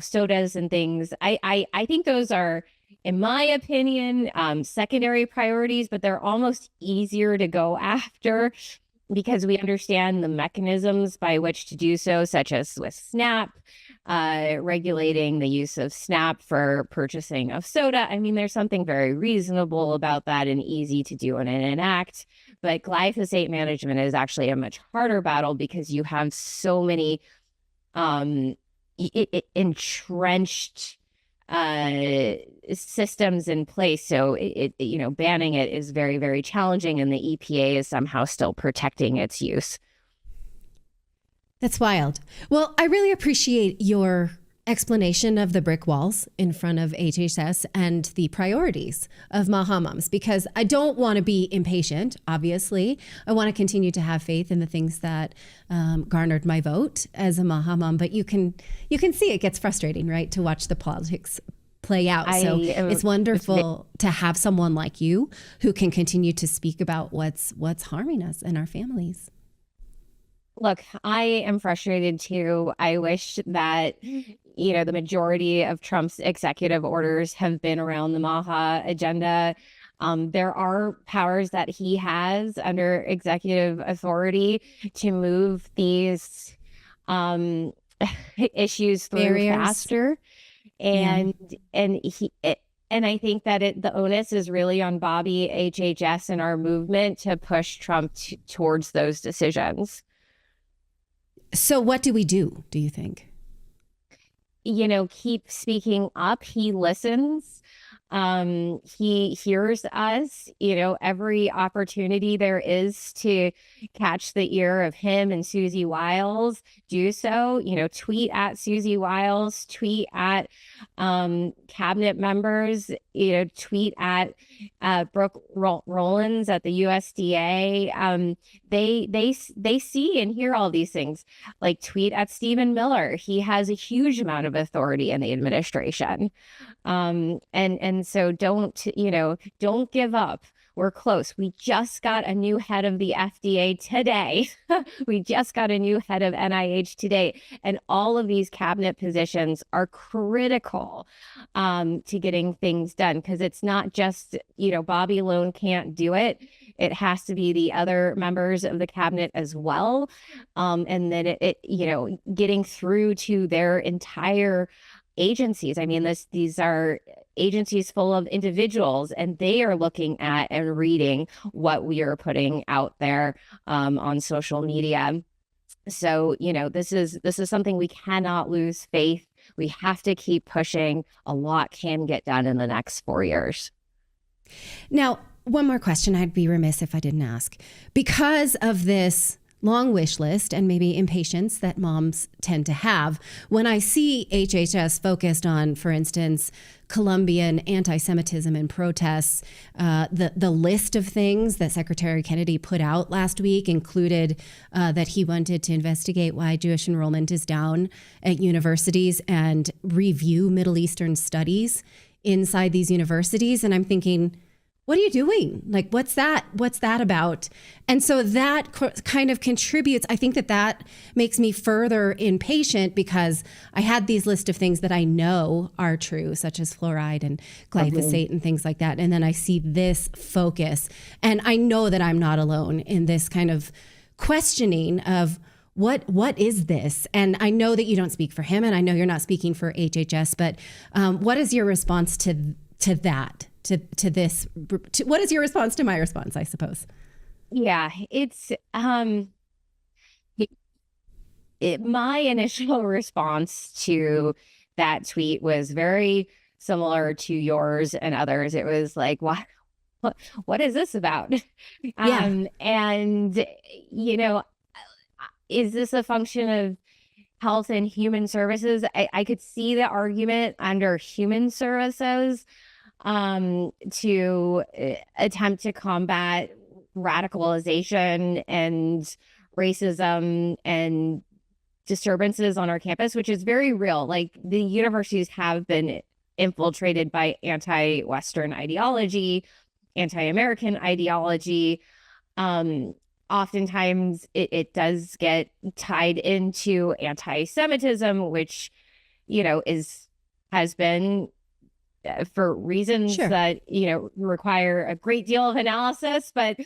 sodas and things, I think those are, in my opinion, secondary priorities, but they're almost easier to go after because we understand the mechanisms by which to do so, such as with SNAP, regulating the use of SNAP for purchasing of soda. I mean, there's something very reasonable about that and easy to do and enact. But glyphosate management is actually a much harder battle because you have so many entrenched systems in place. So banning it is very, very challenging, and the EPA is somehow still protecting its use. That's wild. Well, I really appreciate your explanation of the brick walls in front of HHS and the priorities of Maha Moms, because I don't want to be impatient, obviously. I want to continue to have faith in the things that garnered my vote as a Maha Mom, but you can see it gets frustrating, right, to watch the politics play out. So it's wonderful to have someone like you who can continue to speak about what's harming us and our families. Look, I am frustrated too. I wish that, the majority of Trump's executive orders have been around the MAHA agenda. There are powers that he has under executive authority to move these issues through Barriers. faster. And I think that the onus is really on Bobby, HHS, and our movement to push Trump towards those decisions. So what do we do you think? Keep speaking up. He listens. He hears us, every opportunity there is to catch the ear of him and Susie Wiles, do so, tweet at Susie Wiles, tweet at cabinet members, tweet at Brooke Rollins at the USDA. They see and hear all these things. Like, tweet at Stephen Miller. He has a huge amount of authority in the administration. And so don't give up. We're close. We just got a new head of the FDA today. We just got a new head of NIH today. And all of these cabinet positions are critical to getting things done, because it's not just, Bobby alone can't do it. It has to be the other members of the cabinet as well. And then getting through to their entire agencies. I mean, these are agencies full of individuals, and they are looking at and reading what we are putting out there on social media. So, this is something we cannot lose faith. We have to keep pushing. A lot can get done in the next 4 years. Now, one more question. I'd be remiss if I didn't ask. Because of this long wish list and maybe impatience that moms tend to have, when I see HHS focused on, for instance, Colombian anti-Semitism and protests, the list of things that Secretary Kennedy put out last week included that he wanted to investigate why Jewish enrollment is down at universities and review Middle Eastern studies inside these universities. And I'm thinking, what are you doing? Like, what's that about? And so that kind of contributes. I think that makes me further impatient, because I had these list of things that I know are true, such as fluoride and glyphosate and things like that. And then I see this focus, and I know that I'm not alone in this kind of questioning of what is this? And I know that you don't speak for him, and I know you're not speaking for HHS, but what is your response to that? To this, what is your response to my response, I suppose? Yeah, it's my initial response to that tweet was very similar to yours and others. It was like, what is this about? Yeah. And is this a function of Health and Human Services? I could see the argument under Human Services to attempt to combat radicalization and racism and disturbances on our campus, which is very real. Like, the universities have been infiltrated by anti-Western ideology, anti-American ideology. Oftentimes it does get tied into anti-Semitism, which, has been for reasons that, require a great deal of analysis, but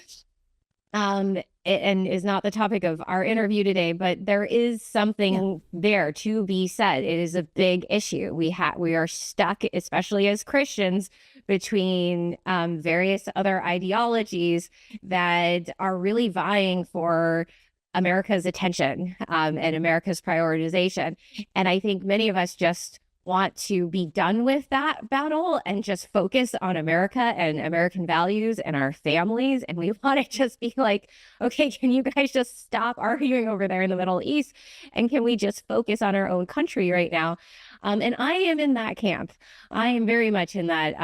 and is not the topic of our interview today, but there is something there to be said. It is a big issue. We are stuck, especially as Christians, between various other ideologies that are really vying for America's attention and America's prioritization. And I think many of us just want to be done with that battle and just focus on America and American values and our families. And we want to just be like, okay, can you guys just stop arguing over there in the Middle East? And can we just focus on our own country right now? And I am in that camp. I am very much in that,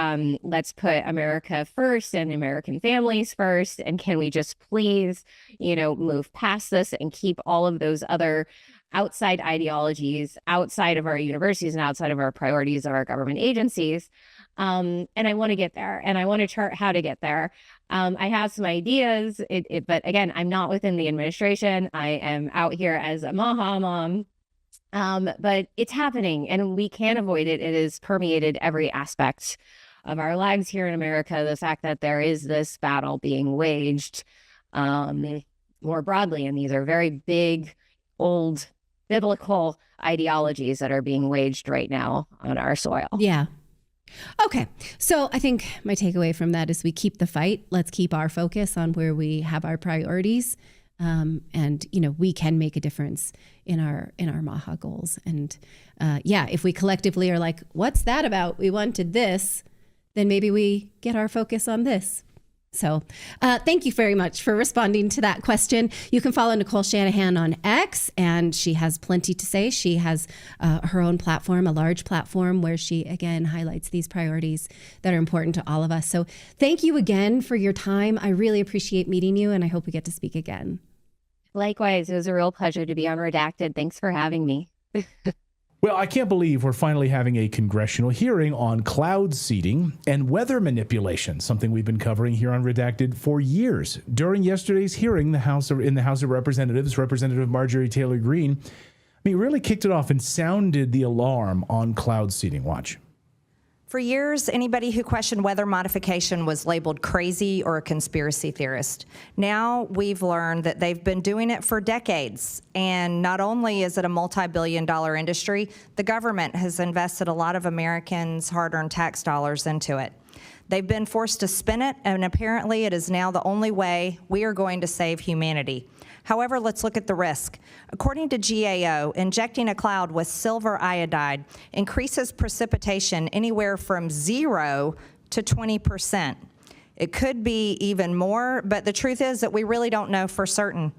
let's put America first and American families first. And can we just please, move past this and keep all of those other outside ideologies, outside of our universities and outside of our priorities of our government agencies. And I want to get there, and I want to chart how to get there. I have some ideas, but again, I'm not within the administration. I am out here as a MAHA mom. But it's happening, and we can't avoid it. It has permeated every aspect of our lives here in America. The fact that there is this battle being waged more broadly, and these are very big, old biblical ideologies that are being waged right now on our soil. Yeah. Okay. So I think my takeaway from that is we keep the fight. Let's keep our focus on where we have our priorities. And, we can make a difference in our MAHA goals. And if we collectively are like, what's that about? We wanted this, then maybe we get our focus on this. So thank you very much for responding to that question. You can follow Nicole Shanahan on X, and she has plenty to say. She has her own platform, a large platform, where she, again, highlights these priorities that are important to all of us. So thank you again for your time. I really appreciate meeting you, and I hope we get to speak again. Likewise, it was a real pleasure to be on Redacted. Thanks for having me. Well, I can't believe we're finally having a congressional hearing on cloud seeding and weather manipulation, something we've been covering here on Redacted for years. During yesterday's hearing, in the House of Representatives, Representative Marjorie Taylor Greene, really kicked it off and sounded the alarm on cloud seeding. Watch. For years, anybody who questioned weather modification was labeled crazy or a conspiracy theorist. Now we've learned that they've been doing it for decades. And not only is it a multi-billion-dollar industry, the government has invested a lot of Americans' hard-earned tax dollars into it. They've been forced to spin it, and apparently it is now the only way we are going to save humanity. However, let's look at the risk. According to GAO, injecting a cloud with silver iodide increases precipitation anywhere from 0 to 20%. It could be even more, but the truth is that we really don't know for certain.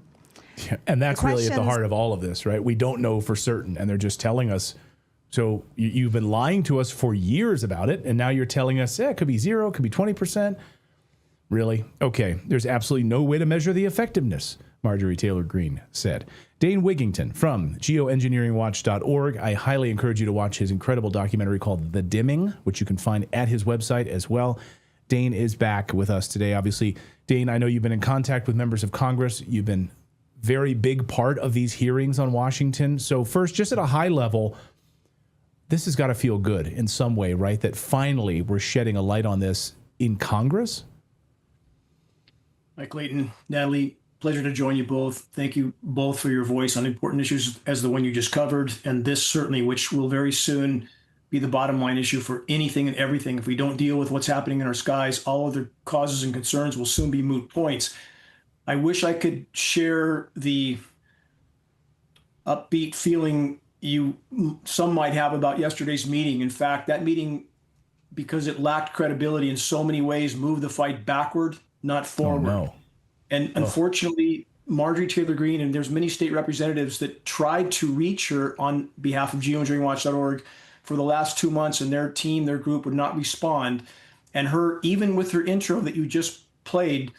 Yeah, and that's really at the heart of all of this, right? We don't know for certain, and they're just telling us. So you've been lying to us for years about it, and now you're telling us, it could be 0, it could be 20%. Really? Okay, there's absolutely no way to measure the effectiveness, Marjorie Taylor Greene said. Dane Wigington from GEOEngineeringWatch.org. I highly encourage you to watch his incredible documentary called The Dimming, which you can find at his website as well. Dane is back with us today. Obviously, Dane, I know you've been in contact with members of Congress. You've been very big part of these hearings on Washington. So first, just at a high level, this has got to feel good in some way, right? That finally we're shedding a light on this in Congress. Mike Clayton, Natalie, pleasure to join you both. Thank you both for your voice on important issues as the one you just covered, and this certainly, which will very soon be the bottom line issue for anything and everything. If we don't deal with what's happening in our skies, all other causes and concerns will soon be moot points. I wish I could share the upbeat feeling some might have about yesterday's meeting. In fact, that meeting, because it lacked credibility in so many ways, moved the fight backward, not forward. Oh, no. And unfortunately, Marjorie Taylor Greene, and there's many state representatives that tried to reach her on behalf of geoengineeringwatch.org for the last 2 months, and their team, their group would not respond. And her, even with her intro that you just played,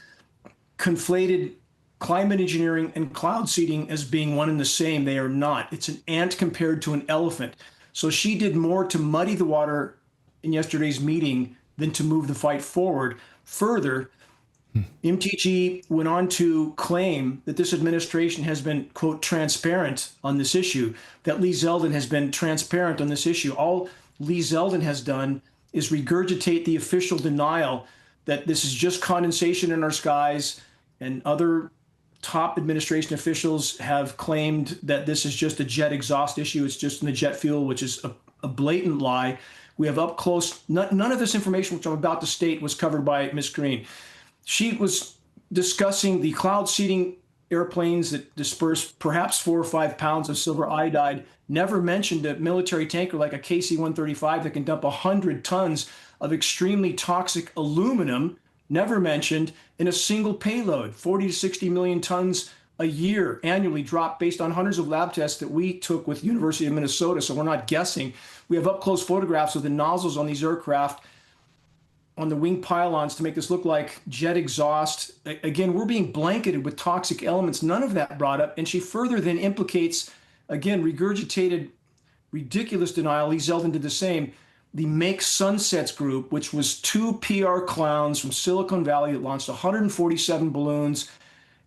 conflated climate engineering and cloud seeding as being one and the same. They are not. It's an ant compared to an elephant. So she did more to muddy the water in yesterday's meeting than to move the fight forward. Further, MTG went on to claim that this administration has been, quote, transparent on this issue, that Lee Zeldin has been transparent on this issue. All Lee Zeldin has done is regurgitate the official denial that this is just condensation in our skies, and other top administration officials have claimed that this is just a jet exhaust issue. It's just in the jet fuel, which is a blatant lie. We have up close, none of this information which I'm about to state was covered by Ms. Green. She was discussing the cloud seeding airplanes that disperse perhaps 4 or 5 pounds of silver iodide, never mentioned a military tanker like a KC-135 that can dump 100 tons of extremely toxic aluminum, never mentioned in a single payload. 40 to 60 million tons a year annually dropped based on hundreds of lab tests that we took with University of Minnesota, so we're not guessing. We have up-close photographs of the nozzles on these aircraft on the wing pylons to make this look like jet exhaust. Again, we're being blanketed with toxic elements. None of that brought up. And she further then implicates, again, regurgitated ridiculous denial. Lee Zeldin did the same. The Make Sunsets group, which was 2 PR clowns from Silicon Valley that launched 147 balloons.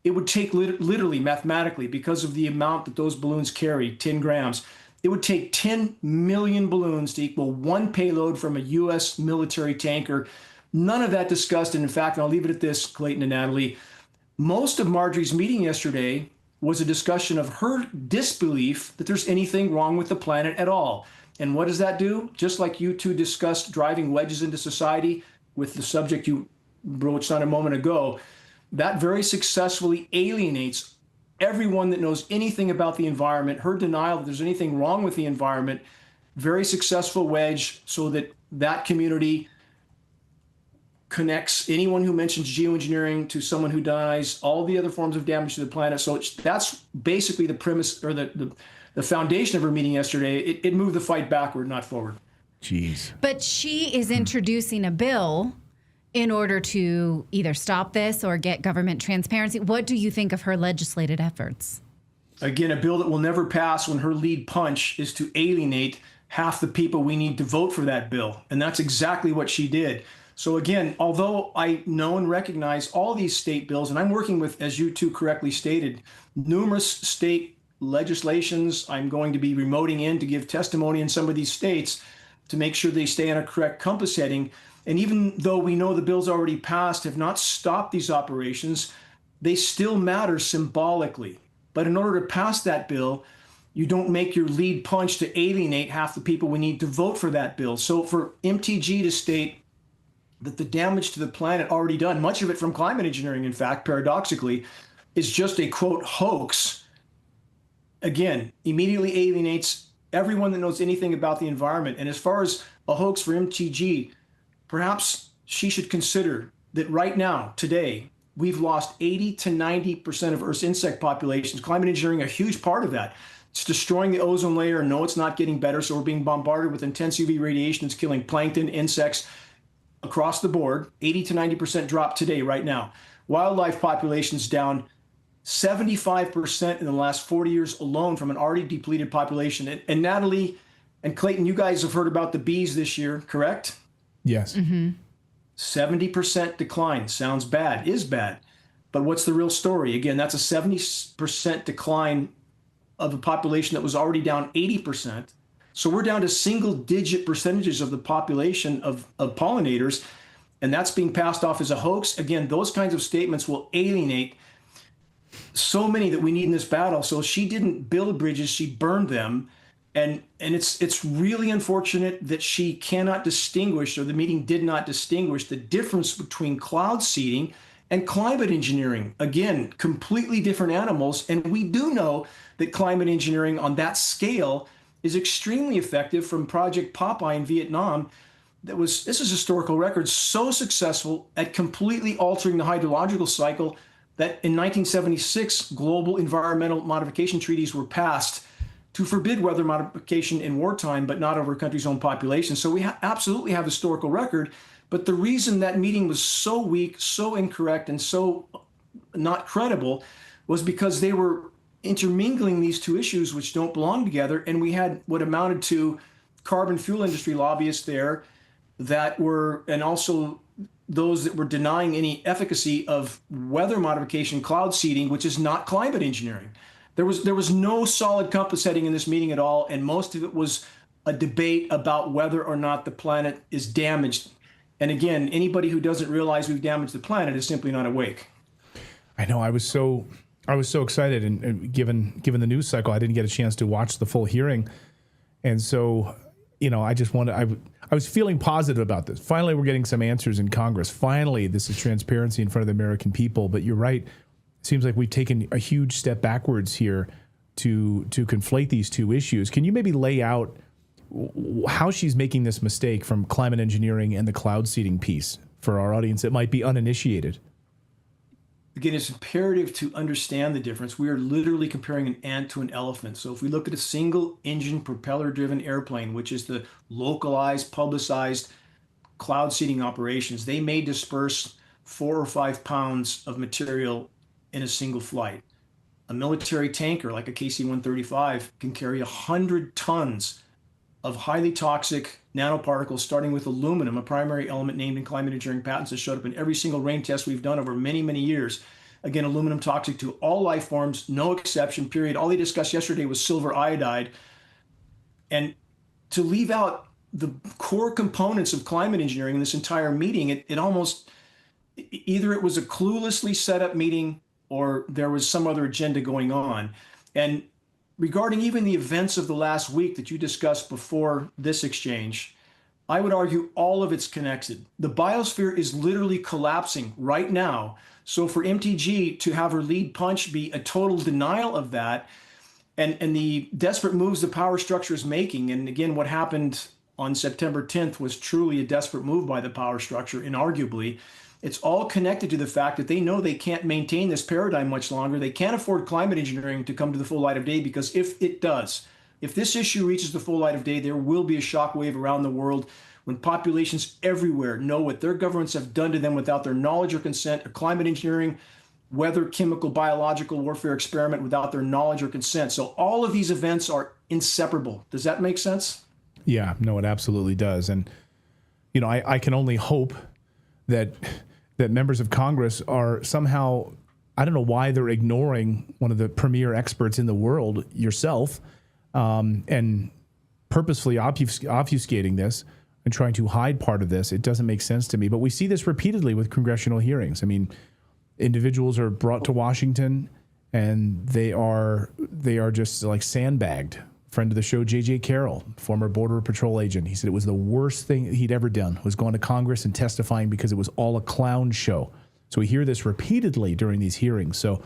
It would take literally, mathematically, because of the amount that those balloons carry, 10 grams, it would take 10 million balloons to equal one payload from a U.S. military tanker. None of that discussed. And in fact, and I'll leave it at this, Clayton and Natalie, most of Marjorie's meeting yesterday was a discussion of her disbelief that there's anything wrong with the planet at all. And what does that do? Just like you two discussed driving wedges into society with the subject you broached on a moment ago, that very successfully alienates everyone that knows anything about the environment. Her denial that there's anything wrong with the environment, very successful wedge, so that that community connects anyone who mentions geoengineering to someone who denies all the other forms of damage to the planet. So that's basically the premise, or the foundation of her meeting yesterday. It moved the fight backward, not forward. Jeez. But she is introducing a bill in order to either stop this or get government transparency. What do you think of her legislative efforts? Again, a bill that will never pass when her lead punch is to alienate half the people we need to vote for that bill. And that's exactly what she did. So again, although I know and recognize all these state bills, and I'm working with, as you two correctly stated, numerous state legislations, I'm going to be remoting in to give testimony in some of these states to make sure they stay on a correct compass heading. And even though we know the bills already passed have not stopped these operations, they still matter symbolically. But in order to pass that bill, you don't make your lead punch to alienate half the people we need to vote for that bill. So for MTG to state that the damage to the planet already done, much of it from climate engineering, in fact, paradoxically, is just a, quote, hoax, again, immediately alienates everyone that knows anything about the environment. And as far as a hoax for MTG, perhaps she should consider that right now, today, we've lost 80 to 90% of Earth's insect populations. Climate engineering, a huge part of that. It's destroying the ozone layer. No, it's not getting better. So we're being bombarded with intense UV radiation. It's killing plankton, insects across the board. 80 to 90% drop today, right now. Wildlife populations down 75% in the last 40 years alone from an already depleted population. And Natalie and Clayton, you guys have heard about the bees this year, correct? Yes. Mm-hmm. 70% decline. Sounds bad, is bad. But what's the real story? Again, that's a 70% decline of a population that was already down 80%. So we're down to single-digit percentages of the population of pollinators, and that's being passed off as a hoax. Again, those kinds of statements will alienate so many that we need in this battle. So she didn't build bridges, she burned them. And it's really unfortunate that she cannot distinguish, or the meeting did not distinguish, the difference between cloud seeding and climate engineering. Again, completely different animals. And we do know that climate engineering on that scale is extremely effective. From Project Popeye in Vietnam, this is historical record, so successful at completely altering the hydrological cycle that in 1976, global environmental modification treaties were passed to forbid weather modification in wartime, but not over a country's own population. So we absolutely have historical record. But the reason that meeting was so weak, so incorrect, and so not credible was because they were intermingling these two issues which don't belong together. And we had what amounted to carbon fuel industry lobbyists there that were, and also those that were denying any efficacy of weather modification cloud seeding, which is not climate engineering. There was no solid compass heading in this meeting at all, and most of it was a debate about whether or not the planet is damaged. And again, anybody who doesn't realize we've damaged the planet is simply not awake. I know. I was so excited, and given the news cycle, I didn't get a chance to watch the full hearing, and so I was feeling positive about this. Finally, we're getting some answers in Congress. Finally, this is transparency in front of the American people. But you're right. It seems like we've taken a huge step backwards here to conflate these two issues. Can you maybe lay out how she's making this mistake from climate engineering and the cloud seeding piece for our audience that might be uninitiated? Again, it's imperative to understand the difference. We are literally comparing an ant to an elephant. So if we look at a single engine propeller driven airplane, which is the localized, publicized cloud seeding operations, they may disperse 4 or 5 pounds of material in a single flight. A military tanker like a KC-135 can carry 100 tons of highly toxic nanoparticles, starting with aluminum, a primary element named in climate engineering patents that showed up in every single rain test we've done over many, many years. Again, aluminum toxic to all life forms, no exception, period. All they discussed yesterday was silver iodide. And to leave out the core components of climate engineering in this entire meeting, it almost, either it was a cluelessly set up meeting or there was some other agenda going on. And regarding even the events of the last week that you discussed before this exchange, I would argue all of it's connected. The biosphere is literally collapsing right now. So for MTG to have her lead punch be a total denial of that, and the desperate moves the power structure is making, and again, what happened on September 10th was truly a desperate move by the power structure, inarguably. It's all connected to the fact that they know they can't maintain this paradigm much longer. They can't afford climate engineering to come to the full light of day, because if it does, if this issue reaches the full light of day, there will be a shockwave around the world when populations everywhere know what their governments have done to them without their knowledge or consent, a climate engineering, weather, chemical, biological warfare experiment without their knowledge or consent. So all of these events are inseparable. Does that make sense? Yeah, no, it absolutely does. And, you know, I can only hope that members of Congress are somehow, I don't know why they're ignoring one of the premier experts in the world, yourself, and purposefully obfuscating this and trying to hide part of this. It doesn't make sense to me. But we see this repeatedly with congressional hearings. I mean, individuals are brought to Washington and they are just like sandbagged. Friend of the show, J.J. Carroll, former Border Patrol agent, he said it was the worst thing he'd ever done, was going to Congress and testifying because it was all a clown show. So we hear this repeatedly during these hearings. So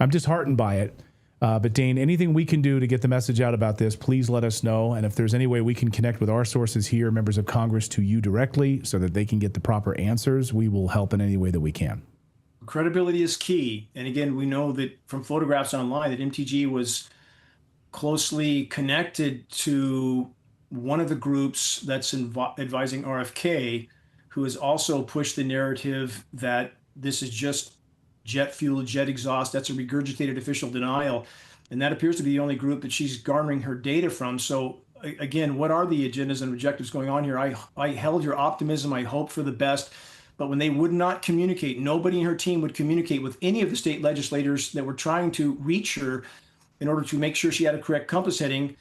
I'm disheartened by it. But Dane, anything we can do to get the message out about this, please let us know. And if there's any way we can connect with our sources here, members of Congress, to you directly so that they can get the proper answers, we will help in any way that we can. Credibility is key. And again, we know that from photographs online that MTG was closely connected to one of the groups that's advising RFK, who has also pushed the narrative that this is just jet fuel, jet exhaust. That's a regurgitated official denial. And that appears to be the only group that she's garnering her data from. So again, what are the agendas and objectives going on here? I held your optimism. I hope for the best. But when they would not communicate, nobody in her team would communicate with any of the state legislators that were trying to reach her in order to make sure she had a correct compass heading,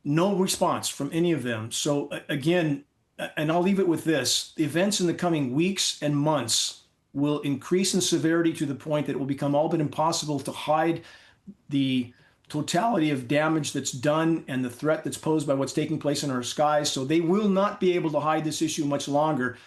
no response from any of them. So again, and I'll leave it with this, the events in the coming weeks and months will increase in severity to the point that it will become all but impossible to hide the totality of damage that's done and the threat that's posed by what's taking place in our skies. So they will not be able to hide this issue much longer,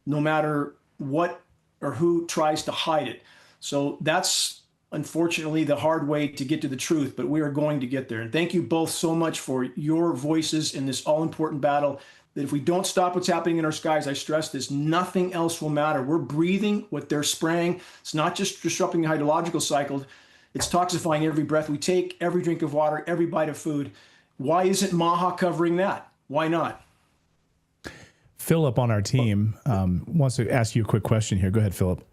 no matter what or who tries to hide it. So that's unfortunately the hard way to get to the truth, but we are going to get there. And thank you both so much for your voices in this all-important battle. that if we don't stop what's happening in our skies, I stress this, nothing else will matter. We're breathing what they're spraying. It's not just disrupting the hydrological cycle. It's toxifying every breath we take, every drink of water, every bite of food. Why isn't MAHA covering that? Why not? Philip on our team wants to ask you a quick question here. Go ahead, Philip.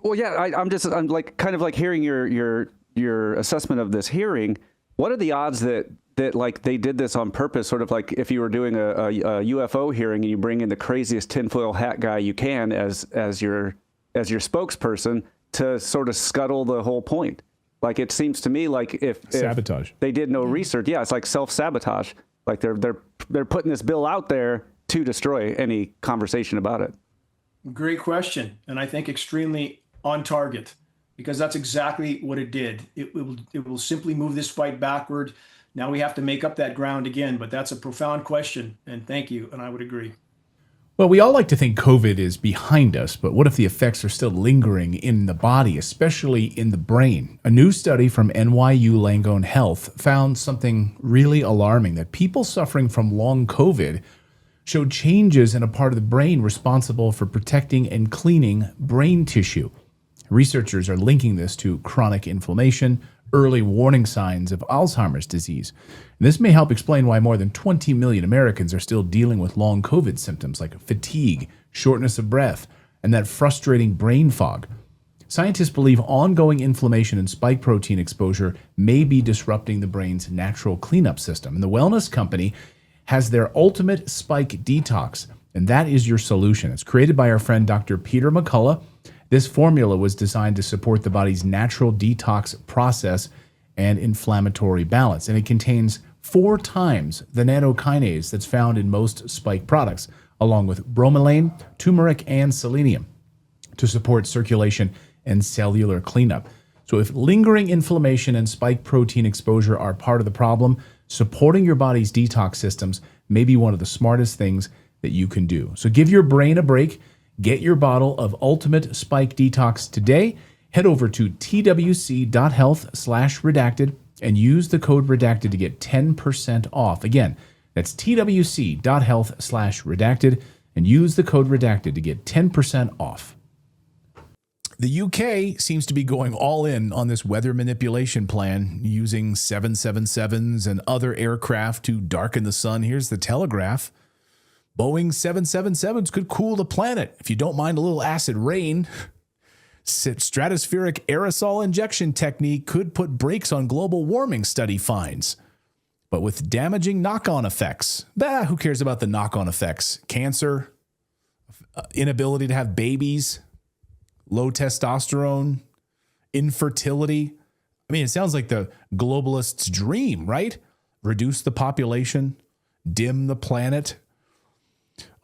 Well, yeah, I'm like kind of like hearing your assessment of this hearing. What are the odds that like they did this on purpose? Sort of like if you were doing a UFO hearing and you bring in the craziest tinfoil hat guy you can as your spokesperson to sort of scuttle the whole point. Like it seems to me like if sabotage. They did no research. Yeah, it's like self-sabotage. Like they're putting this bill out there to destroy any conversation about it. Great question, and I think extremely on target, because that's exactly what it did. It will simply move this fight backward. Now we have to make up that ground again, but that's a profound question, and thank you, and I would agree. Well, we all like to think COVID is behind us, but what if the effects are still lingering in the body, especially in the brain? A new study from NYU Langone Health found something really alarming, that people suffering from long COVID showed changes in a part of the brain responsible for protecting and cleaning brain tissue. Researchers are linking this to chronic inflammation, early warning signs of Alzheimer's disease. And this may help explain why more than 20 million Americans are still dealing with long COVID symptoms like fatigue, shortness of breath, and that frustrating brain fog. Scientists believe ongoing inflammation and spike protein exposure may be disrupting the brain's natural cleanup system. And the wellness company has their ultimate spike detox, and that is your solution. It's created by our friend Dr. Peter McCullough. This formula was designed to support the body's natural detox process and inflammatory balance, and it contains 4 times the nanokinase that's found in most spike products, along with bromelain, turmeric, and selenium to support circulation and cellular cleanup. So if lingering inflammation and spike protein exposure are part of the problem, supporting your body's detox systems may be one of the smartest things that you can do. So give your brain a break. Get your bottle of Ultimate Spike Detox today. Head over to twc.health/redacted and use the code redacted to get 10% off. Again, that's twc.health/redacted and use the code redacted to get 10% off. The UK seems to be going all in on this weather manipulation plan, using 777s and other aircraft to darken the sun. Here's the Telegraph. Boeing 777s could cool the planet if you don't mind a little acid rain. Stratospheric aerosol injection technique could put brakes on global warming, study finds, but with damaging knock-on effects. Who cares about the knock-on effects? Cancer, inability to have babies, low testosterone, infertility. I mean, it sounds like the globalist's dream, right? Reduce the population, dim the planet,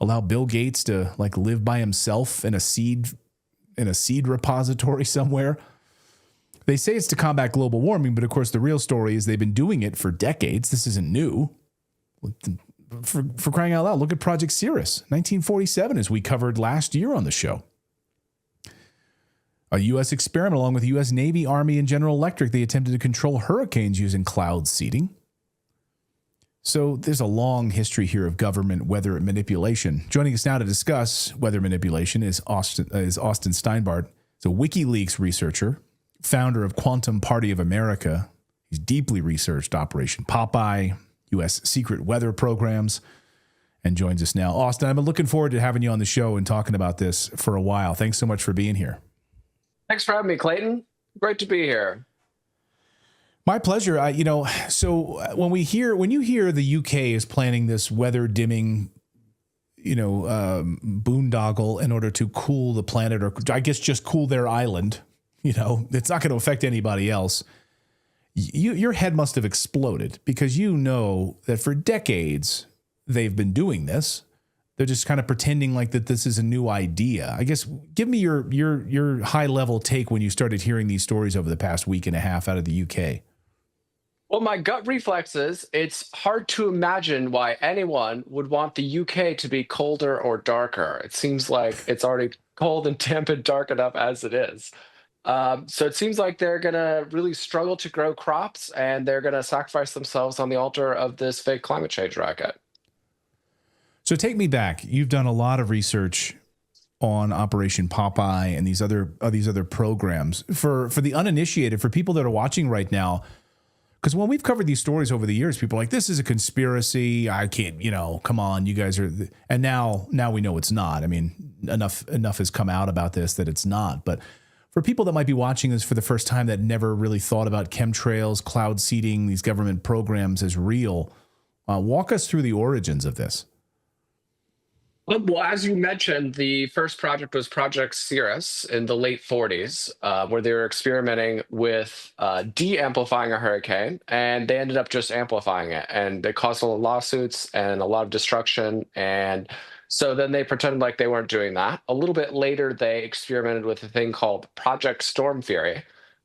allow Bill Gates to live by himself in a seed repository somewhere. They say it's to combat global warming, but of course the real story is they've been doing it for decades. This isn't new. For crying out loud, look at Project Cirrus, 1947, as we covered last year on the show. A U.S. experiment along with the U.S. Navy, Army, and General Electric, they attempted to control hurricanes using cloud seeding. So there's a long history here of government weather manipulation. Joining us now to discuss weather manipulation is Austin Steinbart. He's a WikiLeaks researcher, founder of Quantum Party of America. He's deeply researched Operation Popeye, U.S. secret weather programs, and joins us now. Austin, I've been looking forward to having you on the show and talking about this for a while. Thanks so much for being here. Thanks for having me, Clayton. Great to be here. My pleasure. So when you hear the UK is planning this weather dimming, boondoggle in order to cool the planet, or I guess just cool their island, it's not going to affect anybody else. Your head must have exploded, because you know that for decades they've been doing this. They're just kind of pretending like that this is a new idea. I guess give me your high level take when you started hearing these stories over the past week and a half out of the UK. Well, my gut reflex is it's hard to imagine why anyone would want the UK to be colder or darker. It seems like it's already cold and damp and dark enough as it is. So it seems like they're going to really struggle to grow crops, and they're going to sacrifice themselves on the altar of this fake climate change racket. So take me back. You've done a lot of research on Operation Popeye and these other programs. For the uninitiated, for people that are watching right now, because when we've covered these stories over the years, people are like, this is a conspiracy. I can't, come on, you guys are. And now we know it's not. I mean, enough has come out about this that it's not. But for people that might be watching this for the first time that never really thought about chemtrails, cloud seeding, these government programs as real, walk us through the origins of this. Well, as you mentioned, the first project was Project Cirrus in the late 40s, where they were experimenting with de-amplifying a hurricane, and they ended up just amplifying it. And they caused a lot of lawsuits and a lot of destruction. And so then they pretended like they weren't doing that. A little bit later, they experimented with a thing called Project Storm Fury.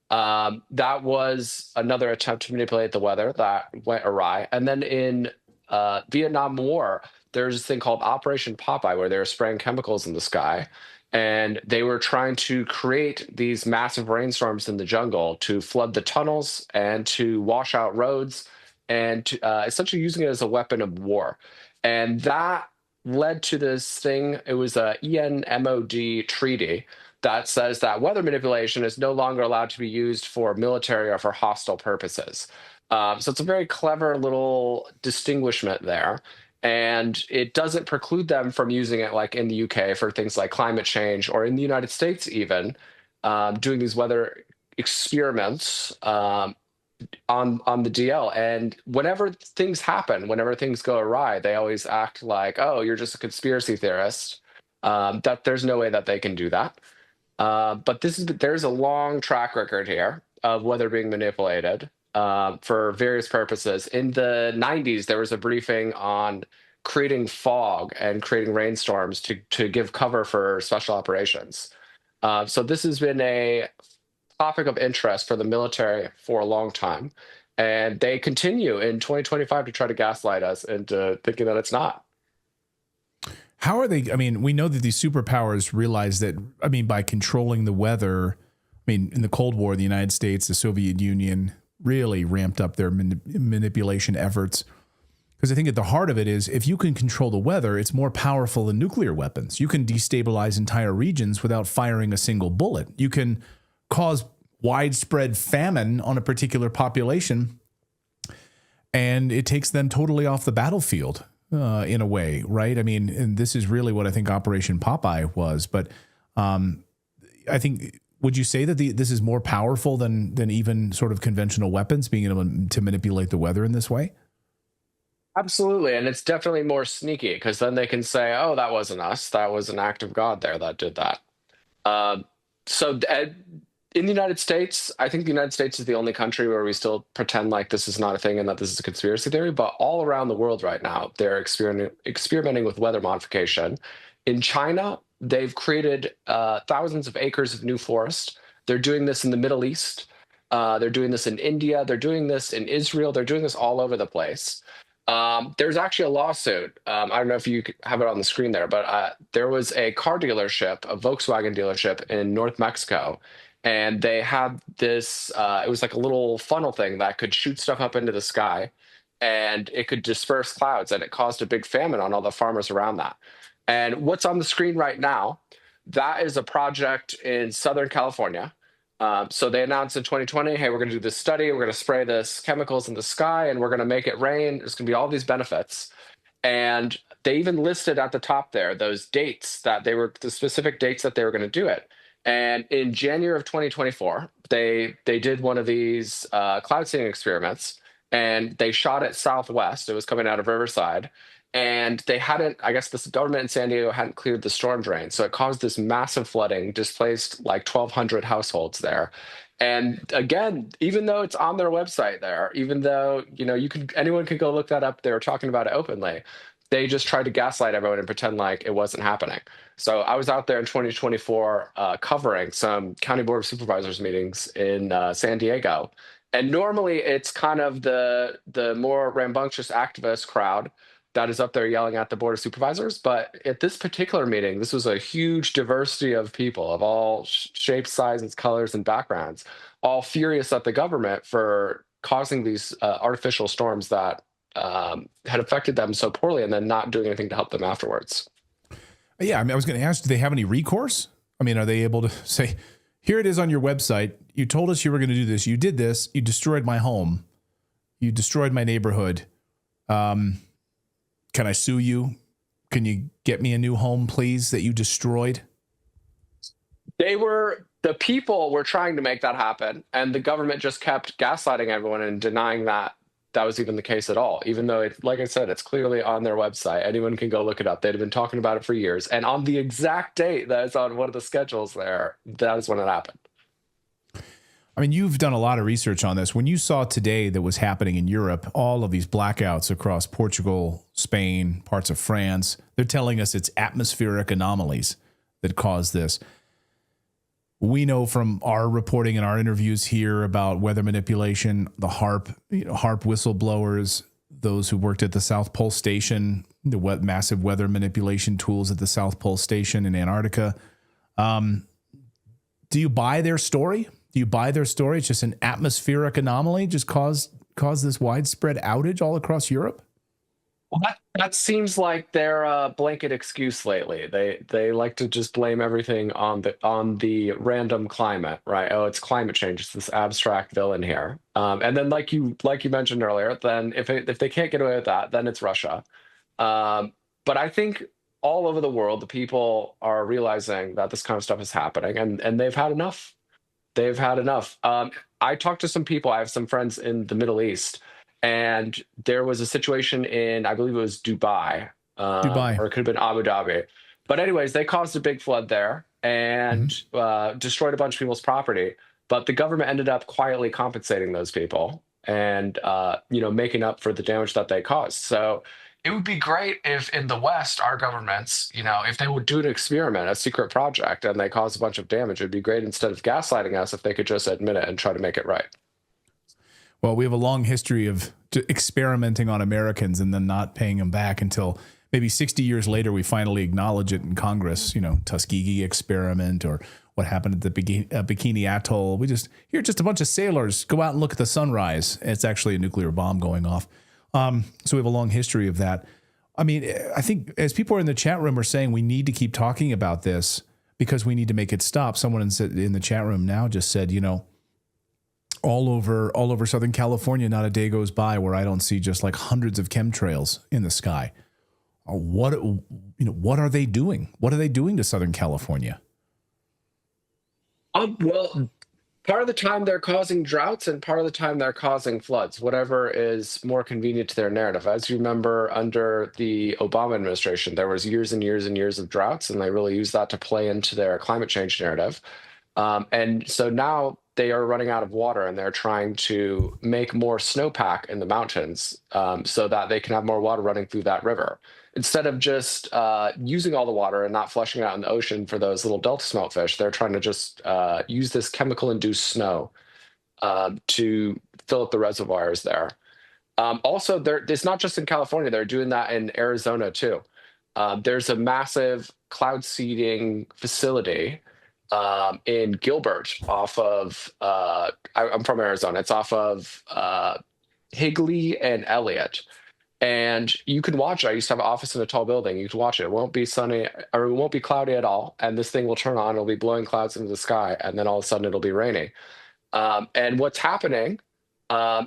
That was another attempt to manipulate the weather that went awry. And then in Vietnam War, there's this thing called Operation Popeye, where they were spraying chemicals in the sky, and they were trying to create these massive rainstorms in the jungle to flood the tunnels and to wash out roads, and to, essentially using it as a weapon of war. And that led to this thing. It was a ENMOD treaty that says that weather manipulation is no longer allowed to be used for military or for hostile purposes. So it's a very clever little distinguishment there. And it doesn't preclude them from using it like in the UK for things like climate change, or in the United States even, doing these weather experiments on the DL. And whenever things happen, whenever things go awry, they always act like, oh, you're just a conspiracy theorist, that there's no way that they can do that. But there's a long track record here of weather being manipulated for various purposes. In the 90s, there was a briefing on creating fog and creating rainstorms to give cover for special operations. So this has been a topic of interest for the military for a long time. And they continue in 2025 to try to gaslight us into thinking that it's not. How are they? I mean, we know that these superpowers realize that, by controlling the weather, in the Cold War, the United States, the Soviet Union really ramped up their manipulation efforts. Because I think at the heart of it is, if you can control the weather, it's more powerful than nuclear weapons. You can destabilize entire regions without firing a single bullet. You can cause widespread famine on a particular population, and it takes them totally off the battlefield in a way, right? And this is really what I think Operation Popeye was. But I think, would you say that this is more powerful than even sort of conventional weapons, being able to manipulate the weather in this way? Absolutely. And it's definitely more sneaky, because then they can say, oh, that wasn't us. That was an act of God there that did that. In the United States, I think the United States is the only country where we still pretend like this is not a thing and that this is a conspiracy theory. But all around the world right now, they're experimenting with weather modification. In China, they've created thousands of acres of new forest. They're doing this in the Middle East. They're doing this in India. They're doing this in Israel. They're doing this all over the place. There's actually a lawsuit. I don't know if you have it on the screen there, but there was a car dealership, a Volkswagen dealership in North Mexico, and they had this, it was like a little funnel thing that could shoot stuff up into the sky, and it could disperse clouds, and it caused a big famine on all the farmers around that. And what's on the screen right now, that is a project in Southern California. So they announced in 2020, hey, we're going to do this study. We're going to spray this chemicals in the sky, and we're going to make it rain. There's going to be all these benefits. And they even listed at the top there those dates, that they were the specific dates that they were going to do it. And in January of 2024, they did one of these cloud seeding experiments, and they shot it southwest. It was coming out of Riverside. And they hadn't, I guess the government in San Diego hadn't cleared the storm drain. So it caused this massive flooding, displaced like 1,200 households there. And again, even though it's on their website there, even though, anyone could go look that up, they were talking about it openly, they just tried to gaslight everyone and pretend like it wasn't happening. So I was out there in 2024 covering some county board of supervisors meetings in San Diego. And normally it's kind of the more rambunctious activist crowd that is up there yelling at the board of supervisors. But at this particular meeting, this was a huge diversity of people of all shapes, sizes, colors, and backgrounds, all furious at the government for causing these artificial storms that had affected them so poorly, and then not doing anything to help them afterwards. Yeah, I mean, I was going to ask, do they have any recourse? I mean, are they able to say, here it is on your website. You told us you were going to do this. You did this. You destroyed my home. You destroyed my neighborhood. Can I sue you? Can you get me a new home, please, that you destroyed? The people were trying to make that happen, and the government just kept gaslighting everyone and denying that that was even the case at all, even though, like I said, it's clearly on their website. Anyone can go look it up. They'd been talking about it for years. And on the exact date that is on one of the schedules there, that is when it happened. I mean, you've done a lot of research on this. When you saw today that was happening in Europe, all of these blackouts across Portugal, Spain, parts of France, they're telling us it's atmospheric anomalies that cause this. We know from our reporting and our interviews here about weather manipulation, the HAARP, HAARP whistleblowers, those who worked at the South Pole Station, the massive weather manipulation tools at the South Pole Station in Antarctica. Do you buy their story? Do you buy their story? It's just an atmospheric anomaly, just caused this widespread outage all across Europe? Well, that seems like their blanket excuse lately. They like to just blame everything on the random climate, right? Oh, it's climate change. It's this abstract villain here. And then, like you mentioned earlier, then if they can't get away with that, then it's Russia. But I think all over the world, the people are realizing that this kind of stuff is happening, and they've had enough. They've had enough. I talked to some people. I have some friends in the Middle East. And there was a situation in, I believe it was Dubai, or it could have been Abu Dhabi. But anyways, they caused a big flood there and destroyed a bunch of people's property. But the government ended up quietly compensating those people and, making up for the damage that they caused. So it would be great if in the West, our governments, if they would do an experiment, a secret project, and they caused a bunch of damage, it'd be great instead of gaslighting us if they could just admit it and try to make it right. Well, we have a long history of experimenting on Americans and then not paying them back until maybe 60 years later, we finally acknowledge it in Congress, Tuskegee experiment or what happened at the Bikini Atoll. We just hear just a bunch of sailors go out and look at the sunrise. It's actually a nuclear bomb going off. So we have a long history of that. I mean, I think as people are in the chat room are saying we need to keep talking about this because we need to make it stop. Someone in the chat room now just said, all over Southern California, not a day goes by where I don't see just like hundreds of chemtrails in the sky. What are they doing? What are they doing to Southern California? Well, part of the time they're causing droughts and part of the time they're causing floods, whatever is more convenient to their narrative. As you remember, under the Obama administration, there was years and years and years of droughts, and they really used that to play into their climate change narrative. And so now they are running out of water and they're trying to make more snowpack in the mountains so that they can have more water running through that river. Instead of just using all the water and not flushing it out in the ocean for those little delta smeltfish, they're trying to just use this chemical-induced snow to fill up the reservoirs there. Also, it's not just in California. They're doing that in Arizona, too. There's a massive cloud seeding facility in Gilbert off of, I'm from Arizona. It's off of Higley and Elliott. And you can watch it. I used to have an office in a tall building. You can watch it. It won't be sunny or it won't be cloudy at all. And this thing will turn on. It'll be blowing clouds into the sky. And then all of a sudden it'll be raining. And what's happening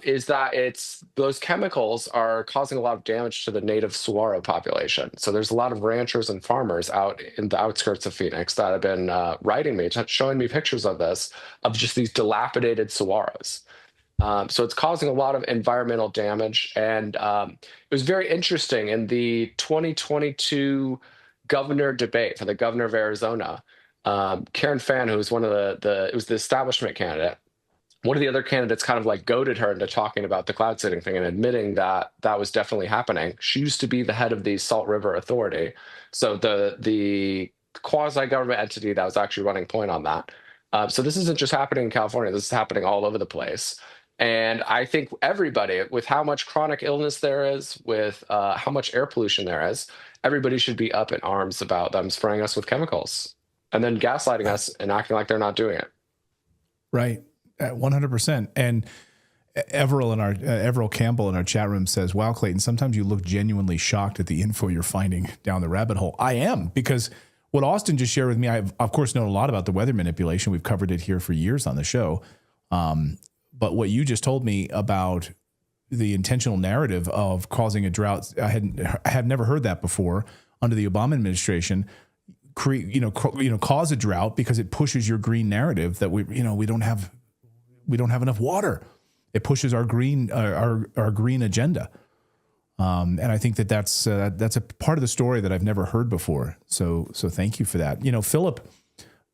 is that those chemicals are causing a lot of damage to the native saguaro population. So there's a lot of ranchers and farmers out in the outskirts of Phoenix that have been writing me, showing me pictures of this, of just these dilapidated saguaros. So it's causing a lot of environmental damage. And it was very interesting in the 2022 governor debate for the governor of Arizona. Karen Fann, who was one of it was the establishment candidate. One of the other candidates kind of like goaded her into talking about the cloud seeding thing and admitting that that was definitely happening. She used to be the head of the Salt River Authority. So the quasi-government entity that was actually running point on that. So this isn't just happening in California. This is happening all over the place. And I think everybody, with how much chronic illness there is, with how much air pollution there is, everybody should be up in arms about them spraying us with chemicals and then gaslighting us and acting like they're not doing it. Right. 100%. And Everell Campbell in our chat room says, "Wow, Clayton, sometimes you look genuinely shocked at the info you're finding down the rabbit hole." I am, because what Austin just shared with me, I've of course known a lot about the weather manipulation. We've covered it here for years on the show. But what you just told me about the intentional narrative of causing a drought, I had never heard that before under the Obama administration. Cause a drought because it pushes your green narrative that we don't have enough water. It pushes our green agenda, and I think that's a part of the story that I've never heard before. So thank you for that. Philip,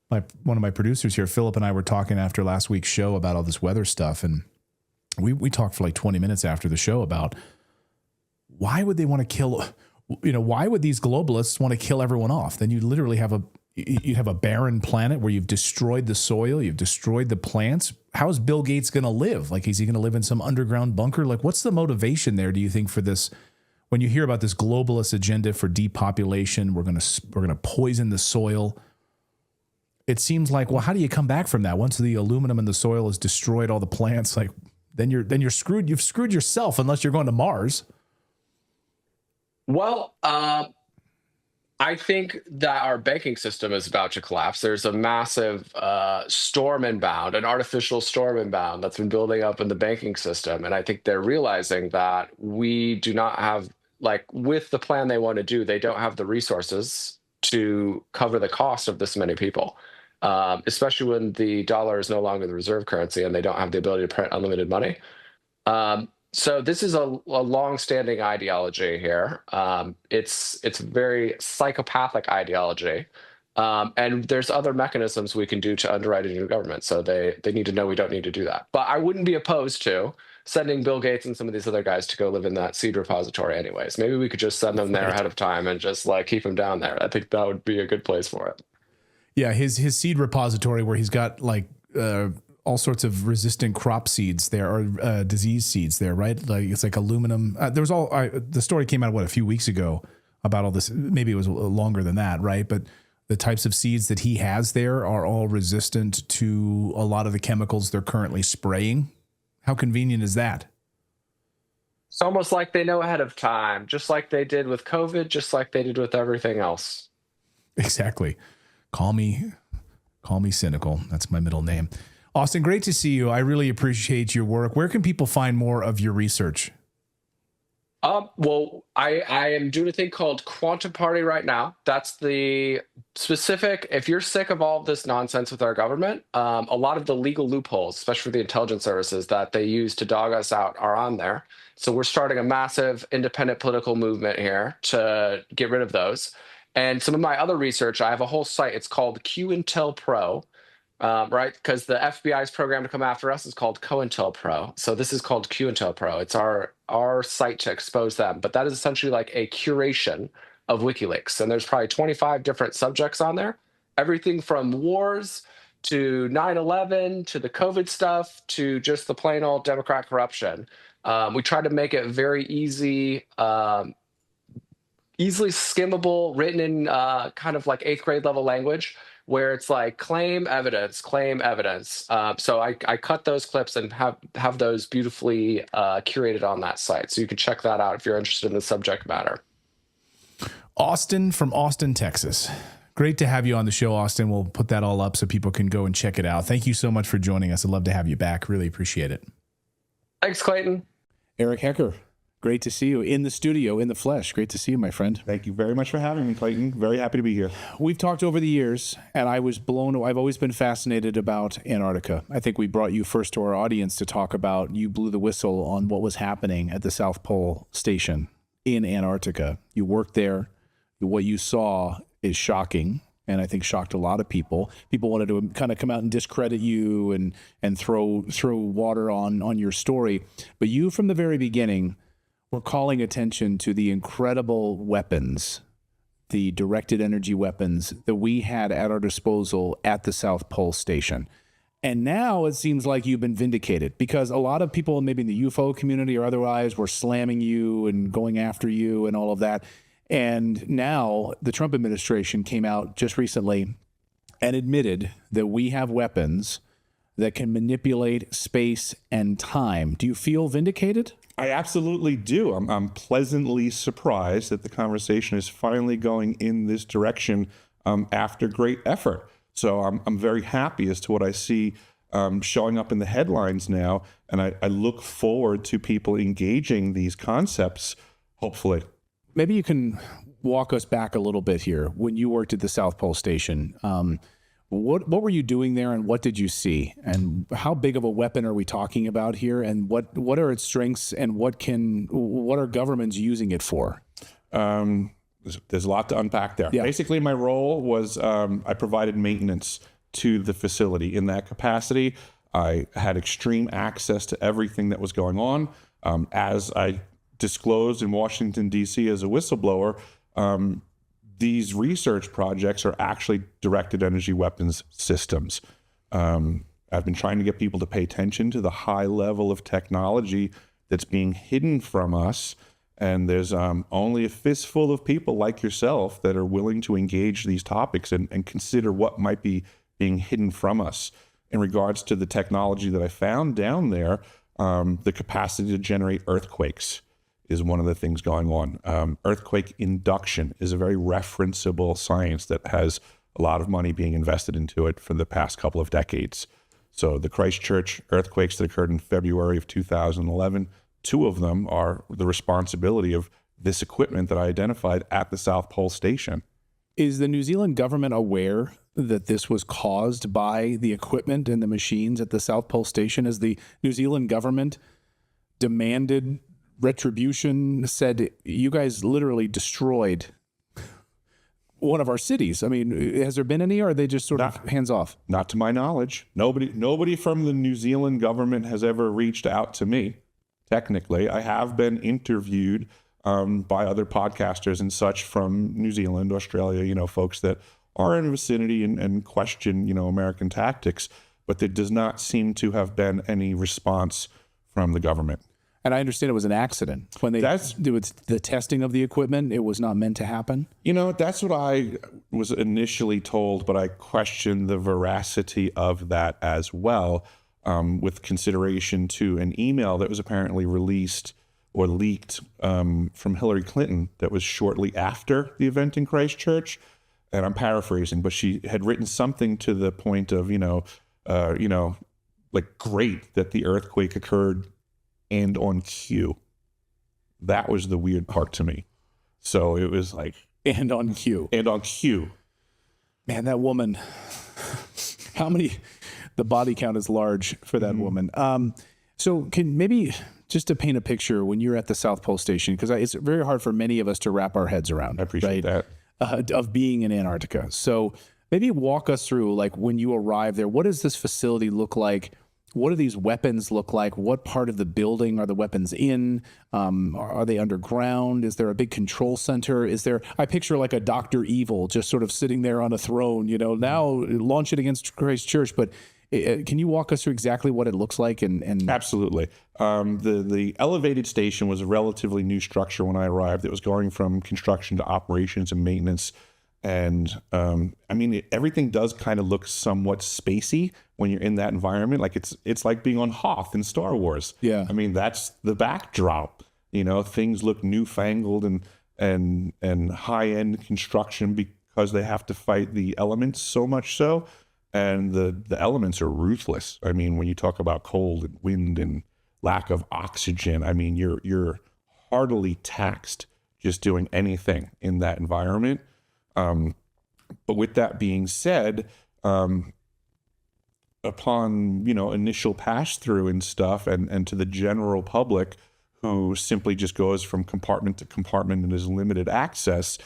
one of my producers here, Philip and I were talking after last week's show about all this weather stuff, and we talked for like 20 minutes after the show about why would they want to kill. Why would these globalists want to kill everyone off? Then you literally have a barren planet where you've destroyed the soil, you've destroyed the plants. How is Bill Gates going to live? Like, is he going to live in some underground bunker? Like, what's the motivation there, do you think, for this? When you hear about this globalist agenda for depopulation, we're going to poison the soil. It seems like, well, how do you come back from that? Once the aluminum in the soil has destroyed all the plants, like then you're screwed. You've screwed yourself unless you're going to Mars. Well, I think that our banking system is about to collapse. There's a massive storm inbound, an artificial storm inbound that's been building up in the banking system. And I think they're realizing that we do not have, with the plan they want to do, they don't have the resources to cover the cost of this many people, especially when the dollar is no longer the reserve currency and they don't have the ability to print unlimited money. So this is a long-standing ideology here. It's very psychopathic ideology, and there's other mechanisms we can do to underwrite a new government. So they need to know we don't need to do that. But I wouldn't be opposed to sending Bill Gates and some of these other guys to go live in that seed repository anyways. Maybe we could just send them there ahead of time and just keep them down there. I think that would be a good place for it. Yeah, his seed repository where he's got all sorts of resistant crop seeds there, or disease seeds there, right? Like it's like aluminum. There was the story came out a few weeks ago about all this. Maybe it was longer than that, right? But the types of seeds that he has there are all resistant to a lot of the chemicals they're currently spraying. How convenient is that? It's almost like they know ahead of time, just like they did with COVID, just like they did with everything else. Exactly. Call me cynical. That's my middle name. Austin, great to see you. I really appreciate your work. Where can people find more of your research? Well, I am doing a thing called Quantum Party right now. That's the specific, if you're sick of all of this nonsense with our government, a lot of the legal loopholes, especially for the intelligence services that they use to dog us out, are on there. So we're starting a massive independent political movement here to get rid of those. And some of my other research, I have a whole site. It's called QIntel Pro. Right? Because the FBI's program to come after us is called COINTELPRO. So this is called QIntelPro. It's our site to expose them. But that is essentially like a curation of WikiLeaks. And there's probably 25 different subjects on there. Everything from wars to 9/11 to the COVID stuff to just the plain old Democrat corruption. We try to make it very easy, easily skimmable, written in kind of like 8th grade level language, where it's like claim evidence. So I cut those clips and have those beautifully curated on that site. So you can check that out if you're interested in the subject matter. Austin from Austin, Texas. Great to have you on the show, Austin. We'll put that all up so people can go and check it out. Thank you so much for joining us. I'd love to have you back. Really appreciate it. Thanks, Clayton. Eric Hecker. Great to see you in the studio, in the flesh. Great to see you, my friend. Thank you very much for having me, Clayton. Very happy to be here. We've talked over the years, and I've always been fascinated about Antarctica. I think we brought you first to our audience to talk about, you blew the whistle on what was happening at the South Pole Station in Antarctica. You worked there. What you saw is shocking, and I think shocked a lot of people. People wanted to kind of come out and discredit you and throw water on your story. But you, from the very beginning, we're calling attention to the incredible weapons, the directed energy weapons that we had at our disposal at the South Pole Station. And now it seems like you've been vindicated, because a lot of people, maybe in the UFO community or otherwise, were slamming you and going after you and all of that. And now the Trump administration came out just recently and admitted that we have weapons that can manipulate space and time. Do you feel vindicated? I absolutely do. I'm pleasantly surprised that the conversation is finally going in this direction after great effort. So I'm very happy as to what I see showing up in the headlines now, and I look forward to people engaging these concepts, hopefully. Maybe you can walk us back a little bit here. When you worked at the South Pole Station, what were you doing there, and what did you see? And how big of a weapon are we talking about here? And what are its strengths, and what are governments using it for? There's a lot to unpack there. Yeah. Basically, my role was I provided maintenance to the facility. In that capacity, I had extreme access to everything that was going on. As I disclosed in Washington, D.C. as a whistleblower, these research projects are actually directed energy weapons systems. I've been trying to get people to pay attention to the high level of technology that's being hidden from us. And there's only a fistful of people like yourself that are willing to engage these topics and consider what might be being hidden from us. In regards to the technology that I found down there, the capacity to generate earthquakes is one of the things going on. Earthquake induction is a very referenceable science that has a lot of money being invested into it for the past couple of decades. So the Christchurch earthquakes that occurred in February of 2011, 2 of them are the responsibility of this equipment that I identified at the South Pole Station. Is the New Zealand government aware that this was caused by the equipment and the machines at the South Pole Station? As the New Zealand government demanded retribution, said, you guys literally destroyed one of our cities. I mean, has there been any, or are they just sort of hands off? Not to my knowledge. Nobody from the New Zealand government has ever reached out to me. Technically, I have been interviewed by other podcasters and such from New Zealand, Australia, folks that are in the vicinity and question, American tactics, but there does not seem to have been any response from the government. And I understand it was an accident. When they did the testing of the equipment, it was not meant to happen? That's what I was initially told, but I questioned the veracity of that as well, with consideration to an email that was apparently released or leaked from Hillary Clinton that was shortly after the event in Christchurch. And I'm paraphrasing, but she had written something to the point of, great that the earthquake occurred and on cue. That was the weird part to me. So it was like... And on cue. And on cue. Man, that woman... How many... The body count is large for that woman. So can maybe... Just to paint a picture, when you're at the South Pole Station, because it's very hard for many of us to wrap our heads around. I appreciate that. Of being in Antarctica. So maybe walk us through, like, when you arrive there, what does this facility look like? What do these weapons look like? What part of the building are the weapons in? Are they underground? Is there a big control center? I picture like a Dr. Evil just sort of sitting there on a throne, now launch it against Christchurch. But can you walk us through exactly what it looks like? And Absolutely. The elevated station was a relatively new structure when I arrived. It was going from construction to operations and maintenance. And everything does kind of look somewhat spacey when you're in that environment. Like it's like being on Hoth in Star Wars. Yeah. That's the backdrop. Things look newfangled and high-end construction because they have to fight the elements so much so. And the elements are ruthless. When you talk about cold and wind and lack of oxygen, you're heartily taxed just doing anything in that environment. But with that being said, upon, initial pass through and stuff and to the general public who simply just goes from compartment to compartment and has limited access,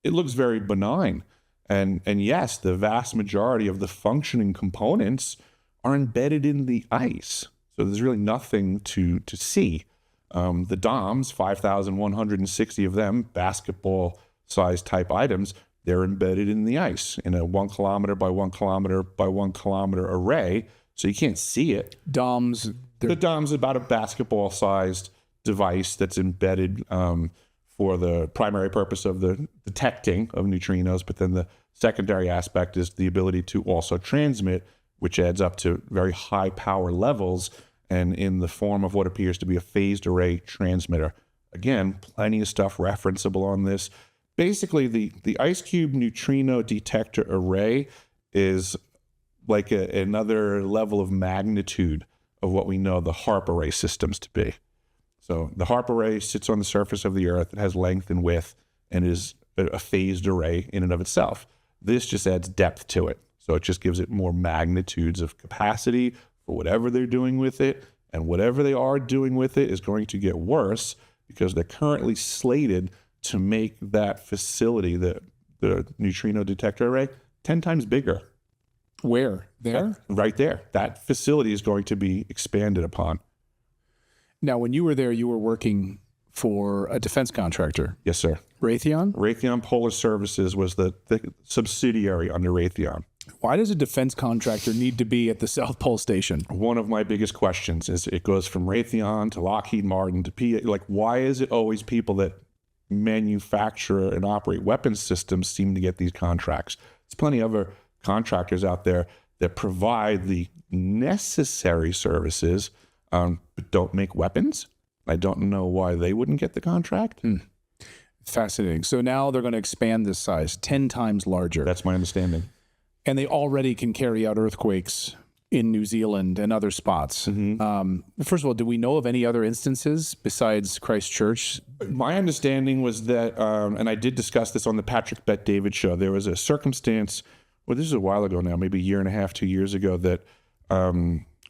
it looks very benign. And yes, the vast majority of the functioning components are embedded in the ice. So there's really nothing to see. The DOMs, 5,160 of them, basketball-sized type items, they're embedded in the ice in a 1 kilometer by 1 kilometer by 1 kilometer array, so you can't see it. DOMs? The DOM's about a basketball-sized device that's embedded for the primary purpose of the detecting of neutrinos, but then the secondary aspect is the ability to also transmit which adds up to very high power levels and in the form of what appears to be a phased array transmitter. Again, plenty of stuff referenceable on this. Basically, the IceCube neutrino detector array is like another level of magnitude of what we know the HAARP array systems to be. So the HAARP array sits on the surface of the Earth. It has length and width and is a phased array in and of itself. This just adds depth to it. So it just gives it more magnitudes of capacity for whatever they're doing with it. And whatever they are doing with it is going to get worse because they're currently slated to make that facility, the neutrino detector array, 10 times bigger. Where? There? Right there. That facility is going to be expanded upon. Now, when you were there, you were working for a defense contractor. Yes, sir. Raytheon? Raytheon Polar Services was the subsidiary under Raytheon. Why does a defense contractor need to be at the South Pole Station? One of my biggest questions is it goes from Raytheon to Lockheed Martin to PA. Like, why is it always people that manufacture and operate weapons systems seem to get these contracts? There's plenty of other contractors out there that provide the necessary services, but don't make weapons. I don't know why they wouldn't get the contract. Fascinating. So now they're going to expand this size 10 times larger. That's my understanding. And they already can carry out earthquakes in New Zealand and other spots. First of all, do we know of any other instances besides Christchurch? My understanding was that, and I did discuss this on the Patrick Bet-David show, there was a circumstance, well, this is a while ago now, maybe a year and a half, 2 years ago, that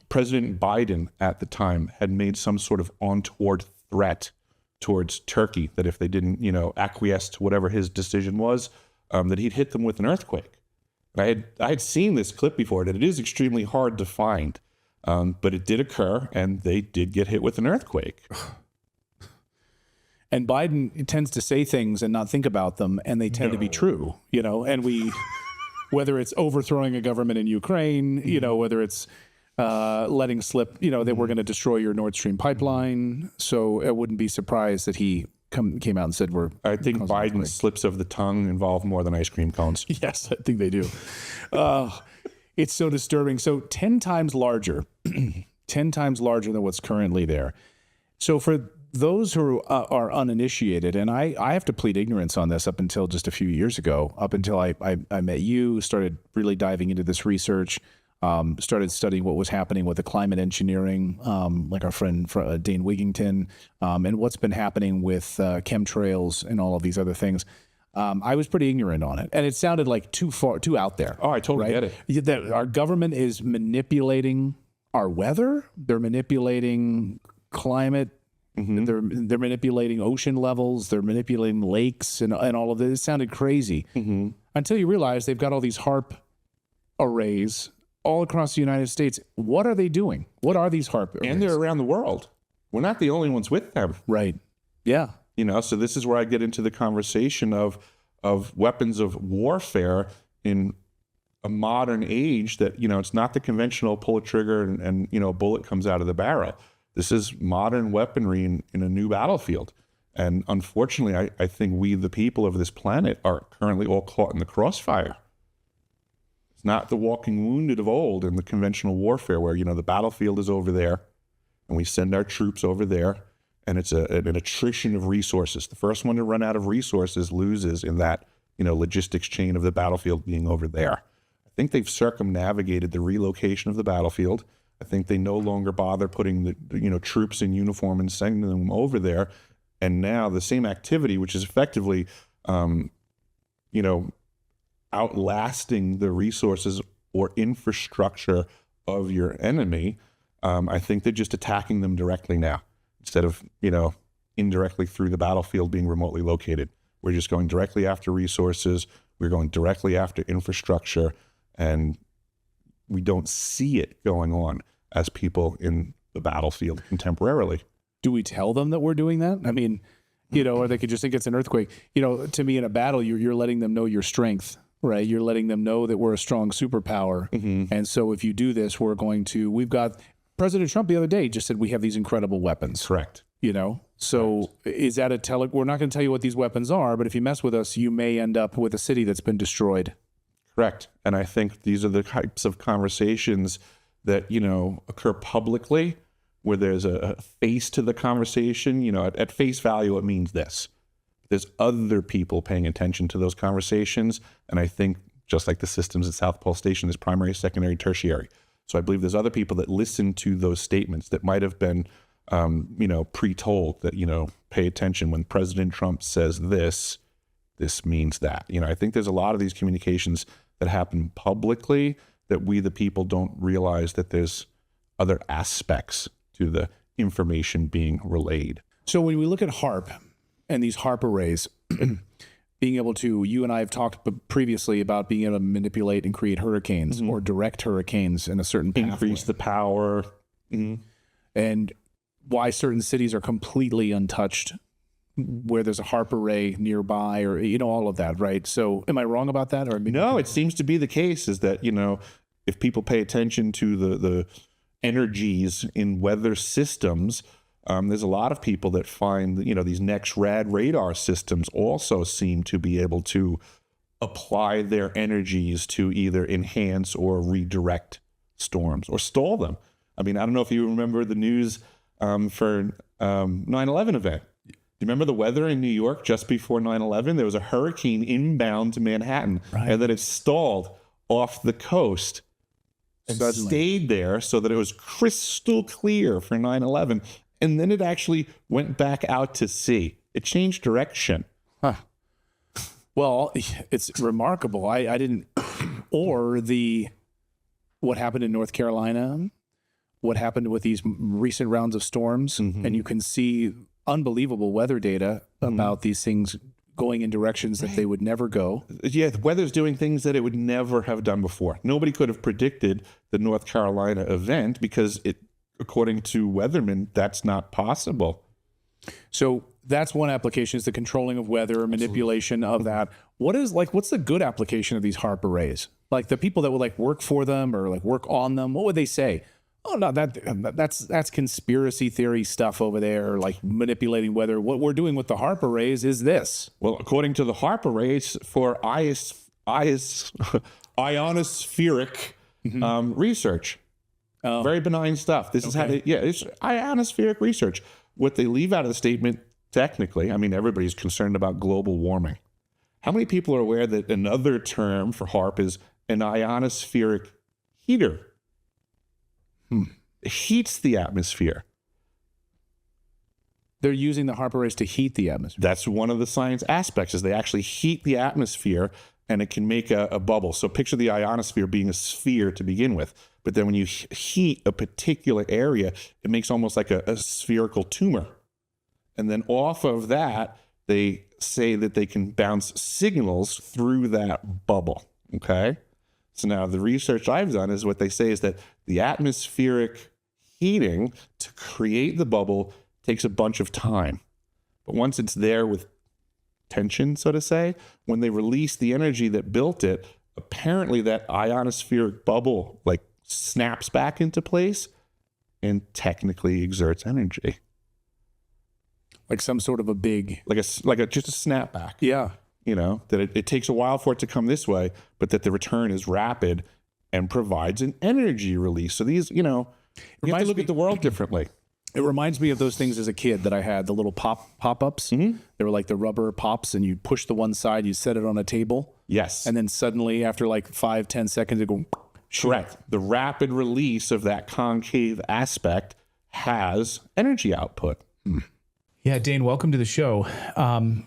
President Biden at the time had made some sort of untoward threat towards Turkey, that if they didn't, acquiesce to whatever his decision was, that he'd hit them with an earthquake. I had seen this clip before, that it is extremely hard to find, but it did occur, and they did get hit with an earthquake. And Biden tends to say things and not think about them, and they tend to be true, and we, whether it's overthrowing a government in Ukraine, whether it's letting slip, that we're going to destroy your Nord Stream pipeline. So I wouldn't be surprised that he came out and said I think Biden's slips of the tongue involve more than ice cream cones. Yes, I think they do. It's so disturbing. So 10 times larger, 10 times larger than what's currently there. So for those who are uninitiated, and I have to plead ignorance on this up until just a few years ago, up until I met you, started really diving into this research, started studying what was happening with the climate engineering, like our friend Dane Wigington, and what's been happening with chemtrails and all of these other things. I was pretty ignorant on it, and it sounded like too out there. Oh, I totally get it. That our government is manipulating our weather. They're manipulating climate. They're manipulating ocean levels. They're manipulating lakes and all of this. It sounded crazy until you realize they've got all these HAARP arrays all across the United States. What are they doing? What are these HAARP arrays? And they're around the world. We're not the only ones with them. Right. Yeah. So this is where I get into the conversation of weapons of warfare in a modern age that, it's not the conventional pull a trigger and a bullet comes out of the barrel. This is modern weaponry in a new battlefield. And unfortunately, I think we, the people of this planet, are currently all caught in the crossfire. It's not the walking wounded of old in the conventional warfare where, the battlefield is over there and we send our troops over there and it's an attrition of resources. The first one to run out of resources loses in that, logistics chain of the battlefield being over there. I think they've circumnavigated the relocation of the battlefield. I think they no longer bother putting the troops in uniform and sending them over there. And now the same activity, which is effectively, outlasting the resources or infrastructure of your enemy, I think they're just attacking them directly now instead of, indirectly through the battlefield being remotely located. We're just going directly after resources. We're going directly after infrastructure, and we don't see it going on as people in the battlefield contemporarily. Do we tell them that we're doing that? I mean, or they could just think it's an earthquake. To me, in a battle, you're letting them know your strength, right? You're letting them know that we're a strong superpower. And so if you do this, we've got President Trump the other day just said we have these incredible weapons. Correct. So is that we're not going to tell you what these weapons are, but if you mess with us, you may end up with a city that's been destroyed. Correct. And I think these are the types of conversations that, occur publicly, where there's a face to the conversation. At face value, it means this. There's other people paying attention to those conversations. And I think, just like the systems at South Pole Station, there's primary, secondary, tertiary. So I believe there's other people that listen to those statements that might have been, pre-told that, pay attention when President Trump says this means that. I think there's a lot of these communications that happen publicly that we, the people, don't realize that there's other aspects to the information being relayed. So when we look at HAARP and these HAARP arrays, being able to, you and I have talked previously about being able to manipulate and create hurricanes or direct hurricanes in a certain pathway. Increase the power. And why certain cities are completely untouched, where there's a HAARP array nearby, or, all of that, right? So am I wrong about that? Or no, it seems to be the case is that, if people pay attention to the energies in weather systems, there's a lot of people that find, these next-rad radar systems also seem to be able to apply their energies to either enhance or redirect storms or stall them. I mean, I don't know if you remember the news for 9/11 event. Do you remember the weather in New York just before 9/11? There was a hurricane inbound to Manhattan, and then it stalled off the coast and stayed there so that it was crystal clear for 9/11. And then it actually went back out to sea. It changed direction. Well, it's remarkable. I didn't, or what happened in North Carolina, what happened with these recent rounds of storms, and you can see unbelievable weather data about these things going in directions that they would never go. Yeah, the weather's doing things that it would never have done before. Nobody could have predicted the North Carolina event because according to weathermen, that's not possible. So that's one application, is the controlling of weather, manipulation of that. What's the good application of these HAARP arrays? Like the people that would work for them or work on them, what would they say? Oh no, that's conspiracy theory stuff over there, manipulating weather. What we're doing with the HAARP arrays is this. Well, according to the HAARP arrays, for ionospheric research. Oh. Very benign stuff. This is how it's ionospheric research. What they leave out of the statement, technically, I mean, everybody's concerned about global warming. How many people are aware that another term for HAARP is an ionospheric heater? It heats the atmosphere. They're using the HAARP arrays to heat the atmosphere. That's one of the science aspects, is they actually heat the atmosphere, and it can make a bubble. So picture the ionosphere being a sphere to begin with. But then when you heat a particular area, it makes almost like a spherical tumor. And then off of that, they say that they can bounce signals through that bubble, okay? So now the research I've done is what they say is that the atmospheric heating to create the bubble takes a bunch of time. But once it's there with tension, so to say, when they release the energy that built it, apparently that ionospheric bubble snaps back into place and technically exerts energy. Like some sort of a big... just a snapback. Yeah. That it takes a while for it to come this way, but that the return is rapid and provides an energy release. So these, you have to look at the world differently. It reminds me of those things as a kid that I had, the little pop-ups. They were like the rubber pops, and you'd push the one side, you set it on a table. Yes. And then suddenly, after 5-10 seconds, it go... Correct. The rapid release of that concave aspect has energy output. Yeah, Dane, welcome to the show.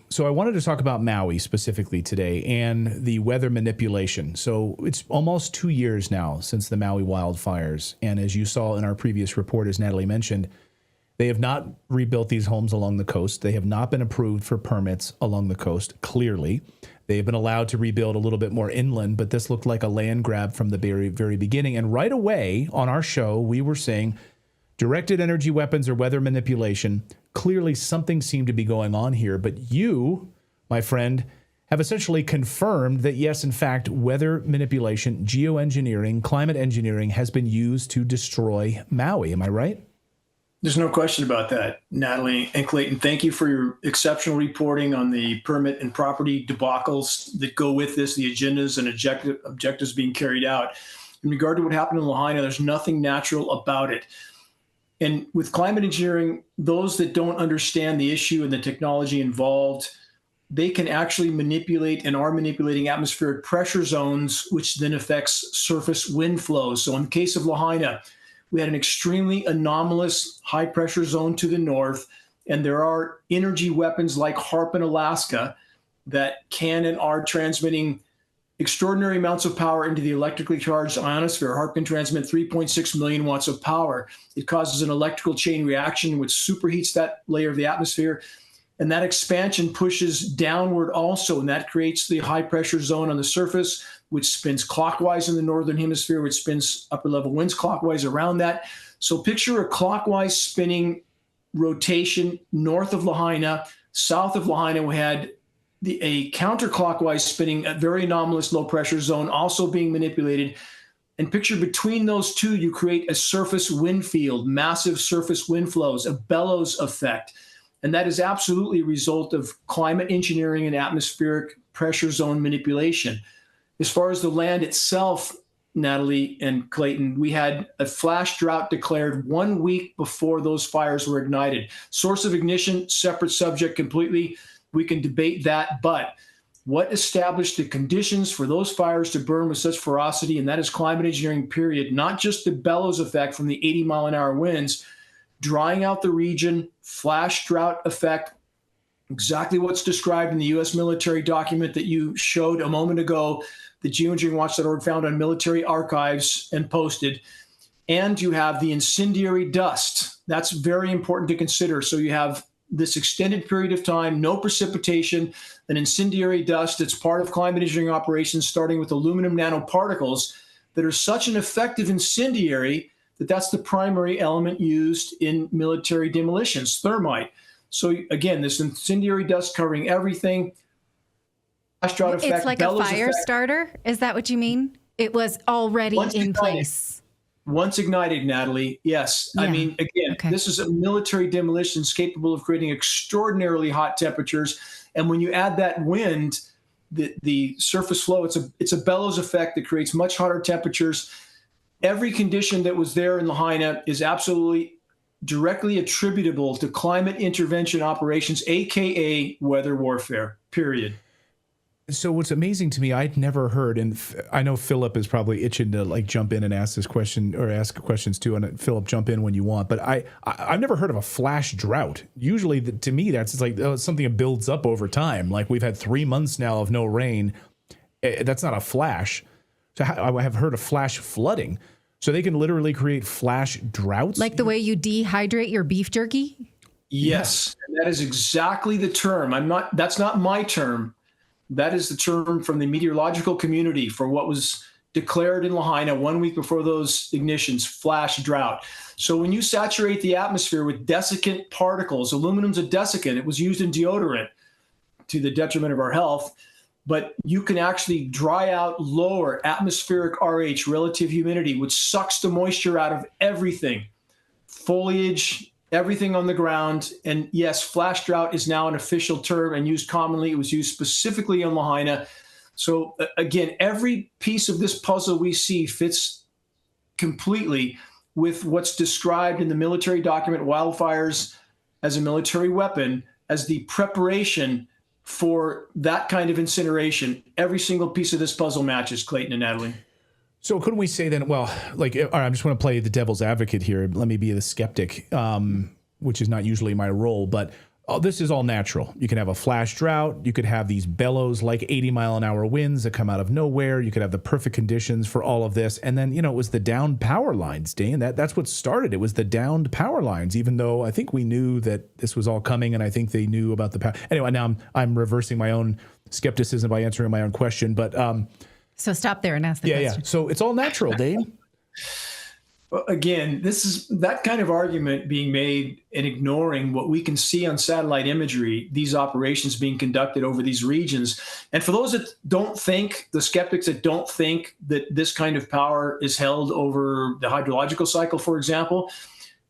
So I wanted to talk about Maui specifically today and the weather manipulation. So it's almost 2 years now since the Maui wildfires. And as you saw in our previous report, as Natalie mentioned, they have not rebuilt these homes along the coast. They have not been approved for permits along the coast, clearly. They've been allowed to rebuild a little bit more inland, but this looked like a land grab from the very, very beginning. And right away on our show, we were saying directed energy weapons or weather manipulation. Clearly something seemed to be going on here. But you, my friend, have essentially confirmed that, yes, in fact, weather manipulation, geoengineering, climate engineering has been used to destroy Maui. Am I right? There's no question about that, Natalie and Clayton. Thank you for your exceptional reporting on the permit and property debacles that go with this, the agendas and objectives being carried out. In regard to what happened in Lahaina, there's nothing natural about it. And with climate engineering, those that don't understand the issue and the technology involved, they can actually manipulate and are manipulating atmospheric pressure zones, which then affects surface wind flows. So in the case of Lahaina, we had an extremely anomalous high pressure zone to the north, and there are energy weapons like HAARP in Alaska that can and are transmitting extraordinary amounts of power into the electrically charged ionosphere. HAARP can transmit 3.6 million watts of power. It causes an electrical chain reaction which superheats that layer of the atmosphere, and that expansion pushes downward also, and that creates the high pressure zone on the surface, which spins clockwise in the northern hemisphere, which spins upper level winds clockwise around that. So picture a clockwise spinning rotation north of Lahaina. South of Lahaina, we had a counterclockwise spinning, a very anomalous low pressure zone also being manipulated. And picture between those two, you create a surface wind field, massive surface wind flows, a bellows effect. And that is absolutely a result of climate engineering and atmospheric pressure zone manipulation. As far as the land itself, Natalie and Clayton, we had a flash drought declared 1 week before those fires were ignited. Source of ignition, separate subject completely. We can debate that, but what established the conditions for those fires to burn with such ferocity, and that is climate engineering, period, not just the bellows effect from the 80-mile-an-hour winds, drying out the region, flash drought effect, exactly what's described in the U.S. military document that you showed a moment ago, the geoengineeringwatch.org found on military archives and posted. And you have the incendiary dust. That's very important to consider. So you have this extended period of time, no precipitation, an incendiary dust. It's part of climate engineering operations, starting with aluminum nanoparticles that are such an effective incendiary that that's the primary element used in military demolitions, thermite. So again, this incendiary dust covering everything. Effect, it's like a fire effect. Starter? Is that what you mean? It was already in place. Once ignited, Natalie, yes. Yeah. I mean, again, This is a military demolition capable of creating extraordinarily hot temperatures. And when you add that wind, the surface flow, it's a bellows effect that creates much hotter temperatures. Every condition that was there in Lahaina is absolutely directly attributable to climate intervention operations, AKA weather warfare, period. So what's amazing to me, I'd never heard, and I know Philip is probably itching to like jump in and ask this question or ask questions too. And Philip, jump in when you want. But I've never heard of a flash drought. Usually, to me, that's it's like something that builds up over time. Like we've had 3 months now of no rain. That's not a flash. So I have heard of flash flooding. So they can literally create flash droughts, like the way you dehydrate your beef jerky. Yes, that is exactly the term. That's not my term. That is the term from the meteorological community for what was declared in Lahaina 1 week before those ignitions, flash drought. So when you saturate the atmosphere with desiccant particles, aluminum's a desiccant. It was used in deodorant to the detriment of our health. But you can actually dry out lower atmospheric RH, relative humidity, which sucks the moisture out of everything, foliage, everything on the ground. And yes, flash drought is now an official term and used commonly. It was used specifically on Lahaina. So again, every piece of this puzzle we see fits completely with what's described in the military document, wildfires as a military weapon, as the preparation for that kind of incineration. Every single piece of this puzzle matches, Clayton and Natalie. So couldn't we say then, well, like, all right, I just want to play the devil's advocate here. Let me be the skeptic, which is not usually my role, but this is all natural. You can have a flash drought. You could have these bellows like 80-mile-an-hour winds that come out of nowhere. You could have the perfect conditions for all of this. And then, it was the downed power lines, Dane. That's what started. It was the downed power lines, even though I think we knew that this was all coming, and I think they knew about the power. Anyway, now I'm reversing my own skepticism by answering my own question, but so stop there and ask the question. Yeah. So it's all natural, Dane. Well, again, this is that kind of argument being made and ignoring what we can see on satellite imagery, these operations being conducted over these regions. And for those that don't think, the skeptics that don't think that this kind of power is held over the hydrological cycle, for example,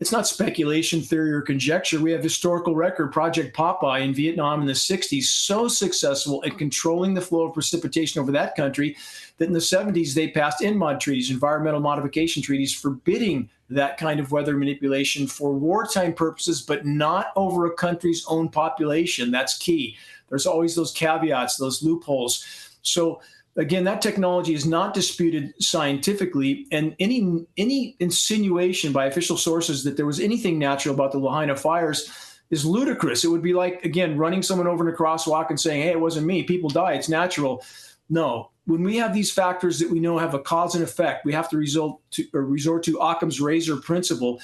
it's not speculation, theory, or conjecture. We have historical record. Project Popeye in Vietnam in the 60s, so successful at controlling the flow of precipitation over that country that in the 70s they passed INMOD treaties, environmental modification treaties, forbidding that kind of weather manipulation for wartime purposes, but not over a country's own population. That's key. There's always those caveats, those loopholes. So again, that technology is not disputed scientifically, and any insinuation by official sources that there was anything natural about the Lahaina fires is ludicrous. It would be like, again, running someone over in a crosswalk and saying, hey, it wasn't me, people die, it's natural. No, when we have these factors that we know have a cause and effect, we have to resort to Occam's razor principle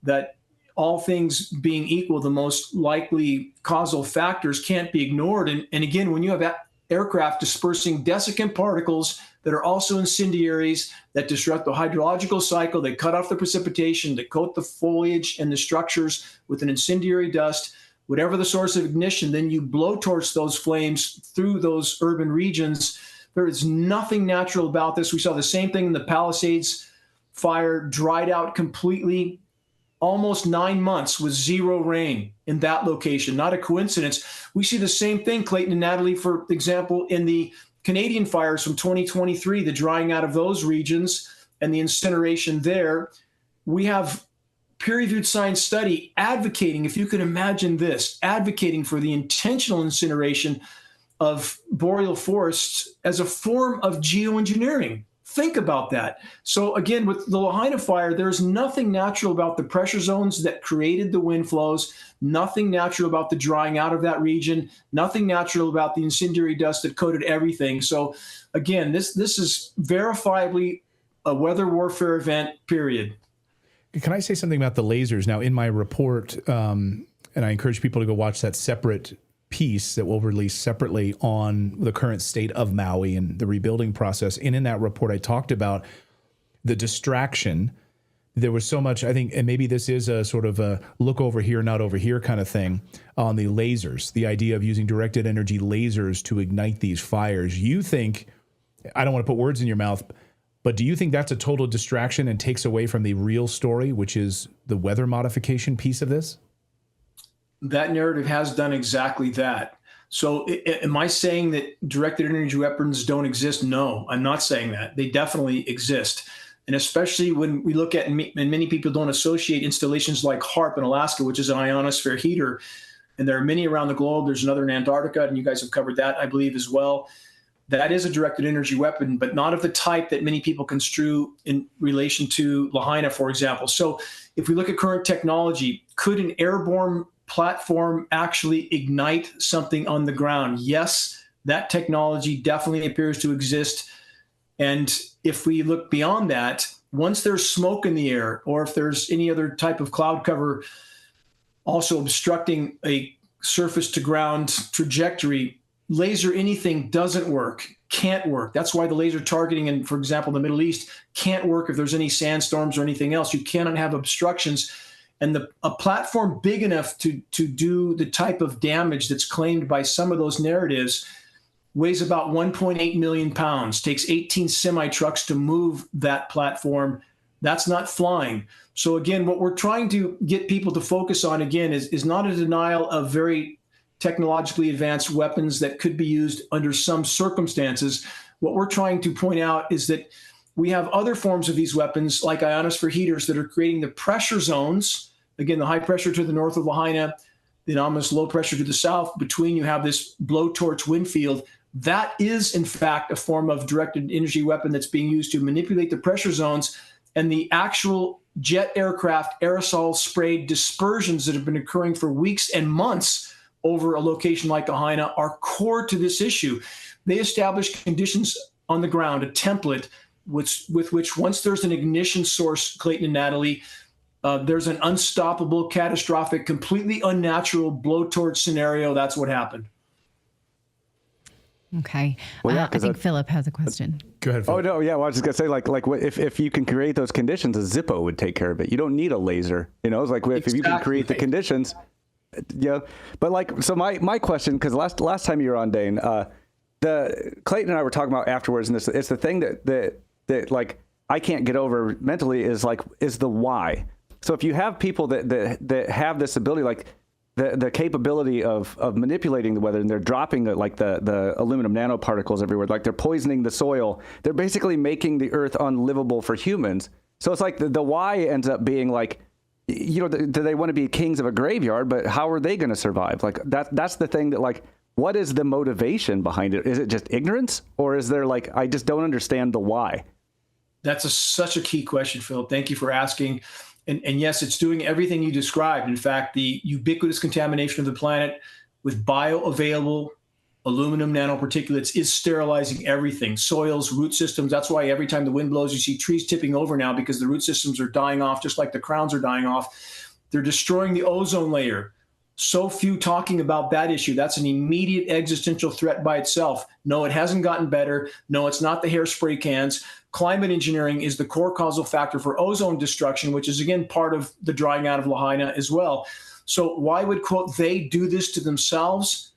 that all things being equal, the most likely causal factors can't be ignored. And again, when you have aircraft dispersing desiccant particles that are also incendiaries, that disrupt the hydrological cycle, they cut off the precipitation, they coat the foliage and the structures with an incendiary dust, whatever the source of ignition, then you blowtorch those flames through those urban regions. There is nothing natural about this. We saw the same thing in the Palisades fire, dried out completely, almost 9 months with zero rain in that location. Not a coincidence. We see the same thing, Clayton and Natalie, for example, in the Canadian fires from 2023, the drying out of those regions and the incineration there. We have peer-reviewed science study advocating, if you can imagine this, advocating for the intentional incineration of boreal forests as a form of geoengineering. Think about that. So again, with the Lahaina fire, there's nothing natural about the pressure zones that created the wind flows, nothing natural about the drying out of that region, nothing natural about the incendiary dust that coated everything. So again, this is verifiably a weather warfare event, period. Can I say something about the lasers? Now, in my report, and I encourage people to go watch that separate piece that we'll release separately on the current state of Maui and the rebuilding process. And in that report, I talked about the distraction. There was so much, I think, and maybe this is a sort of a look over here, not over here kind of thing on the lasers, the idea of using directed energy lasers to ignite these fires. You think, I don't want to put words in your mouth, but do you think that's a total distraction and takes away from the real story, which is the weather modification piece of this? That narrative has done exactly that. So am I saying that directed energy weapons don't exist? No, I'm not saying that. They definitely exist. And especially when we look at, and many people don't associate installations like HAARP in Alaska, which is an ionosphere heater. And there are many around the globe. There's another in Antarctica, and you guys have covered that, I believe, as well. That is a directed energy weapon, but not of the type that many people construe in relation to Lahaina, for example. So if we look at current technology, could an airborne platform actually ignite something on the ground? Yes, that technology definitely appears to exist. And if we look beyond that, once there's smoke in the air, or if there's any other type of cloud cover also obstructing a surface to ground trajectory, laser anything doesn't work, can't work. That's why the laser targeting in, for example, the Middle East can't work if there's any sandstorms or anything else. You cannot have obstructions. And a platform big enough to do the type of damage that's claimed by some of those narratives weighs about 1.8 million pounds, takes 18 semi-trucks to move that platform. That's not flying. So again, what we're trying to get people to focus on, again, is not a denial of very technologically advanced weapons that could be used under some circumstances. What we're trying to point out is that we have other forms of these weapons, like ionosphere heaters, that are creating the pressure zones. Again, the high pressure to the north of Lahaina, the anomalous low pressure to the south. Between you have this blowtorch wind field. That is, in fact, a form of directed energy weapon that's being used to manipulate the pressure zones. And the actual jet aircraft aerosol sprayed dispersions that have been occurring for weeks and months over a location like Lahaina are core to this issue. They establish conditions on the ground, a template with which, once there's an ignition source, Clayton and Natalie, there's an unstoppable, catastrophic, completely unnatural blowtorch scenario. That's what happened. Okay. Well, yeah, I think Philip has a question. Go ahead, Philip. Oh, no, yeah. Well, I was just going to say, if you can create those conditions, a Zippo would take care of it. You don't need a laser. You know, it's like if you can create the conditions. Yeah. But like, so my question, because last time you were on, Dane, the Clayton and I were talking about afterwards, and it's the thing that like I can't get over mentally is the why. So if you have people that have this ability, like the capability of manipulating the weather, and they're dropping the aluminum nanoparticles everywhere, like they're poisoning the soil, they're basically making the earth unlivable for humans. So it's like the why ends up being like, you know, do they want to be kings of a graveyard, but how are they going to survive? Like that's the thing that, like, what is the motivation behind it? Is it just ignorance, or is there like, I just don't understand the why? That's such a key question, Phil. Thank you for asking. And yes, it's doing everything you described. In fact, the ubiquitous contamination of the planet with bioavailable aluminum nanoparticulates is sterilizing everything, soils, root systems. That's why every time the wind blows, you see trees tipping over now, because the root systems are dying off, just like the crowns are dying off. They're destroying the ozone layer. So few talking about that issue. That's an immediate existential threat by itself. No, it hasn't gotten better. No, it's not the hairspray cans. Climate engineering is the core causal factor for ozone destruction, which is, again, part of the drying out of Lahaina as well. So why would, quote, they do this to themselves?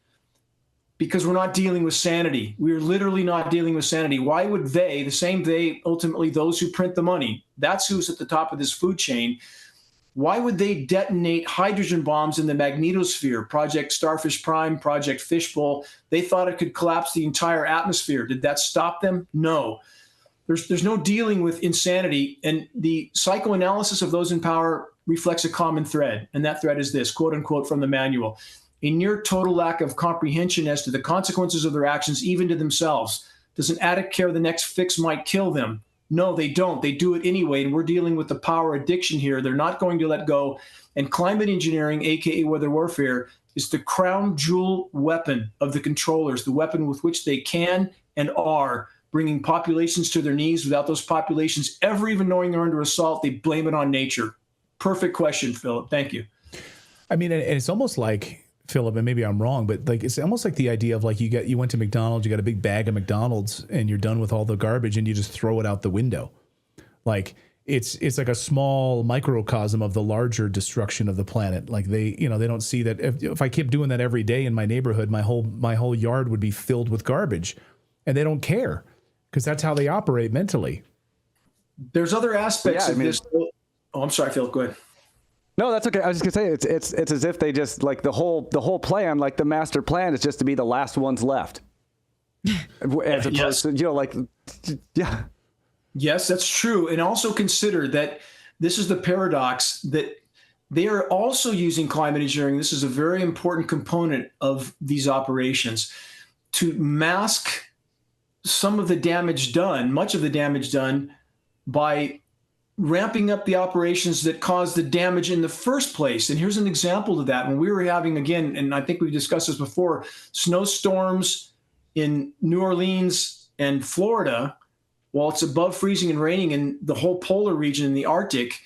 Because we're not dealing with sanity. We're literally not dealing with sanity. Why would they, the same they, ultimately those who print the money, that's who's at the top of this food chain, why would they detonate hydrogen bombs in the magnetosphere? Project Starfish Prime, Project Fishbowl, they thought it could collapse the entire atmosphere. Did that stop them? No. There's no dealing with insanity, and the psychoanalysis of those in power reflects a common thread, and that thread is this, quote unquote, from the manual: a near total lack of comprehension as to the consequences of their actions, even to themselves. Does an addict care the next fix might kill them? No, they don't. They do it anyway, and we're dealing with the power addiction here. They're not going to let go, and climate engineering, aka weather warfare, is the crown jewel weapon of the controllers, the weapon with which they can and are bringing populations to their knees. Without those populations ever even knowing they're under assault, they blame it on nature. Perfect question, Philip. Thank you. I mean, and it's almost like, Philip, and maybe I'm wrong, but like, it's almost like the idea of like, you went to McDonald's, you got a big bag of McDonald's, and you're done with all the garbage, and you just throw it out the window. Like, it's like a small microcosm of the larger destruction of the planet. Like, they don't see that if I kept doing that every day in my neighborhood, my whole yard would be filled with garbage, and they don't care, because that's how they operate mentally. There's other aspects of this. Oh, I'm sorry, Phil. Go ahead. No, that's okay. I was just gonna say it's as if they just, like, the whole plan, like the master plan, is just to be the last ones left, as opposed to, you know, like, yeah. Yes, that's true. And also consider that this is the paradox, that they are also using climate engineering. This is a very important component of these operations, to mask some of the damage done, much of the damage done, by ramping up the operations that caused the damage in the first place. And here's an example of that. When we were having, again, and I think we've discussed this before, snowstorms in New Orleans and Florida, while it's above freezing and raining in the whole polar region in the Arctic,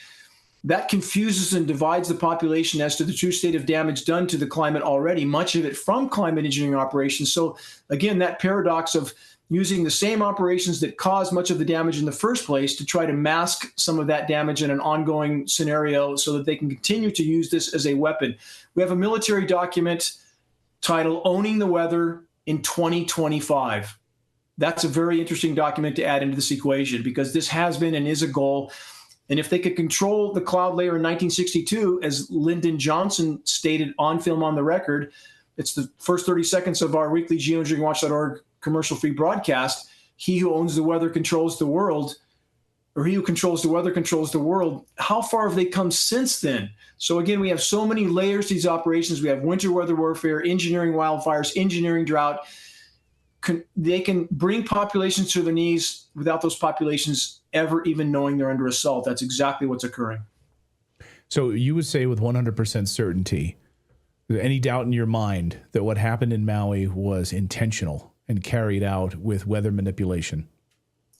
that confuses and divides the population as to the true state of damage done to the climate already, much of it from climate engineering operations. So again, that paradox of using the same operations that caused much of the damage in the first place to try to mask some of that damage in an ongoing scenario so that they can continue to use this as a weapon. We have a military document titled Owning the Weather in 2025. That's a very interesting document to add into this equation, because this has been and is a goal. And if they could control the cloud layer in 1962, as Lyndon Johnson stated on film on the record, it's the first 30 seconds of our weekly GeoEngineeringWatch.org commercial-free broadcast. He who owns the weather controls the world, or he who controls the weather controls the world. How far have they come since then? So again, we have so many layers to these operations. We have winter weather warfare, engineering wildfires, engineering drought. They can bring populations to their knees without those populations ever even knowing they're under assault. That's exactly what's occurring. So you would say with 100% certainty, any doubt in your mind that what happened in Maui was intentional and carried out with weather manipulation?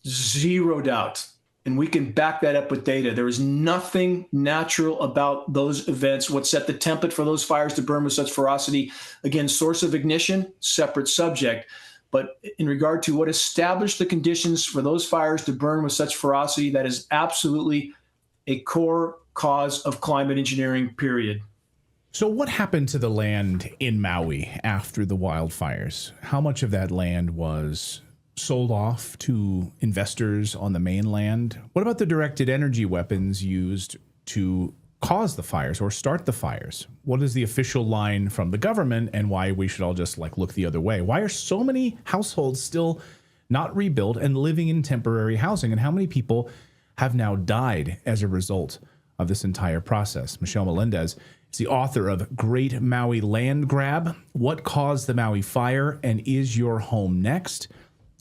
Zero doubt. And we can back that up with data. There is nothing natural about those events. What set the template for those fires to burn with such ferocity? Again, source of ignition, separate subject. But in regard to what established the conditions for those fires to burn with such ferocity, that is absolutely a core cause of climate engineering, period. So what happened to the land in Maui after the wildfires? How much of that land was sold off to investors on the mainland? What about the directed energy weapons used to cause the fires or start the fires? What is the official line from the government, and why we should all just like look the other way? Why are so many households still not rebuilt and living in temporary housing? And how many people have now died as a result of this entire process? Michelle Melendez is the author of Great Maui Land Grab: What Caused the Maui Fire, and Is Your Home Next?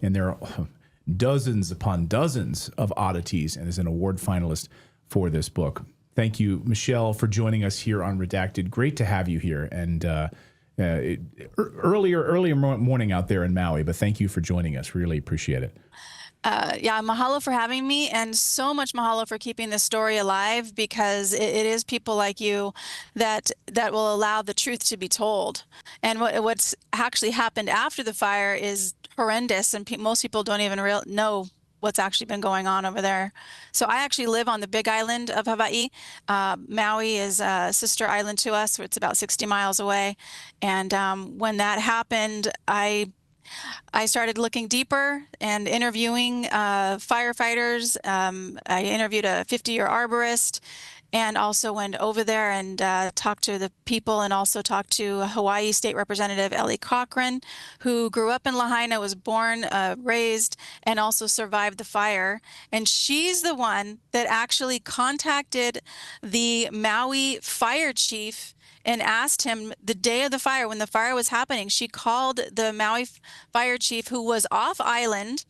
And there are dozens upon dozens of oddities, and is an award finalist for this book. Thank you, Michelle, for joining us here on Redacted. Great to have you here. And earlier morning out there in Maui, but thank you for joining us. Really appreciate it. Yeah, mahalo for having me, and so much mahalo for keeping this story alive, because it is people like you that will allow the truth to be told. And what's actually happened after the fire is horrendous, and most people don't even know what's actually been going on over there. So I actually live on the big island of Hawaii. Maui is a sister island to us. It's about 60 miles away. And when that happened, I started looking deeper and interviewing firefighters. I interviewed a 50-year arborist, and also went over there and talked to the people, and also talked to Hawaii State Representative Ellie Cochran, who grew up in Lahaina, was born, raised, and also survived the fire. And she's the one that actually contacted the Maui fire chief and asked him the day of the fire, when the fire was happening. She called the Maui fire chief, who was off island,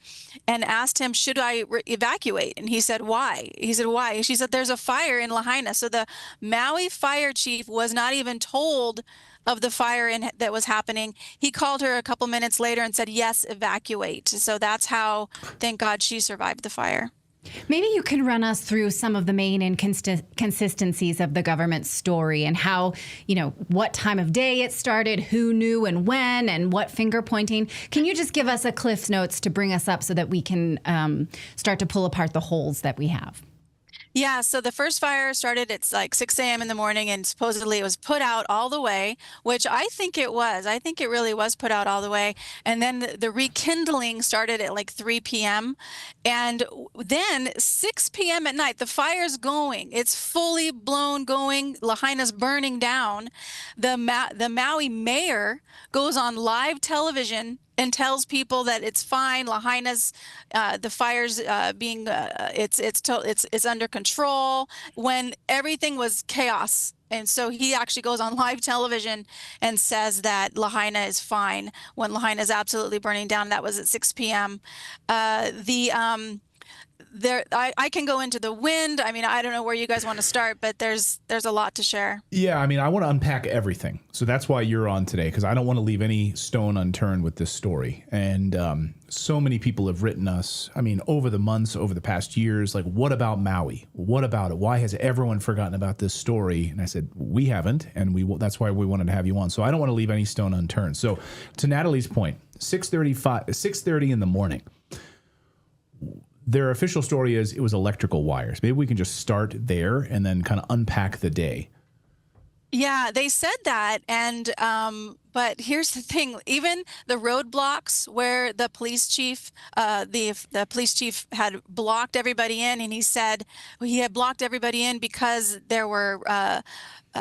and asked him, should I evacuate? And he said, why? He said, why? She said, there's a fire in Lahaina. So the Maui fire chief was not even told of the fire that was happening. He called her a couple minutes later and said, yes, evacuate. So that's how, thank God, she survived the fire. Maybe you can run us through some of the main inconsistencies of the government's story, and how, what time of day it started, who knew and when, and what finger pointing. Can you just give us a Cliff's Notes to bring us up so that we can start to pull apart the holes that we have? Yeah, so the first fire started at like 6 a.m. in the morning, and supposedly it was put out all the way, which I think it was. I think it really was put out all the way. And then the rekindling started at like 3 p.m. And then 6 p.m. at night, the fire's going. It's fully blown going. Lahaina's burning down. The Maui mayor goes on live television and tells people that it's fine. Lahaina's, the fire's being, it's under control, when everything was chaos. And so he actually goes on live television and says that Lahaina is fine, when Lahaina is absolutely burning down. That was at 6 p.m. I can go into the wind. I mean, I don't know where you guys want to start, but there's a lot to share. Yeah, I mean, I want to unpack everything. So that's why you're on today, because I don't want to leave any stone unturned with this story. And so many people have written us, I mean, over the months, over the past years, like, what about Maui? What about it? Why has everyone forgotten about this story? And I said, we haven't, and that's why we wanted to have you on. So I don't want to leave any stone unturned. So to Natalie's point, 6:30 in the morning. Their official story is it was electrical wires. Maybe we can just start there and then kind of unpack the day. Yeah, they said that, and but here's the thing: even the roadblocks where the police chief, the police chief had blocked everybody in, and he said he had blocked everybody in because there were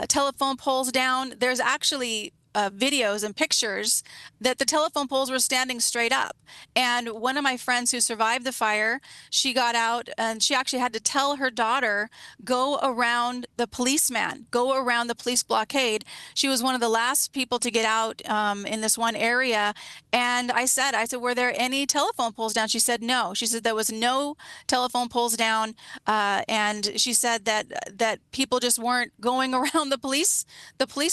telephone poles down. There's actually videos and pictures that the telephone poles were standing straight up. And one of my friends who survived the fire, she got out and she actually had to tell her daughter, go around the policeman, go around the police blockade. She was one of the last people to get out in this one area. And I said, were there any telephone poles down? She said, no. She said there was no telephone poles down. And she said that people just weren't going around the police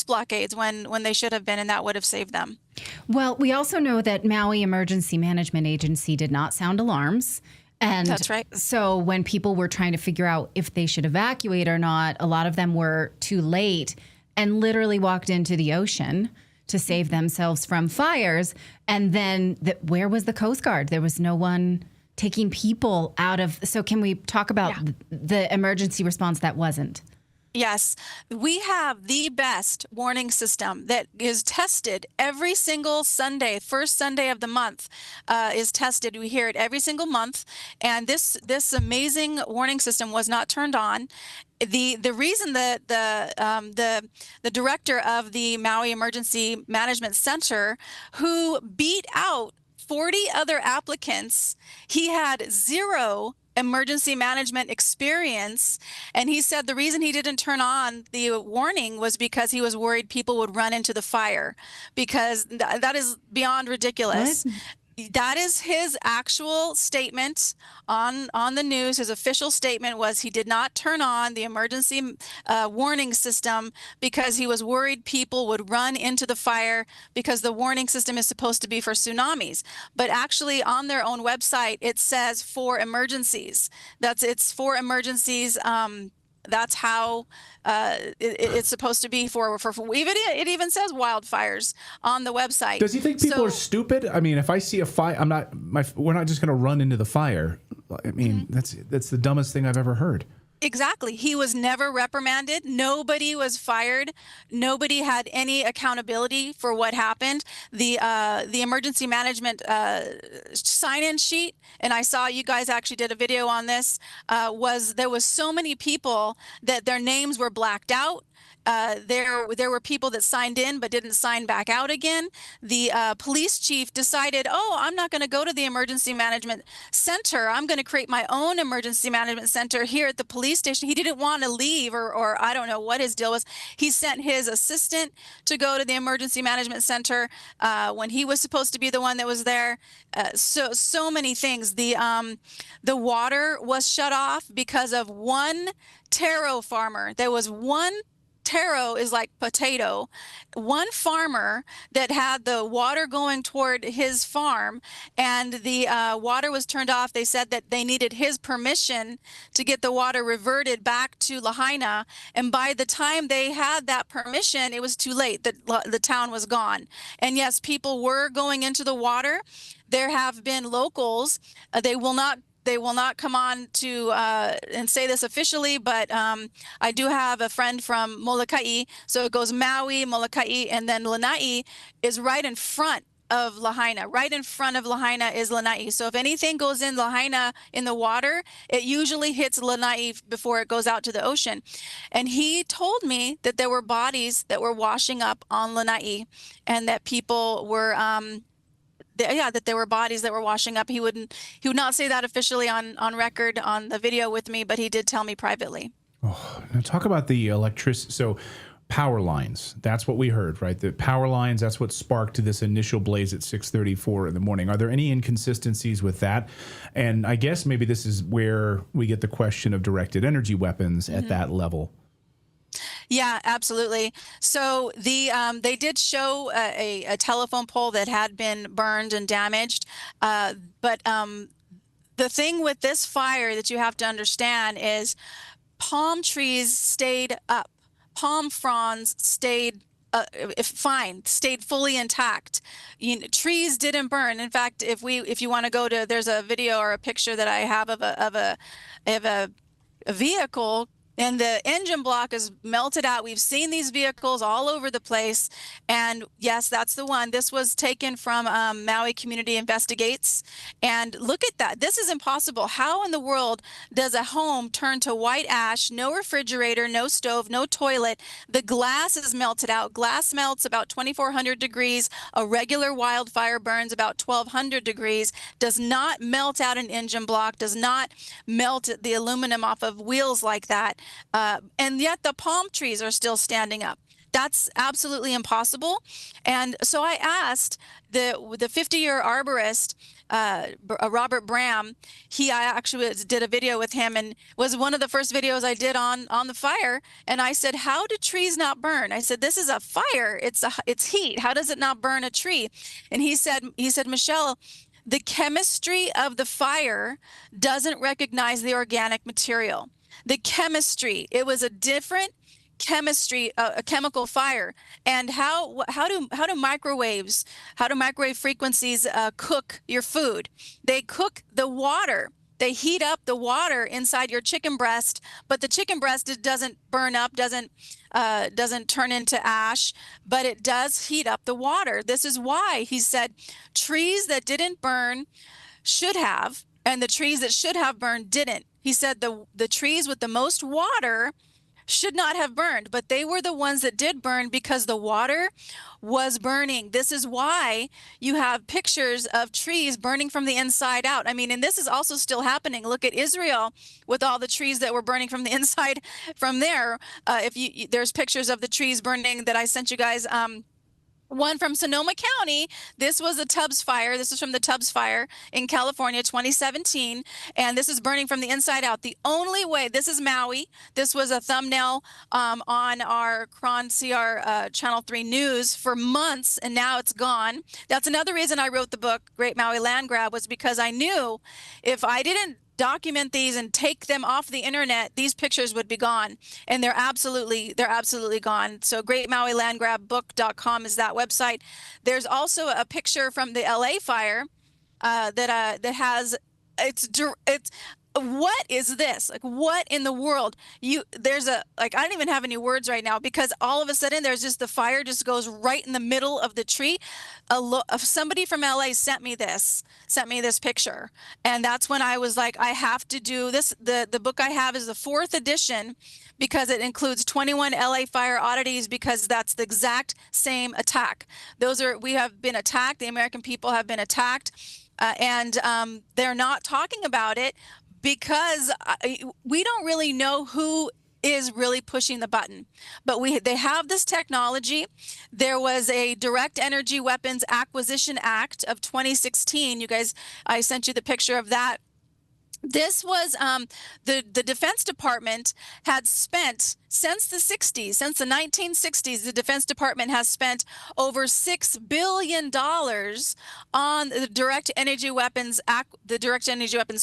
blockades when they should have been, and that would have saved them. Well, we also know that Maui Emergency Management Agency did not sound alarms. And that's right. So when people were trying to figure out if they should evacuate or not, a lot of them were too late and literally walked into the ocean to save themselves from fires. And then where was the Coast Guard? There was no one taking people out of. So can we talk about the emergency response that wasn't? Yes, we have the best warning system that is tested every single Sunday. First Sunday of the month is tested. We hear it every single month, and this amazing warning system was not turned on. The reason that the director of the Maui Emergency Management Center, who beat out 40 other applicants, he had 0 emergency management experience, and he said the reason he didn't turn on the warning was because he was worried people would run into the fire, because that is beyond ridiculous. What? That is his actual statement on the news. His official statement was he did not turn on the emergency warning system because he was worried people would run into the fire, because the warning system is supposed to be for tsunamis. But actually on their own website, it says for emergencies. It's for emergencies. That's how it's supposed to be for even it even says wildfires on the website. Does he think people are stupid? I mean, if I see a fire, we're not just going to run into the fire. I mean, that's the dumbest thing I've ever heard. Exactly. He was never reprimanded. Nobody was fired. Nobody had any accountability for what happened. The emergency management sign-in sheet, and I saw you guys actually did a video on this, there was so many people that their names were blacked out. There were people that signed in but didn't sign back out again. The police chief decided, oh, I'm not going to go to the emergency management center. I'm going to create my own emergency management center here at the police station. He didn't want to leave, or I don't know what his deal was. He sent his assistant to go to the emergency management center when he was supposed to be the one that was there. So many things. The water was shut off because of one taro farmer. There was one taro is like potato. One farmer that had the water going toward his farm, and the water was turned off. They said that they needed his permission to get the water reverted back to Lahaina. And by the time they had that permission, it was too late. The town was gone. And yes, people were going into the water. There have been locals. They will not come on to and say this officially, but I do have a friend from Molokai. So it goes Maui, Molokai, and then Lanai is right in front of Lahaina. Right in front of Lahaina is Lanai. So if anything goes in Lahaina in the water, it usually hits Lanai before it goes out to the ocean. And he told me that there were bodies that were washing up on Lanai, and that people were that there were bodies that were washing up. He would not say that officially on record on the video with me, but he did tell me privately. Oh, now talk about the electricity. So power lines, that's what we heard, right? The power lines, that's what sparked this initial blaze at 6:34 in the morning. Are there any inconsistencies with that? And I guess maybe this is where we get the question of directed energy weapons at that level. Yeah, absolutely. So they did show a telephone pole that had been burned and damaged. But the thing with this fire that you have to understand is palm trees stayed up. Palm fronds stayed fine, stayed fully intact. Trees didn't burn. In fact, if you want to go to, there's a video or a picture that I have of a vehicle, and the engine block is melted out. We've seen these vehicles all over the place. And yes, that's the one. This was taken from Maui Community Investigates. And look at that. This is impossible. How in the world does a home turn to white ash, no refrigerator, no stove, no toilet? The glass is melted out. Glass melts about 2,400 degrees. A regular wildfire burns about 1,200 degrees. Does not melt out an engine block, does not melt the aluminum off of wheels like that. And yet the palm trees are still standing up. That's absolutely impossible. And so I asked the 50-year arborist, Robert Bram. I actually did a video with him, and was one of the first videos I did on the fire. And I said, how do trees not burn? I said, this is a fire. It's heat. How does it not burn a tree? And he said, Michelle, the chemistry of the fire doesn't recognize the organic material. The chemistry, it was a different chemistry, a chemical fire. And how do microwave frequencies cook your food? They cook the water. they heat up the water inside your chicken breast, but the chicken breast doesn't burn up, doesn't turn into ash, but it does heat up the water. This is why he said trees that didn't burn should have, and the trees that should have burned didn't. He said the trees with the most water should not have burned, but they were the ones that did burn because the water was burning. This is why you have pictures of trees burning from the inside out. I mean, and this is also still happening. Look at Israel with all the trees that were burning from the inside from there. There's pictures of the trees burning that I sent you guys. One from Sonoma County. This was a Tubbs fire. This is from the Tubbs fire in California, 2017. And this is burning from the inside out. The only way, this is Maui. This was a thumbnail on our CR Channel 3 News for months, and now it's gone. That's another reason I wrote the book, Great Maui Land Grab, was because I knew if I didn't document these and take them off the internet, these pictures would be gone, and they're absolutely gone. So greatmauilandgrabbook.com is that website. There's also a picture from the LA fire that has it's what is this? Like, what in the world? There's I don't even have any words right now, because all of a sudden there's just the fire just goes right in the middle of the tree. Somebody from LA sent me this picture, and that's when I was like, I have to do this. The book I have is the 4th edition, because it includes 21 LA fire oddities, because that's the exact same attack. We have been attacked. The American people have been attacked, and they're not talking about it, because we don't really know who is really pushing the button. But they have this technology. There was a Direct Energy Weapons Acquisition Act of 2016. You guys, I sent you the picture of that. This was the Defense Department had spent since the 60s, since the 1960s, the Defense Department has spent over $6 billion on the Direct Energy Weapons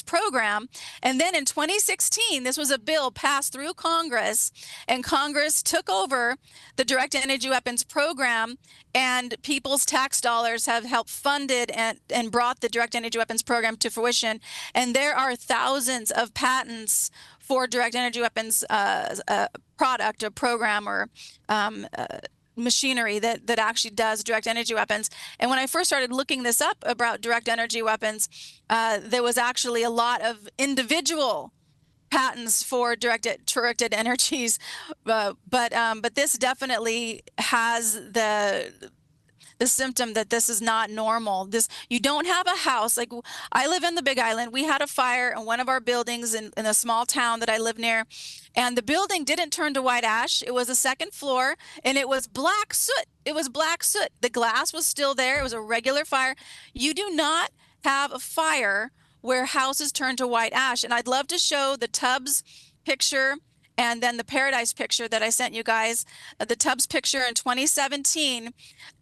program. And then in 2016, this was a bill passed through Congress, and Congress took over the Direct Energy Weapons program, and people's tax dollars have helped fund it and brought the Direct Energy Weapons program to fruition. And there are thousands of patents for Direct Energy Weapons product or program or machinery that actually does direct energy weapons. And when I first started looking this up about direct energy weapons, there was actually a lot of individual patents for directed energies, but this definitely has the symptom that this is not normal. You don't have a house. Like, I live in the Big Island. We had a fire in one of our buildings in a small town that I live near, and the building didn't turn to white ash. It was a second floor, and it was black soot. It was black soot. The glass was still there. It was a regular fire. You do not have a fire where houses turn to white ash. And I'd love to show the Tubbs picture and then the Paradise picture that I sent you guys. The Tubbs picture in 2017,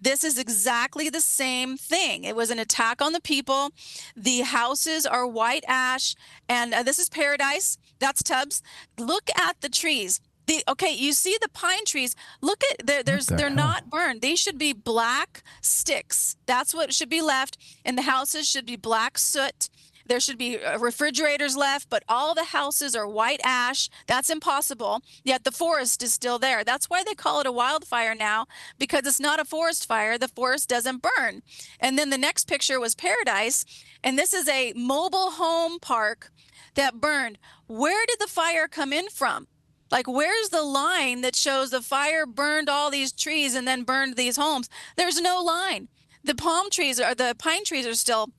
this is exactly the same thing. It was an attack on the people. The houses are white ash, and this is Paradise. That's Tubbs. Look at the trees. You see the pine trees. Look at they're not burned. They should be black sticks. That's what should be left. And the houses should be black soot. There should be refrigerators left, but all the houses are white ash. That's impossible. Yet the forest is still there. That's why they call it a wildfire now, because it's not a forest fire. The forest doesn't burn. And then the next picture was Paradise, and this is a mobile home park that burned. Where did the fire come in from? Like, where's the line that shows the fire burned all these trees and then burned these homes? There's no line. The pine trees are still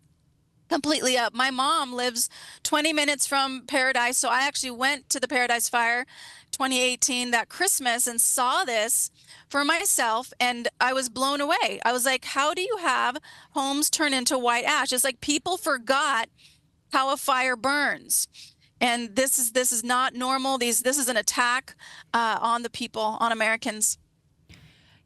completely up. My mom lives 20 minutes from Paradise, so I actually went to the Paradise Fire 2018 that Christmas and saw this for myself, and I was blown away. I was like, how do you have homes turn into white ash? It's like people forgot how a fire burns. And this is not normal. This is an attack on the people, on Americans.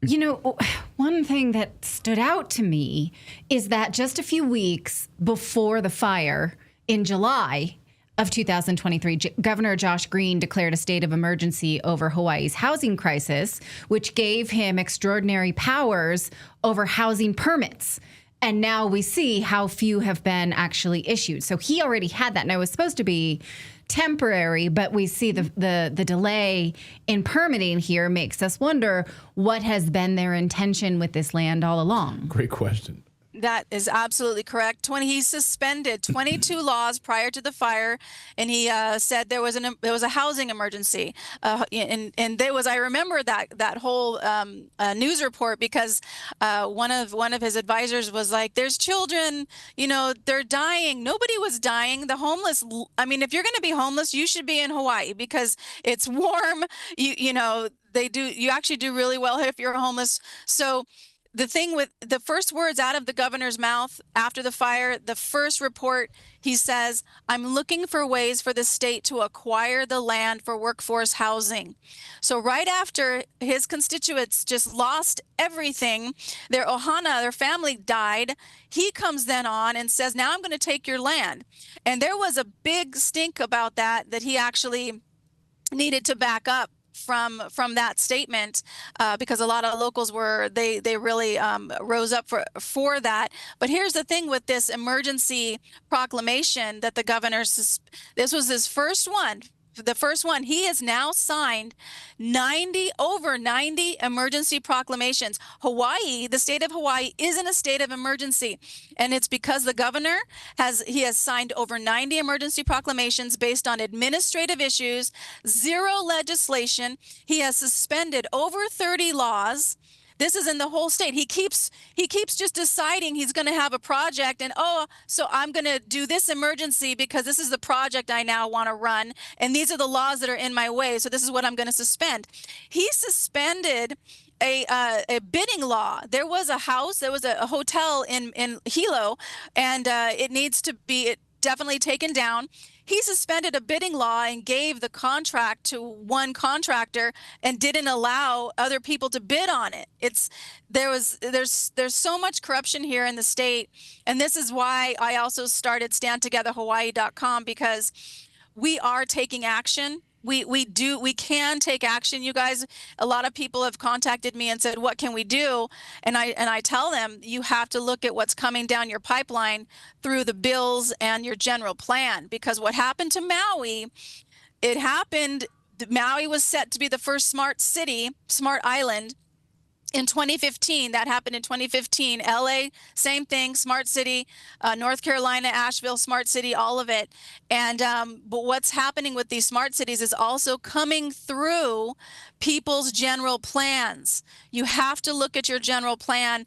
You know, one thing that stood out to me is that just a few weeks before the fire in July of 2023, Governor Josh Green declared a state of emergency over Hawaii's housing crisis, which gave him extraordinary powers over housing permits. And now we see how few have been actually issued. So he already had that. Now it was supposed to be temporary, but we see the delay in permitting here makes us wonder what has been their intention with this land all along. Great question. That is absolutely correct. He suspended 22 laws prior to the fire, and he said there was a housing emergency. And there was, I remember that whole news report, because one of his advisors was like, "There's children, they're dying." Nobody was dying. The homeless. I mean, if you're going to be homeless, you should be in Hawaii because it's warm. You actually do really well if you're homeless. So. The thing with the first words out of the governor's mouth after the fire, the first report, he says, "I'm looking for ways for the state to acquire the land for workforce housing." So right after his constituents just lost everything, their ohana, their family died, he comes then on and says, "Now I'm going to take your land." And there was a big stink about that he actually needed to back up from that statement, because a lot of locals they really rose up for that. But here's the thing with this emergency proclamation that the governor, this was his first one. The first one, he has now signed over 90 emergency proclamations. Hawaii, the state of Hawaii, is in a state of emergency. And it's because the governor has signed over 90 emergency proclamations based on administrative issues, zero legislation. He has suspended over 30 laws. This is in the whole state. He keeps just deciding he's going to have a project, and so I'm going to do this emergency because this is the project I now want to run, and these are the laws that are in my way, so this is what I'm going to suspend. He suspended a bidding law. There was a house, there was a hotel in Hilo, and it needs to be definitely taken down. He suspended a bidding law and gave the contract to one contractor and didn't allow other people to bid on it. There's so much corruption here in the state, and this is why I also started StandTogetherHawaii.com, because we are taking action. We can take action, you guys. A lot of people have contacted me and said, "What can we do?" And I tell them, you have to look at what's coming down your pipeline through the bills and your general plan, because what happened to Maui, Maui was set to be the first smart island in 2015. That happened in 2015. LA, same thing, smart city. North Carolina, Asheville, smart city, all of it. And but what's happening with these smart cities is also coming through people's general plans. You have to look at your general plan.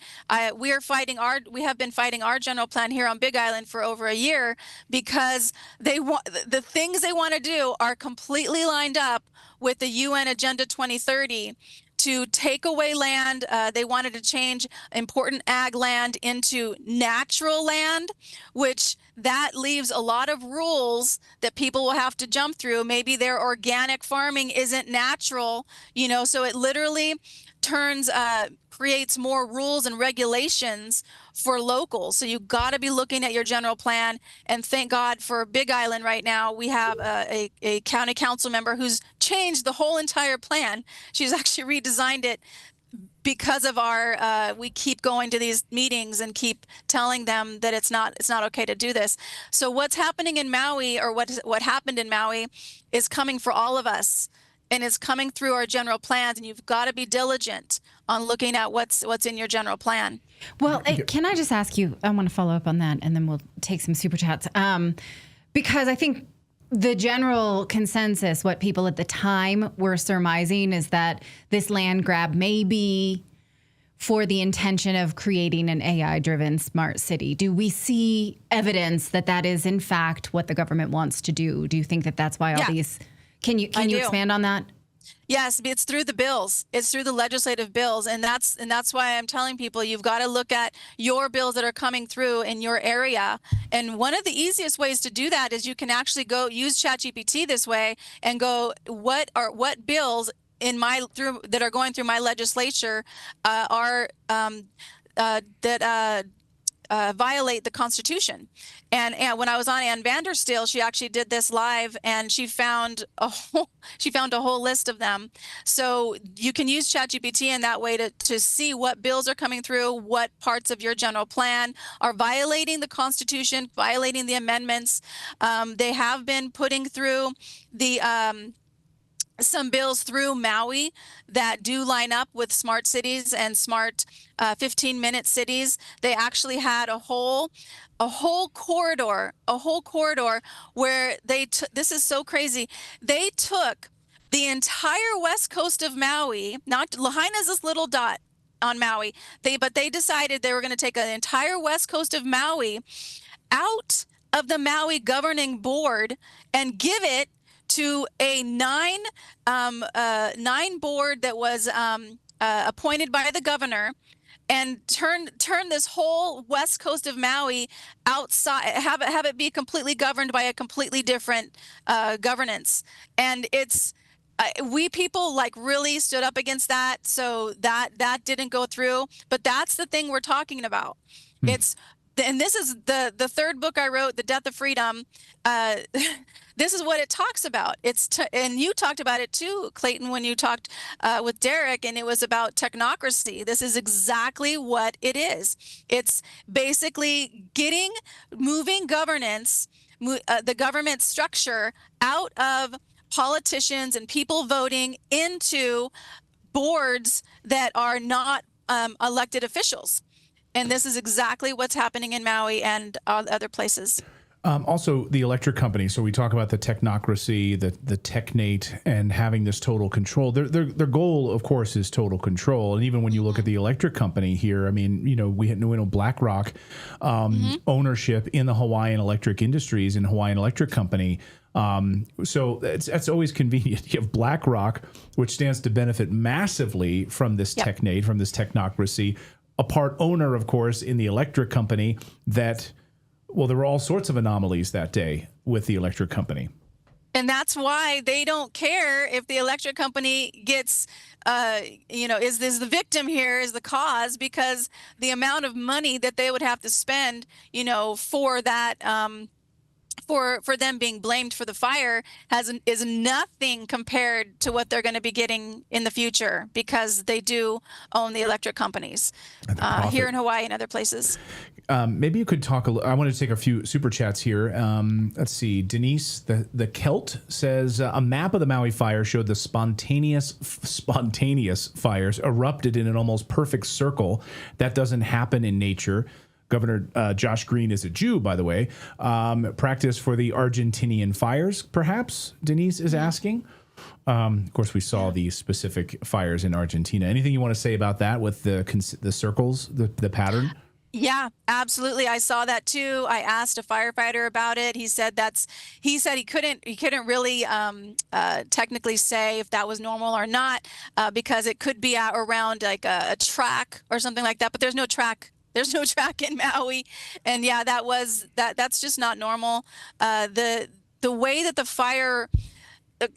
We have been fighting our general plan here on Big Island for over a year, because the things they want to do are completely lined up with the UN Agenda 2030. To take away land. They wanted to change important ag land into natural land, which that leaves a lot of rules that people will have to jump through. Maybe their organic farming isn't natural, so it literally creates more rules and regulations for locals. So you got to be looking at your general plan. And thank God for Big Island right now. We have a county council member who's changed the whole entire plan. She's actually redesigned it because of we keep going to these meetings and keep telling them that it's not okay to do this. So what's happening in Maui, or what happened in Maui, is coming for all of us. And it's coming through our general plans, and you've got to be diligent on looking at what's in your general plan. Well, can I just ask you, I want to follow up on that, and then we'll take some super chats. Because I think the general consensus, what people at the time were surmising, is that this land grab may be for the intention of creating an AI-driven smart city. Do we see evidence that is, in fact, what the government wants to do? Do you think that that's why all these... Can you expand on that? Yes, it's through the bills. It's through the legislative bills, and that's why I'm telling people you've got to look at your bills that are coming through in your area. And one of the easiest ways to do that is you can actually go use ChatGPT this way and go, what bills that are going through my legislature violate the Constitution. And when I was on Ann Vandersteel, she actually did this live, and she found a whole list of them. So you can use ChatGPT in that way to see what bills are coming through, what parts of your general plan are violating the Constitution, violating the amendments. They have been putting through the some bills through Maui that do line up with smart cities and smart 15-minute cities. They actually had a whole corridor where this is so crazy. They took the entire west coast of Maui. Not Lahaina's this little dot on Maui. But they decided they were going to take the entire west coast of Maui out of the Maui governing board and give it to a nine board that was appointed by the governor, and turn this whole west coast of Maui outside, have it be completely governed by a completely different governance. And it's we people like really stood up against that, so that didn't go through. But that's the thing we're talking about. And this is the third book I wrote, The Death of Freedom. This is what it talks about. And you talked about it too, Clayton, when you talked with Derek, and it was about technocracy. This is exactly what it is. It's basically moving governance, the government structure, out of politicians and people voting into boards that are not elected officials. And this is exactly what's happening in Maui and other places. Also, the electric company. So we talk about the technocracy, the technate, and having this total control. Their goal, of course, is total control. And even when you look at the electric company here, I mean, we had BlackRock ownership in the Hawaiian electric industries and Hawaiian Electric Company. So that's always convenient. You have BlackRock, which stands to benefit massively from this technate, from this technocracy. A part owner, of course, in the electric company that, well, there were all sorts of anomalies that day with the electric company. And that's why they don't care if the electric company gets, is the victim here, is the cause, because the amount of money that they would have to spend, for that, for them being blamed for the fire is nothing compared to what they're going to be getting in the future, because they do own the electric companies here in Hawaii and other places. Maybe you could talk I want to take a few super chats here. Let's see. Denise, the Celt says a map of the Maui fire showed the spontaneous fires erupted in an almost perfect circle. That doesn't happen in nature. Governor Josh Green is a Jew, by the way. Practice for the Argentinian fires, perhaps, Denise is asking. Of course, we saw the specific fires in Argentina. Anything you want to say about that with the circles, the pattern? Yeah, absolutely. I saw that too. I asked a firefighter about it. He said he couldn't really technically say if that was normal or not, because it could be around like a track or something like that. But there's no track. There's no track in Maui. And yeah, that's just not normal. The way that the fire,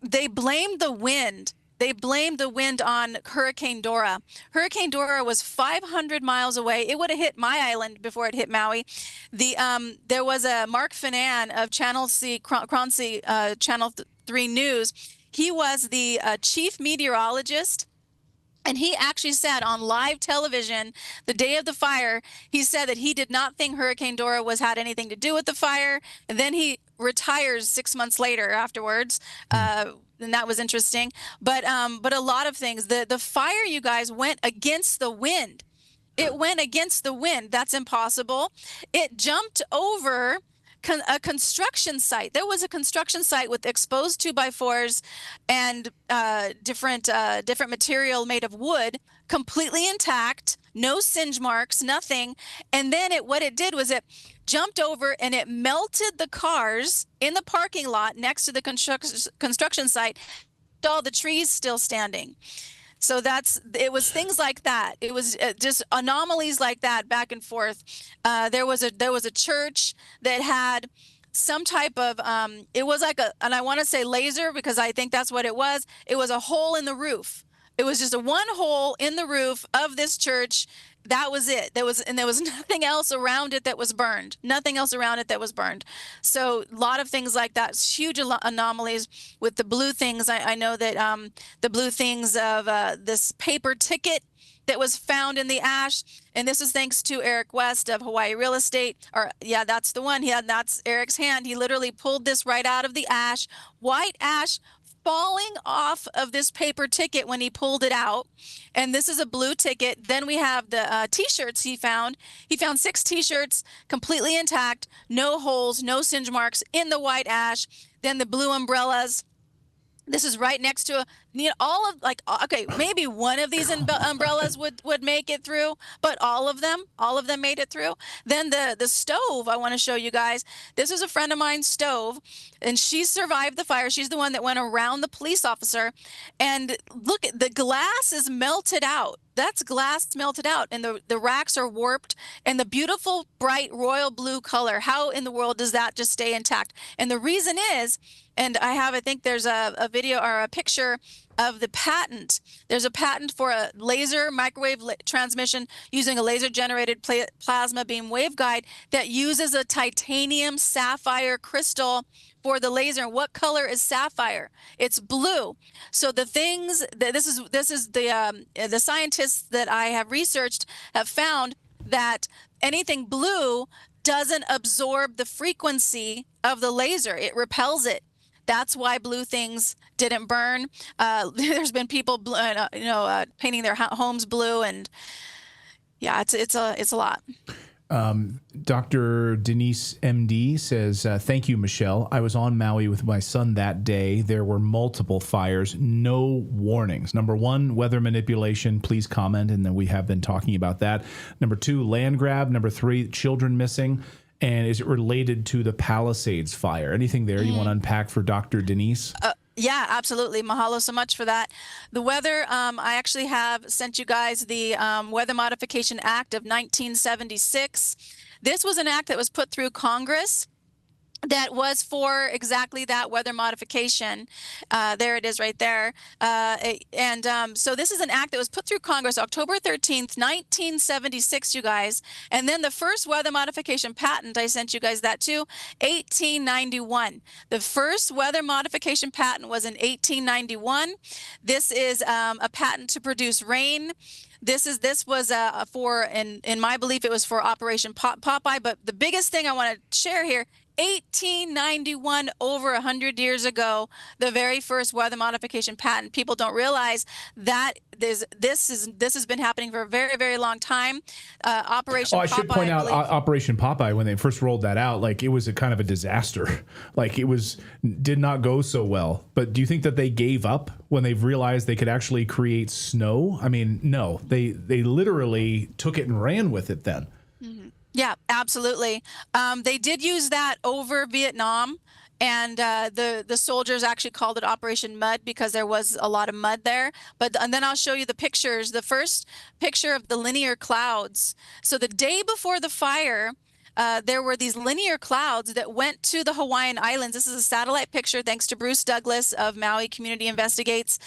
they blamed the wind. They blamed the wind on Hurricane Dora. Hurricane Dora was 500 miles away. It would have hit my island before it hit Maui. There was a Mark Finan of Channel 3 News. He was the chief meteorologist. And he actually said on live television the day of the fire, he said that he did not think Hurricane Dora had anything to do with the fire. And then he retires 6 months later afterwards. And that was interesting. But a lot of things. The fire, you guys, went against the wind. It went against the wind. That's impossible. It jumped over a construction site. There was a construction site with exposed 2x4s and different material made of wood, completely intact, no singe marks, nothing. And then what it did was it jumped over and it melted the cars in the parking lot next to the construction site, all the trees still standing. So it was things like that. It was just anomalies like that back and forth. There was a church that had some type of, it was like and I want to say laser, because I think that's what it was. It was a hole in the roof It was just a one hole in the roof of this church. That was it. There was nothing else around it that was burned. Nothing else around it that was burned. So a lot of things like that. Huge anomalies with the blue things. I know that the blue things of this paper ticket that was found in the ash, and this is thanks to Eric West of Hawaii Real Estate. Or yeah, that's the one. That's Eric's hand. He literally pulled this right out of the ash, white ash, falling off of this paper ticket when he pulled it out. And this is a blue ticket. Then we have the t-shirts he found. He found 6 t-shirts completely intact, no holes, no singe marks in the white ash. Then the blue umbrellas. This is right next to all of, like, okay, maybe one of these umbrellas would make it through, but all of them made it through. Then the stove, I want to show you guys. This is a friend of mine's stove, and she survived the fire. She's the one that went around the police officer. And look, the glass is melted out. That's glass melted out, and the racks are warped, and the beautiful, bright royal blue color. How in the world does that just stay intact? And the reason is, and I think there's a video or a picture of the patent. There's a patent for a laser microwave transmission using a laser generated plasma beam waveguide that uses a titanium sapphire crystal for the laser. And what color is sapphire? It's blue. So the things that this is the scientists that I have researched have found that anything blue doesn't absorb the frequency of the laser. It repels it. That's why blue things didn't burn. There's been people, painting their homes blue, and yeah, it's a lot. Dr. Denise MD says, thank you, Michelle. I was on Maui with my son that day. There were multiple fires, no warnings. Number 1, weather manipulation. Please comment. And then we have been talking about that. Number 2, land grab. Number 3, children missing. And is it related to the Palisades fire? Anything there you want to unpack for Dr. Denise? Yeah, absolutely. Mahalo so much for that. The weather, I actually have sent you guys the Weather Modification Act of 1976. This was an act that was put through Congress that was for exactly that, weather modification. There it is right there. So this is an act that was put through Congress October 13th, 1976, you guys. And then the first weather modification patent, I sent you guys that too, 1891. The first weather modification patent was in 1891. This is a patent to produce rain. This was for, in my belief, it was for Operation Popeye. But the biggest thing I want to share here, 1891, over 100 years ago, the very first weather modification patent. People don't realize that this has been happening for a very, very long time. Operation Popeye. I should point out Operation Popeye, when they first rolled that out, like, it was a kind of a disaster. Like, it did not go so well. But do you think that they gave up when they've realized they could actually create snow? I mean, no, they literally took it and ran with it then. Mm-hmm. Yeah, absolutely. They did use that over Vietnam, and the soldiers actually called it Operation Mud because there was a lot of mud there. And then I'll show you the pictures. The first picture of the linear clouds. So the day before the fire, there were these linear clouds that went to the Hawaiian Islands. This is a satellite picture, thanks to Bruce Douglas of Maui Community Investigates.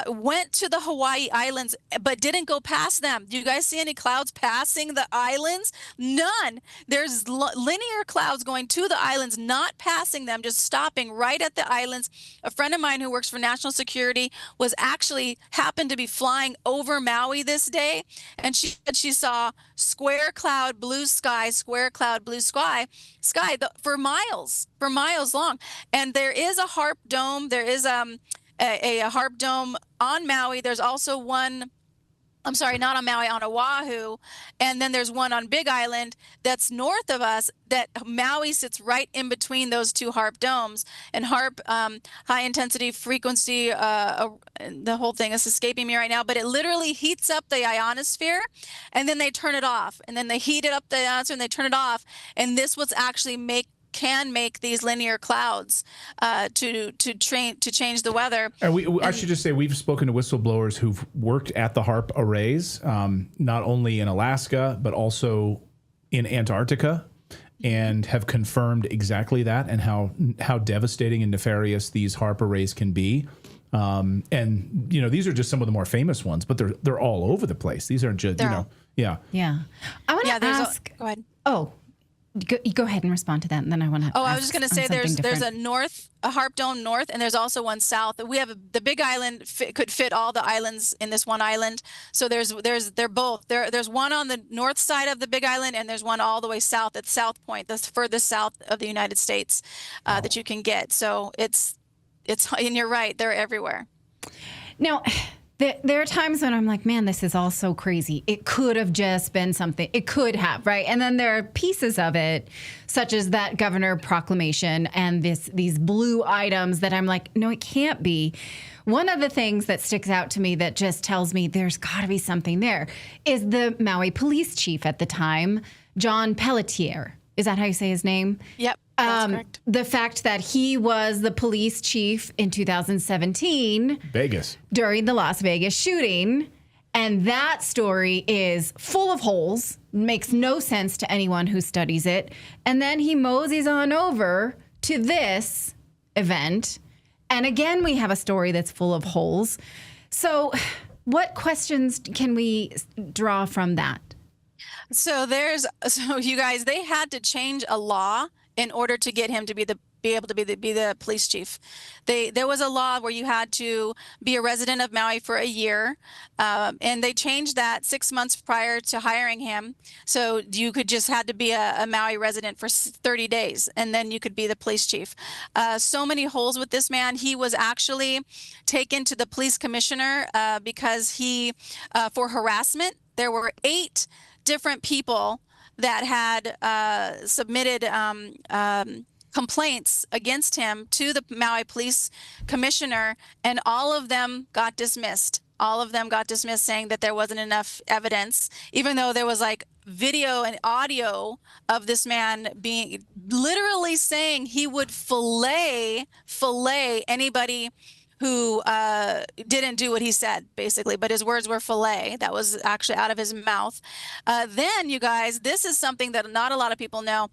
Went to the Hawaii Islands, but didn't go past them. Do you guys see any clouds passing the islands? None. There's linear clouds going to the islands, not passing them, just stopping right at the islands. A friend of mine who works for National Security happened to be flying over Maui this day, and she said she saw square cloud, blue sky, square cloud, blue sky for miles long. And there is a HAARP dome. There is a HAARP dome on Maui. There's also one, I'm sorry, not on Maui, on Oahu. And then there's one on Big Island that's north of us, that Maui sits right in between those two HAARP domes. And HAARP, high intensity frequency, the whole thing is escaping me right now, but it literally heats up the ionosphere, and then they turn it off. And then they heat it up the ionosphere and they turn it off. And this was actually can make these linear clouds to change the weather. And I should just say, we've spoken to whistleblowers who've worked at the HAARP arrays, not only in Alaska, but also in Antarctica. and have confirmed exactly that, and how devastating and nefarious these HAARP arrays can be. And you know, these are just some of the more famous ones, but they're all over the place. These aren't just, yeah. I want to ask. Go ahead. Oh, go ahead and respond to that, and then I want to. Oh, I was just going to say there's a HAARP dome north, and there's also one south. We have the big island could fit all the islands in this one island. So they're both there. There's one on the north side of the big island, and there's one all the way south at South Point, the furthest south of the United States that you can get. So it's and you're right, they're everywhere. Now, there are times when I'm like, man, this is all so crazy. It could have just been something. It could have, right? And then there are pieces of it, such as that governor proclamation and these blue items that I'm like, no, it can't be. One of the things that sticks out to me that just tells me there's got to be something there is the Maui police chief at the time, John Pelletier. Is that how you say his name? Yep. That's correct. The fact that he was the police chief in 2017 Vegas during the Las Vegas shooting, and that story is full of holes, makes no sense to anyone who studies it. And then he moseys on over to this event, and again we have a story that's full of holes. So what questions can we draw from that? So you guys, they had to change a law in order to get him to be able to be the police chief. There was a law where you had to be a resident of Maui for a year, and they changed that 6 months prior to hiring him. So you had to be a Maui resident for 30 days, and then you could be the police chief. So many holes with this man. He was actually taken to the police commissioner because for harassment. There were 8 different people that had submitted complaints against him to the Maui Police Commissioner, and all of them got dismissed. All of them got dismissed, saying that there wasn't enough evidence, even though there was like video and audio of this man being literally saying he would fillet anybody who didn't do what he said, basically, but his words were fillet. That was actually out of his mouth. Then, you guys, this is something that not a lot of people know.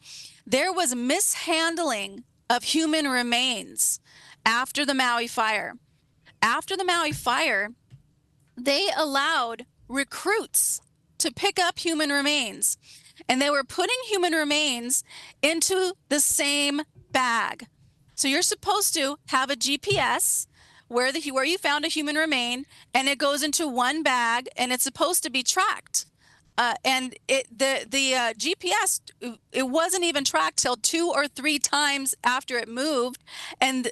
There was mishandling of human remains after the Maui fire. After the Maui fire, they allowed recruits to pick up human remains, and they were putting human remains into the same bag. So you're supposed to have a GPS where you found a human remain, and it goes into one bag, and it's supposed to be tracked. And the GPS, it wasn't even tracked till 2 or 3 times after it moved. And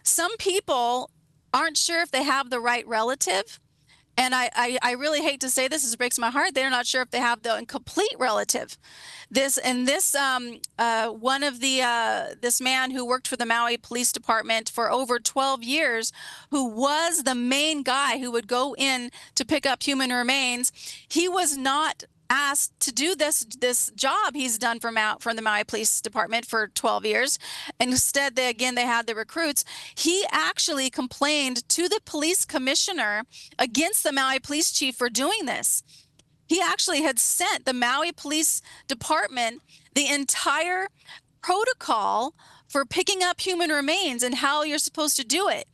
some people aren't sure if they have the right relative. And I really hate to say this breaks my heart. They're not sure if they have the complete relative. This man who worked for the Maui Police Department for over 12 years, who was the main guy who would go in to pick up human remains, he was not asked to do this job he's done from the Maui Police Department for 12 years. Instead, they had the recruits. He actually complained to the police commissioner against the Maui police chief for doing this. He actually had sent the Maui Police Department the entire protocol for picking up human remains and how you're supposed to do it.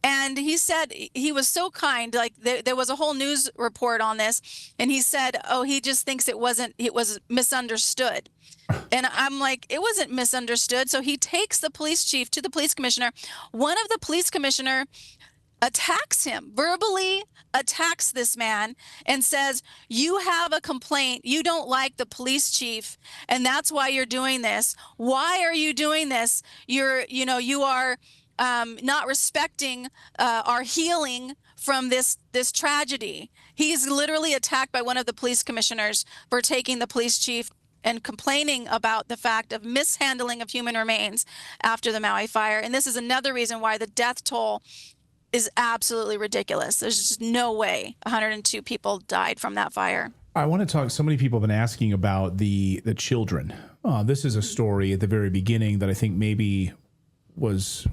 And he said he was so kind, like there was a whole news report on this, and he said, oh, he just thinks it was misunderstood. And I'm like, it wasn't misunderstood. So he takes the police chief to the police commissioner. One of the police commissioner attacks him, verbally attacks this man, and says, you have a complaint. You don't like the police chief, and that's why you're doing this. Why are you doing this? You are not respecting our healing from this tragedy. He's literally attacked by one of the police commissioners for taking the police chief and complaining about the fact of mishandling of human remains after the Maui fire. And this is another reason why the death toll is absolutely ridiculous. There's just no way 102 people died from that fire. I want to talk. So many people have been asking about the children. This is a story at the very beginning that I think maybe was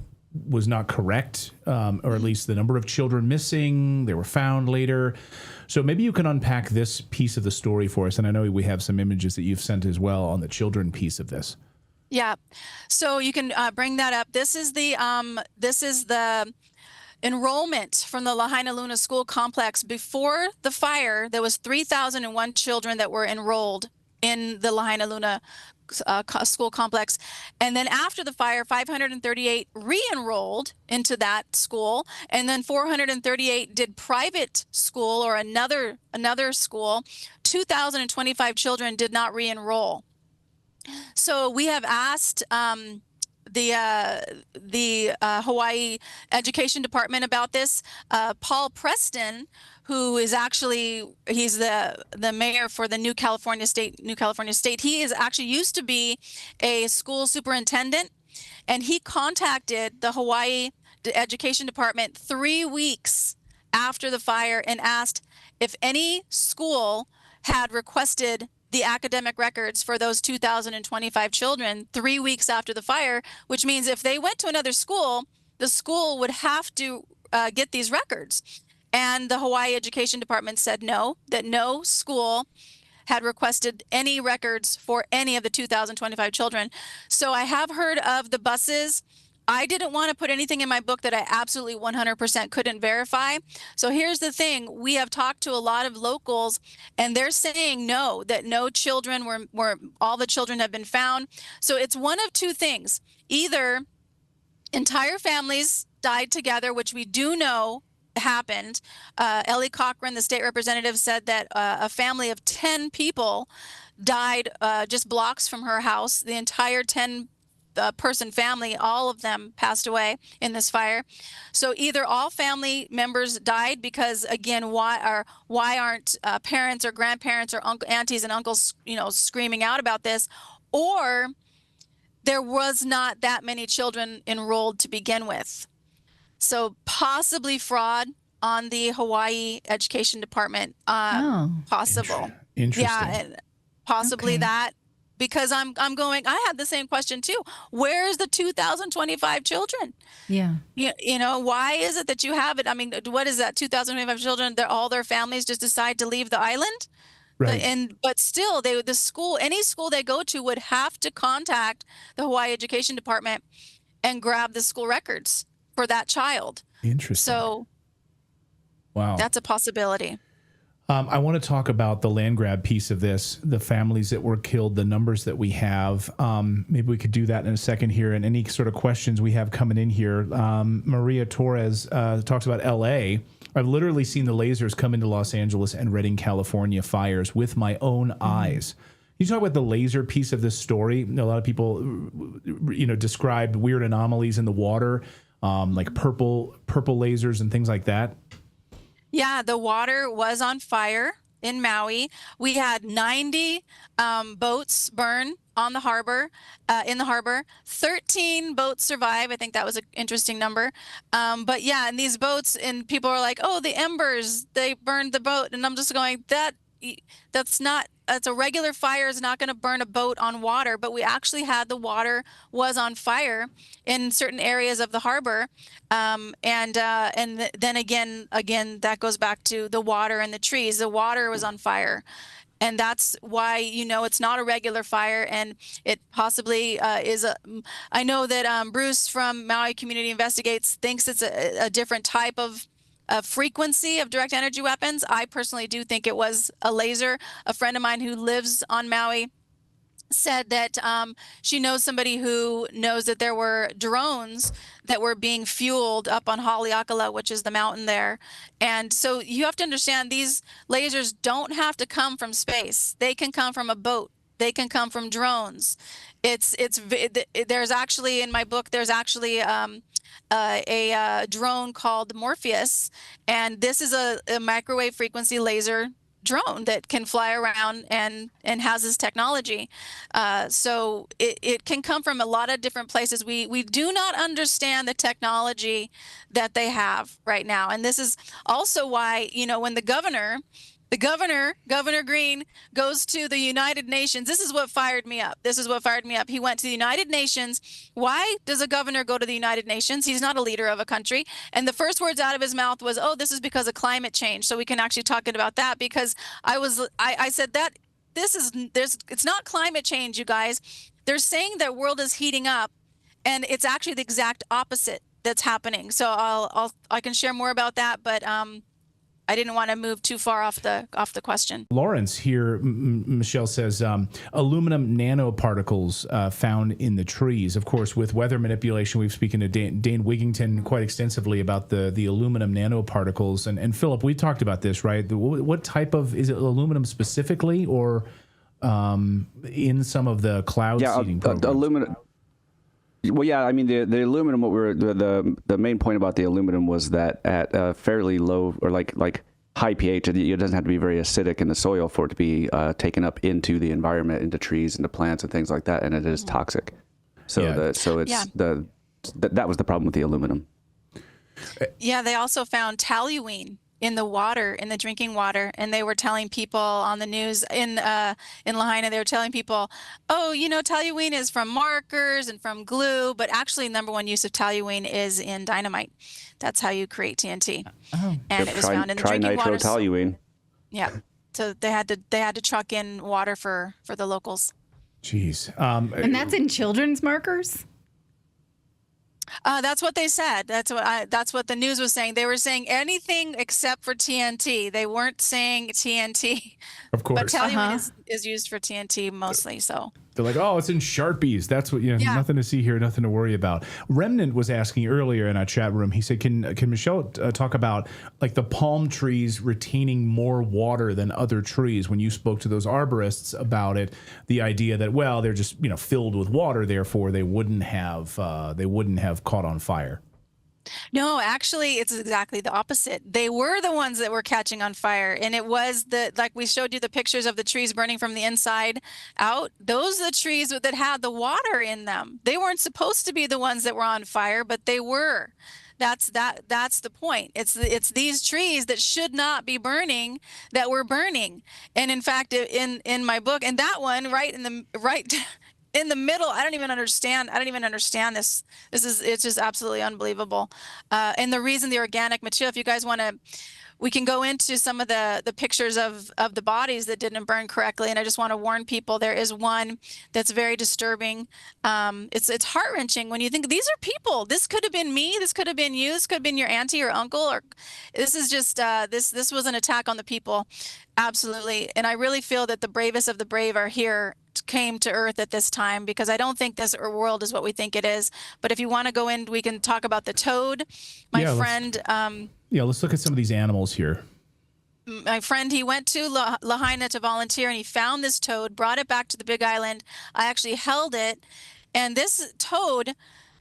was not correct, or at least the number of children missing. They were found later. So maybe you can unpack this piece of the story for us. And I know we have some images that you've sent as well on the children piece of this. Yeah, so you can bring that up. This is the enrollment from the Lahaina Luna School Complex. Before the fire, there was 3,001 children that were enrolled in the Lahaina Luna School Complex. And then after the fire, 538 re-enrolled into that school. And then 438 did private school or another school. 2,025 children did not re-enroll. So we have asked the Hawaii Education Department about this. Paul Preston, who is actually, he's the mayor for the New California State. He is actually used to be a school superintendent, and he contacted the Hawaii Education Department 3 weeks after the fire and asked if any school had requested the academic records for those 2,025 children 3 weeks after the fire, which means if they went to another school, the school would have to get these records. And the Hawaii Education Department said no, that no school had requested any records for any of the 2,025 children. So I have heard of the buses. I didn't want to put anything in my book that I absolutely 100% couldn't verify. So here's the thing. We have talked to a lot of locals, and they're saying no, that no children were all the children have been found. So it's one of two things. Either entire families died together, which we do know happened. Ellie Cochran, the state representative, said that a family of 10 people died just blocks from her house. The entire 10 person family, all of them passed away in this fire. So either all family members died because, again, why aren't parents or grandparents or aunties and uncles, screaming out about this, or there was not that many children enrolled to begin with. So possibly fraud on the Hawaii Education Department. Possible. Interesting. Yeah, possibly that. Because I'm going, I had the same question too. Where's the 2,025 children? Yeah. Why is it that you have it? I mean, what is that? 2,025 children, all their families just decide to leave the island? Right. But still, any school they go to would have to contact the Hawaii Education Department and grab the school records for that child. Interesting. So wow, that's a possibility. I want to talk about the land grab piece of this, the families that were killed, the numbers that we have. Maybe we could do that in a second here, and any sort of questions we have coming in here. Maria Torres talks about L.A. I've literally seen the lasers come into Los Angeles and Redding, California fires with my own eyes. You talk about the laser piece of this story. A lot of people, describe weird anomalies in the water, like purple lasers and things like that. Yeah, the water was on fire in Maui. We had 90 boats burn on the harbor, in the harbor. 13 boats survive. I think that was an interesting number. But yeah, and these boats, and people are like, oh, the embers, they burned the boat. And I'm just going, that's a regular fire is not going to burn a boat on water, but we actually had the water was on fire in certain areas of the harbor. And then again, that goes back to the water and the trees. The water was on fire. And that's why, it's not a regular fire, and it possibly is I know that Bruce from Maui Community Investigates thinks it's a different type of frequency of direct energy weapons. I personally do think it was a laser. A friend of mine who lives on Maui said that she knows somebody who knows that there were drones that were being fueled up on Haleakala, which is the mountain there. And so you have to understand, these lasers don't have to come from space. They can come from a boat. They can come from drones. There's actually, in my book, there's actually a drone called Morpheus, and this is a microwave frequency laser drone that can fly around and has this technology. So it can come from a lot of different places. We do not understand the technology that they have right now. And this is also why, when the governor The Governor Green, goes to the United Nations. This is what fired me up. He went to the United Nations. Why does a governor go to the United Nations? He's not a leader of a country. And the first words out of his mouth was, oh, this is because of climate change. So we can actually talk about that, because I said that it's not climate change, you guys. They're saying that world is heating up, and it's actually the exact opposite that's happening. So I can share more about that, but I didn't want to move too far off the question. Lawrence here, Michelle says, aluminum nanoparticles found in the trees. Of course, with weather manipulation, we've spoken to Dane Wigington quite extensively about the aluminum nanoparticles. And Philip, we talked about this, right? What type of, is it aluminum specifically, or in some of the cloud seeding programs? Aluminum. Well, yeah, I mean, the aluminum, the main point about the aluminum was that at a fairly low, or like high pH, it doesn't have to be very acidic in the soil for it to be taken up into the environment, into trees, into plants and things like that, and it is toxic. So that was the problem with the aluminum. Yeah, they also found toluene in the water, in the drinking water, and they were telling people on the news in Lahaina, they were telling people, oh, toluene is from markers and from glue, but actually number one use of toluene is in dynamite. That's how you create TNT. Oh. And it was found in the drinking water. Toluene. Yeah. So they had to truck in water for the locals. Jeez. And that's in children's markers? That's what they said. That's what the news was saying. They were saying anything except for TNT. They weren't saying TNT. Of course. But toluene is used for TNT mostly. So they're like, oh, it's in Sharpies. That's what, nothing to see here, nothing to worry about. Remnant was asking earlier in our chat room, he said, can Michelle talk about like the palm trees retaining more water than other trees? When you spoke to those arborists about it, the idea that, well, they're just, filled with water, therefore they wouldn't have caught on fire. No, actually, it's exactly the opposite. They were the ones that were catching on fire. And it was like we showed you the pictures of the trees burning from the inside out. Those are the trees that had the water in them. They weren't supposed to be the ones that were on fire, but they were. That's the point. It's these trees that should not be burning that were burning. And in fact, in my book, and that one in the middle, I don't even understand this. It's just absolutely unbelievable. And the reason the organic material, if you guys want to, we can go into some of the pictures of the bodies that didn't burn correctly. And I just want to warn people, there is one that's very disturbing. It's heart-wrenching when you think these are people. This could have been me. This could have been you. This could have been your auntie or uncle. Or this is just, this was an attack on the people. Absolutely. And I really feel that the bravest of the brave came to Earth at this time, because I don't think this world is what we think it is. But if you want to go in, we can talk about the toad. Let's look at some of these animals here. My friend, he went to Lahaina to volunteer, and he found this toad, brought it back to the Big Island. I actually held it, and this toad,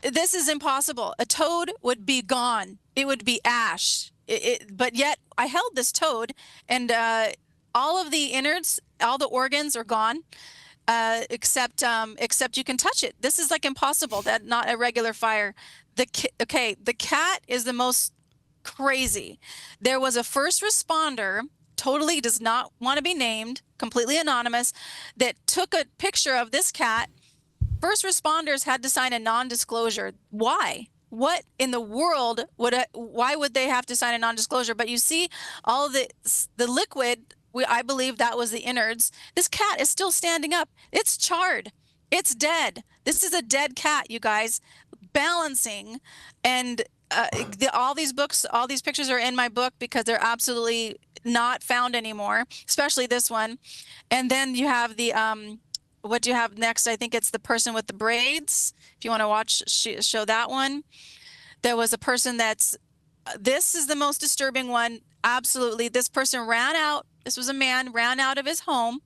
this is impossible. A toad would be gone. It would be ash. But yet I held this toad, and all of the innards, all the organs are gone. Except you can touch it. This is like impossible. That not a regular fire. The cat is the most crazy. There was a first responder, totally does not want to be named, completely anonymous, that took a picture of this cat. First responders had to sign a non-disclosure. Why? What in the world why would they have to sign a non-disclosure? But you see all the liquid. I believe that was the innards. This cat is still standing up. It's charred. It's dead. This is a dead cat, you guys, balancing. And all these pictures are in my book because they're absolutely not found anymore, especially this one. And then you have the, what do you have next? I think it's the person with the braids. If you want to show that one. There was a person this is the most disturbing one. Absolutely. This person this was a man, ran out of his home,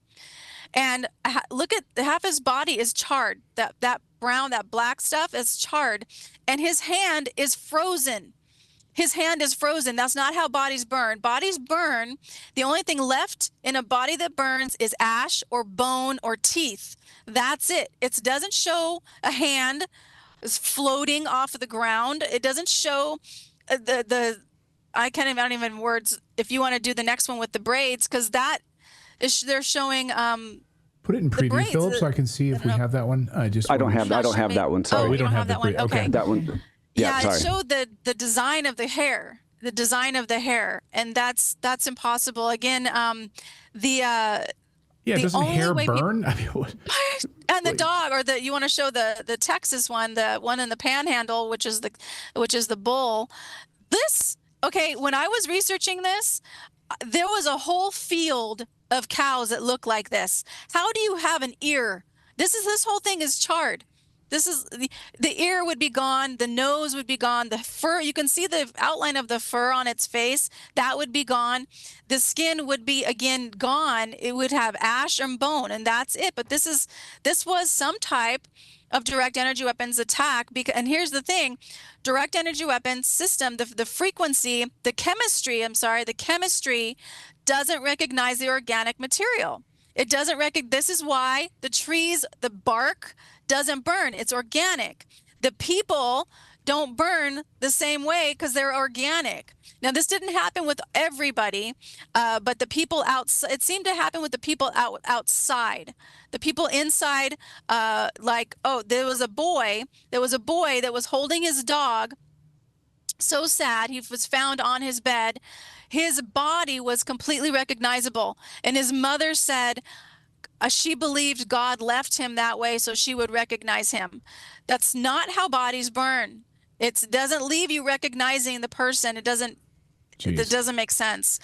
and look at half his body is charred. That brown, that black stuff is charred, and his hand is frozen. His hand is frozen. That's not how bodies burn. Bodies burn. The only thing left in a body that burns is ash or bone or teeth. That's it. It doesn't show a hand is floating off of the ground. It doesn't show I don't even words. If you want to do the next one with the braids, because that is, they're showing, Put it in preview, braids, Philip, so I can see if we have that one. I don't have that one. Sorry. Oh, we don't have that one. Okay. That one. Yeah, it sorry. showed the design of the hair, and that's impossible. Again, doesn't hair burn? I mean, what? And the dog, or you want to show the Texas one, the one in the Panhandle, which is the bull. When I was researching this, there was a whole field of cows that look like this. How do you have an ear? This whole thing is charred. This is the ear would be gone, the nose would be gone, the fur, you can see the outline of the fur on its face, that would be gone. The skin would be again gone. It would have ash and bone, and that's it. But this was some type of direct energy weapons attack, and here's the thing, direct energy weapons system, the frequency, the chemistry doesn't recognize the organic material. It doesn't recognize. This is why the trees, the bark doesn't burn. It's organic. The people don't burn the same way because they're organic. Now, this didn't happen with everybody, but the people outside, it seemed to happen with the people outside. The people inside, there was a boy that was holding his dog. So sad. He was found on his bed. His body was completely recognizable. And his mother said she believed God left him that way so she would recognize him. That's not how bodies burn. It doesn't leave you recognizing the person. It doesn't make sense.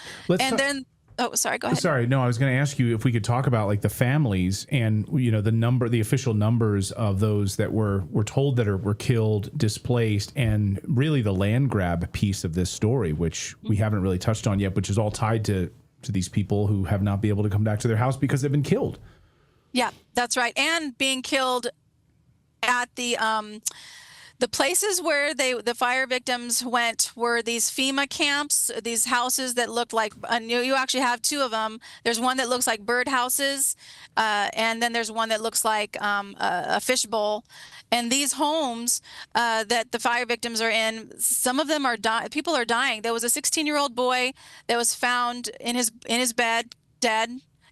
Sorry, go ahead. Sorry, no, I was going to ask you if we could talk about like the families and the official numbers of those that were told that were killed, displaced, and really the land grab piece of this story, which we haven't really touched on yet, which is all tied to these people who have not been able to come back to their house because they've been killed. Yeah, that's right, and being killed at the places where the fire victims went were these FEMA camps, these houses that looked like, you actually have two of them. There's one that looks like bird houses, and then there's one that looks like a fishbowl. And these homes that the fire victims are in, some of them people are dying. There was a 16-year-old boy that was found in his bed, dead.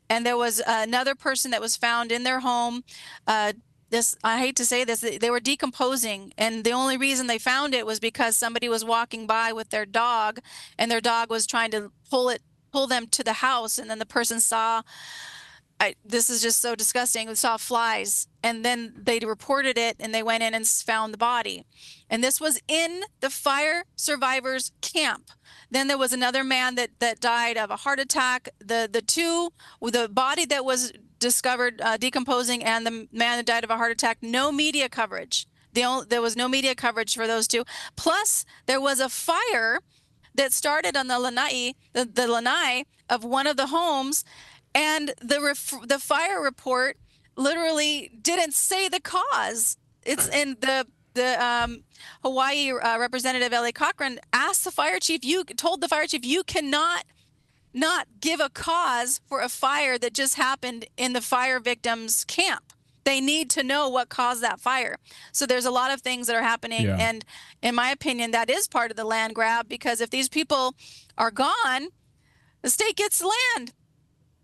And there was another person that was found in their home. I hate to say this, they were decomposing, and the only reason they found it was because somebody was walking by with their dog, and their dog was trying to pull them to the house, and then the person saw, this is just so disgusting, they saw flies, and then they reported it, and they went in and found the body. And this was in the fire survivors camp. Then there was another man that died of a heart attack. The body that was discovered decomposing and the man that died of a heart attack, no media coverage. There was no media coverage for those two. Plus, there was a fire that started on the lanai of one of the homes, and the fire report literally didn't say the cause. It's in the Hawaii Representative Ellie Cochran asked the fire chief, told the fire chief, you cannot not give a cause for a fire that just happened in the fire victims' camp. They need to know what caused that fire. So there's a lot of things that are happening. Yeah. And in my opinion, that is part of the land grab, because if these people are gone, the state gets land.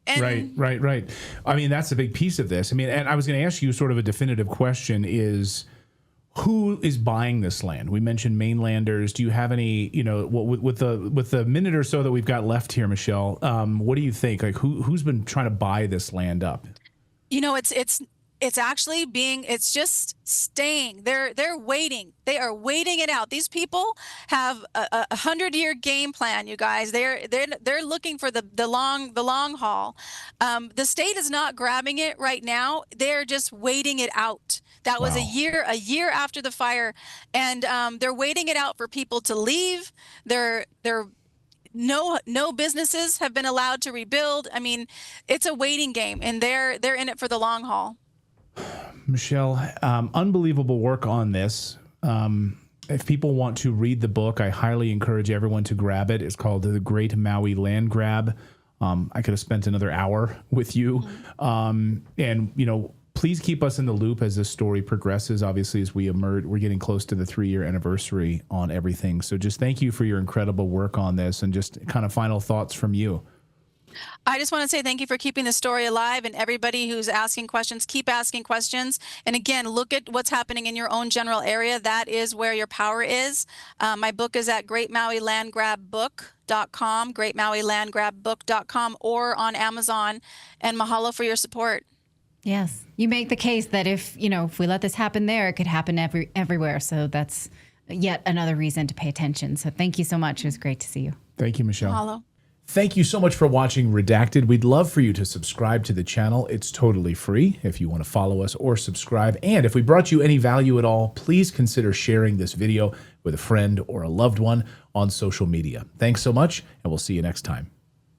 And Right. I mean, that's a big piece of this. I mean, and I was going to ask you sort of a definitive question is, who is buying this land? We mentioned mainlanders. Do you have any, with the minute or so that we've got left here, Michelle, what do you think? Like, who's been trying to buy this land up? It's actually it's just staying. They're waiting. They are waiting it out. These people have a 100-year game plan, you guys. They're looking for the long haul. The state is not grabbing it right now. They're just waiting it out. That was a year after the fire, and they're waiting it out for people to leave. No businesses have been allowed to rebuild. I mean, it's a waiting game, and they're in it for the long haul. Michelle, unbelievable work on this. If people want to read the book, I highly encourage everyone to grab it. It's called The Great Maui Land Grab. I could have spent another hour with you. And, please keep us in the loop as this story progresses. Obviously, as we emerge, we're getting close to the 3-year anniversary on everything. So just thank you for your incredible work on this, and just kind of final thoughts from you. I just want to say thank you for keeping the story alive, and everybody who's asking questions, keep asking questions. And again, look at what's happening in your own general area. That is where your power is. My book is at greatmauilandgrabbook.com, greatmauilandgrabbook.com, or on Amazon. And mahalo for your support. Yes. You make the case that if we let this happen there, it could happen everywhere. So that's yet another reason to pay attention. So thank you so much. It was great to see you. Thank you, Michelle. Mahalo. Thank you so much for watching Redacted. We'd love for you to subscribe to the channel. It's totally free if you want to follow us or subscribe. And if we brought you any value at all, please consider sharing this video with a friend or a loved one on social media. Thanks so much, and we'll see you next time.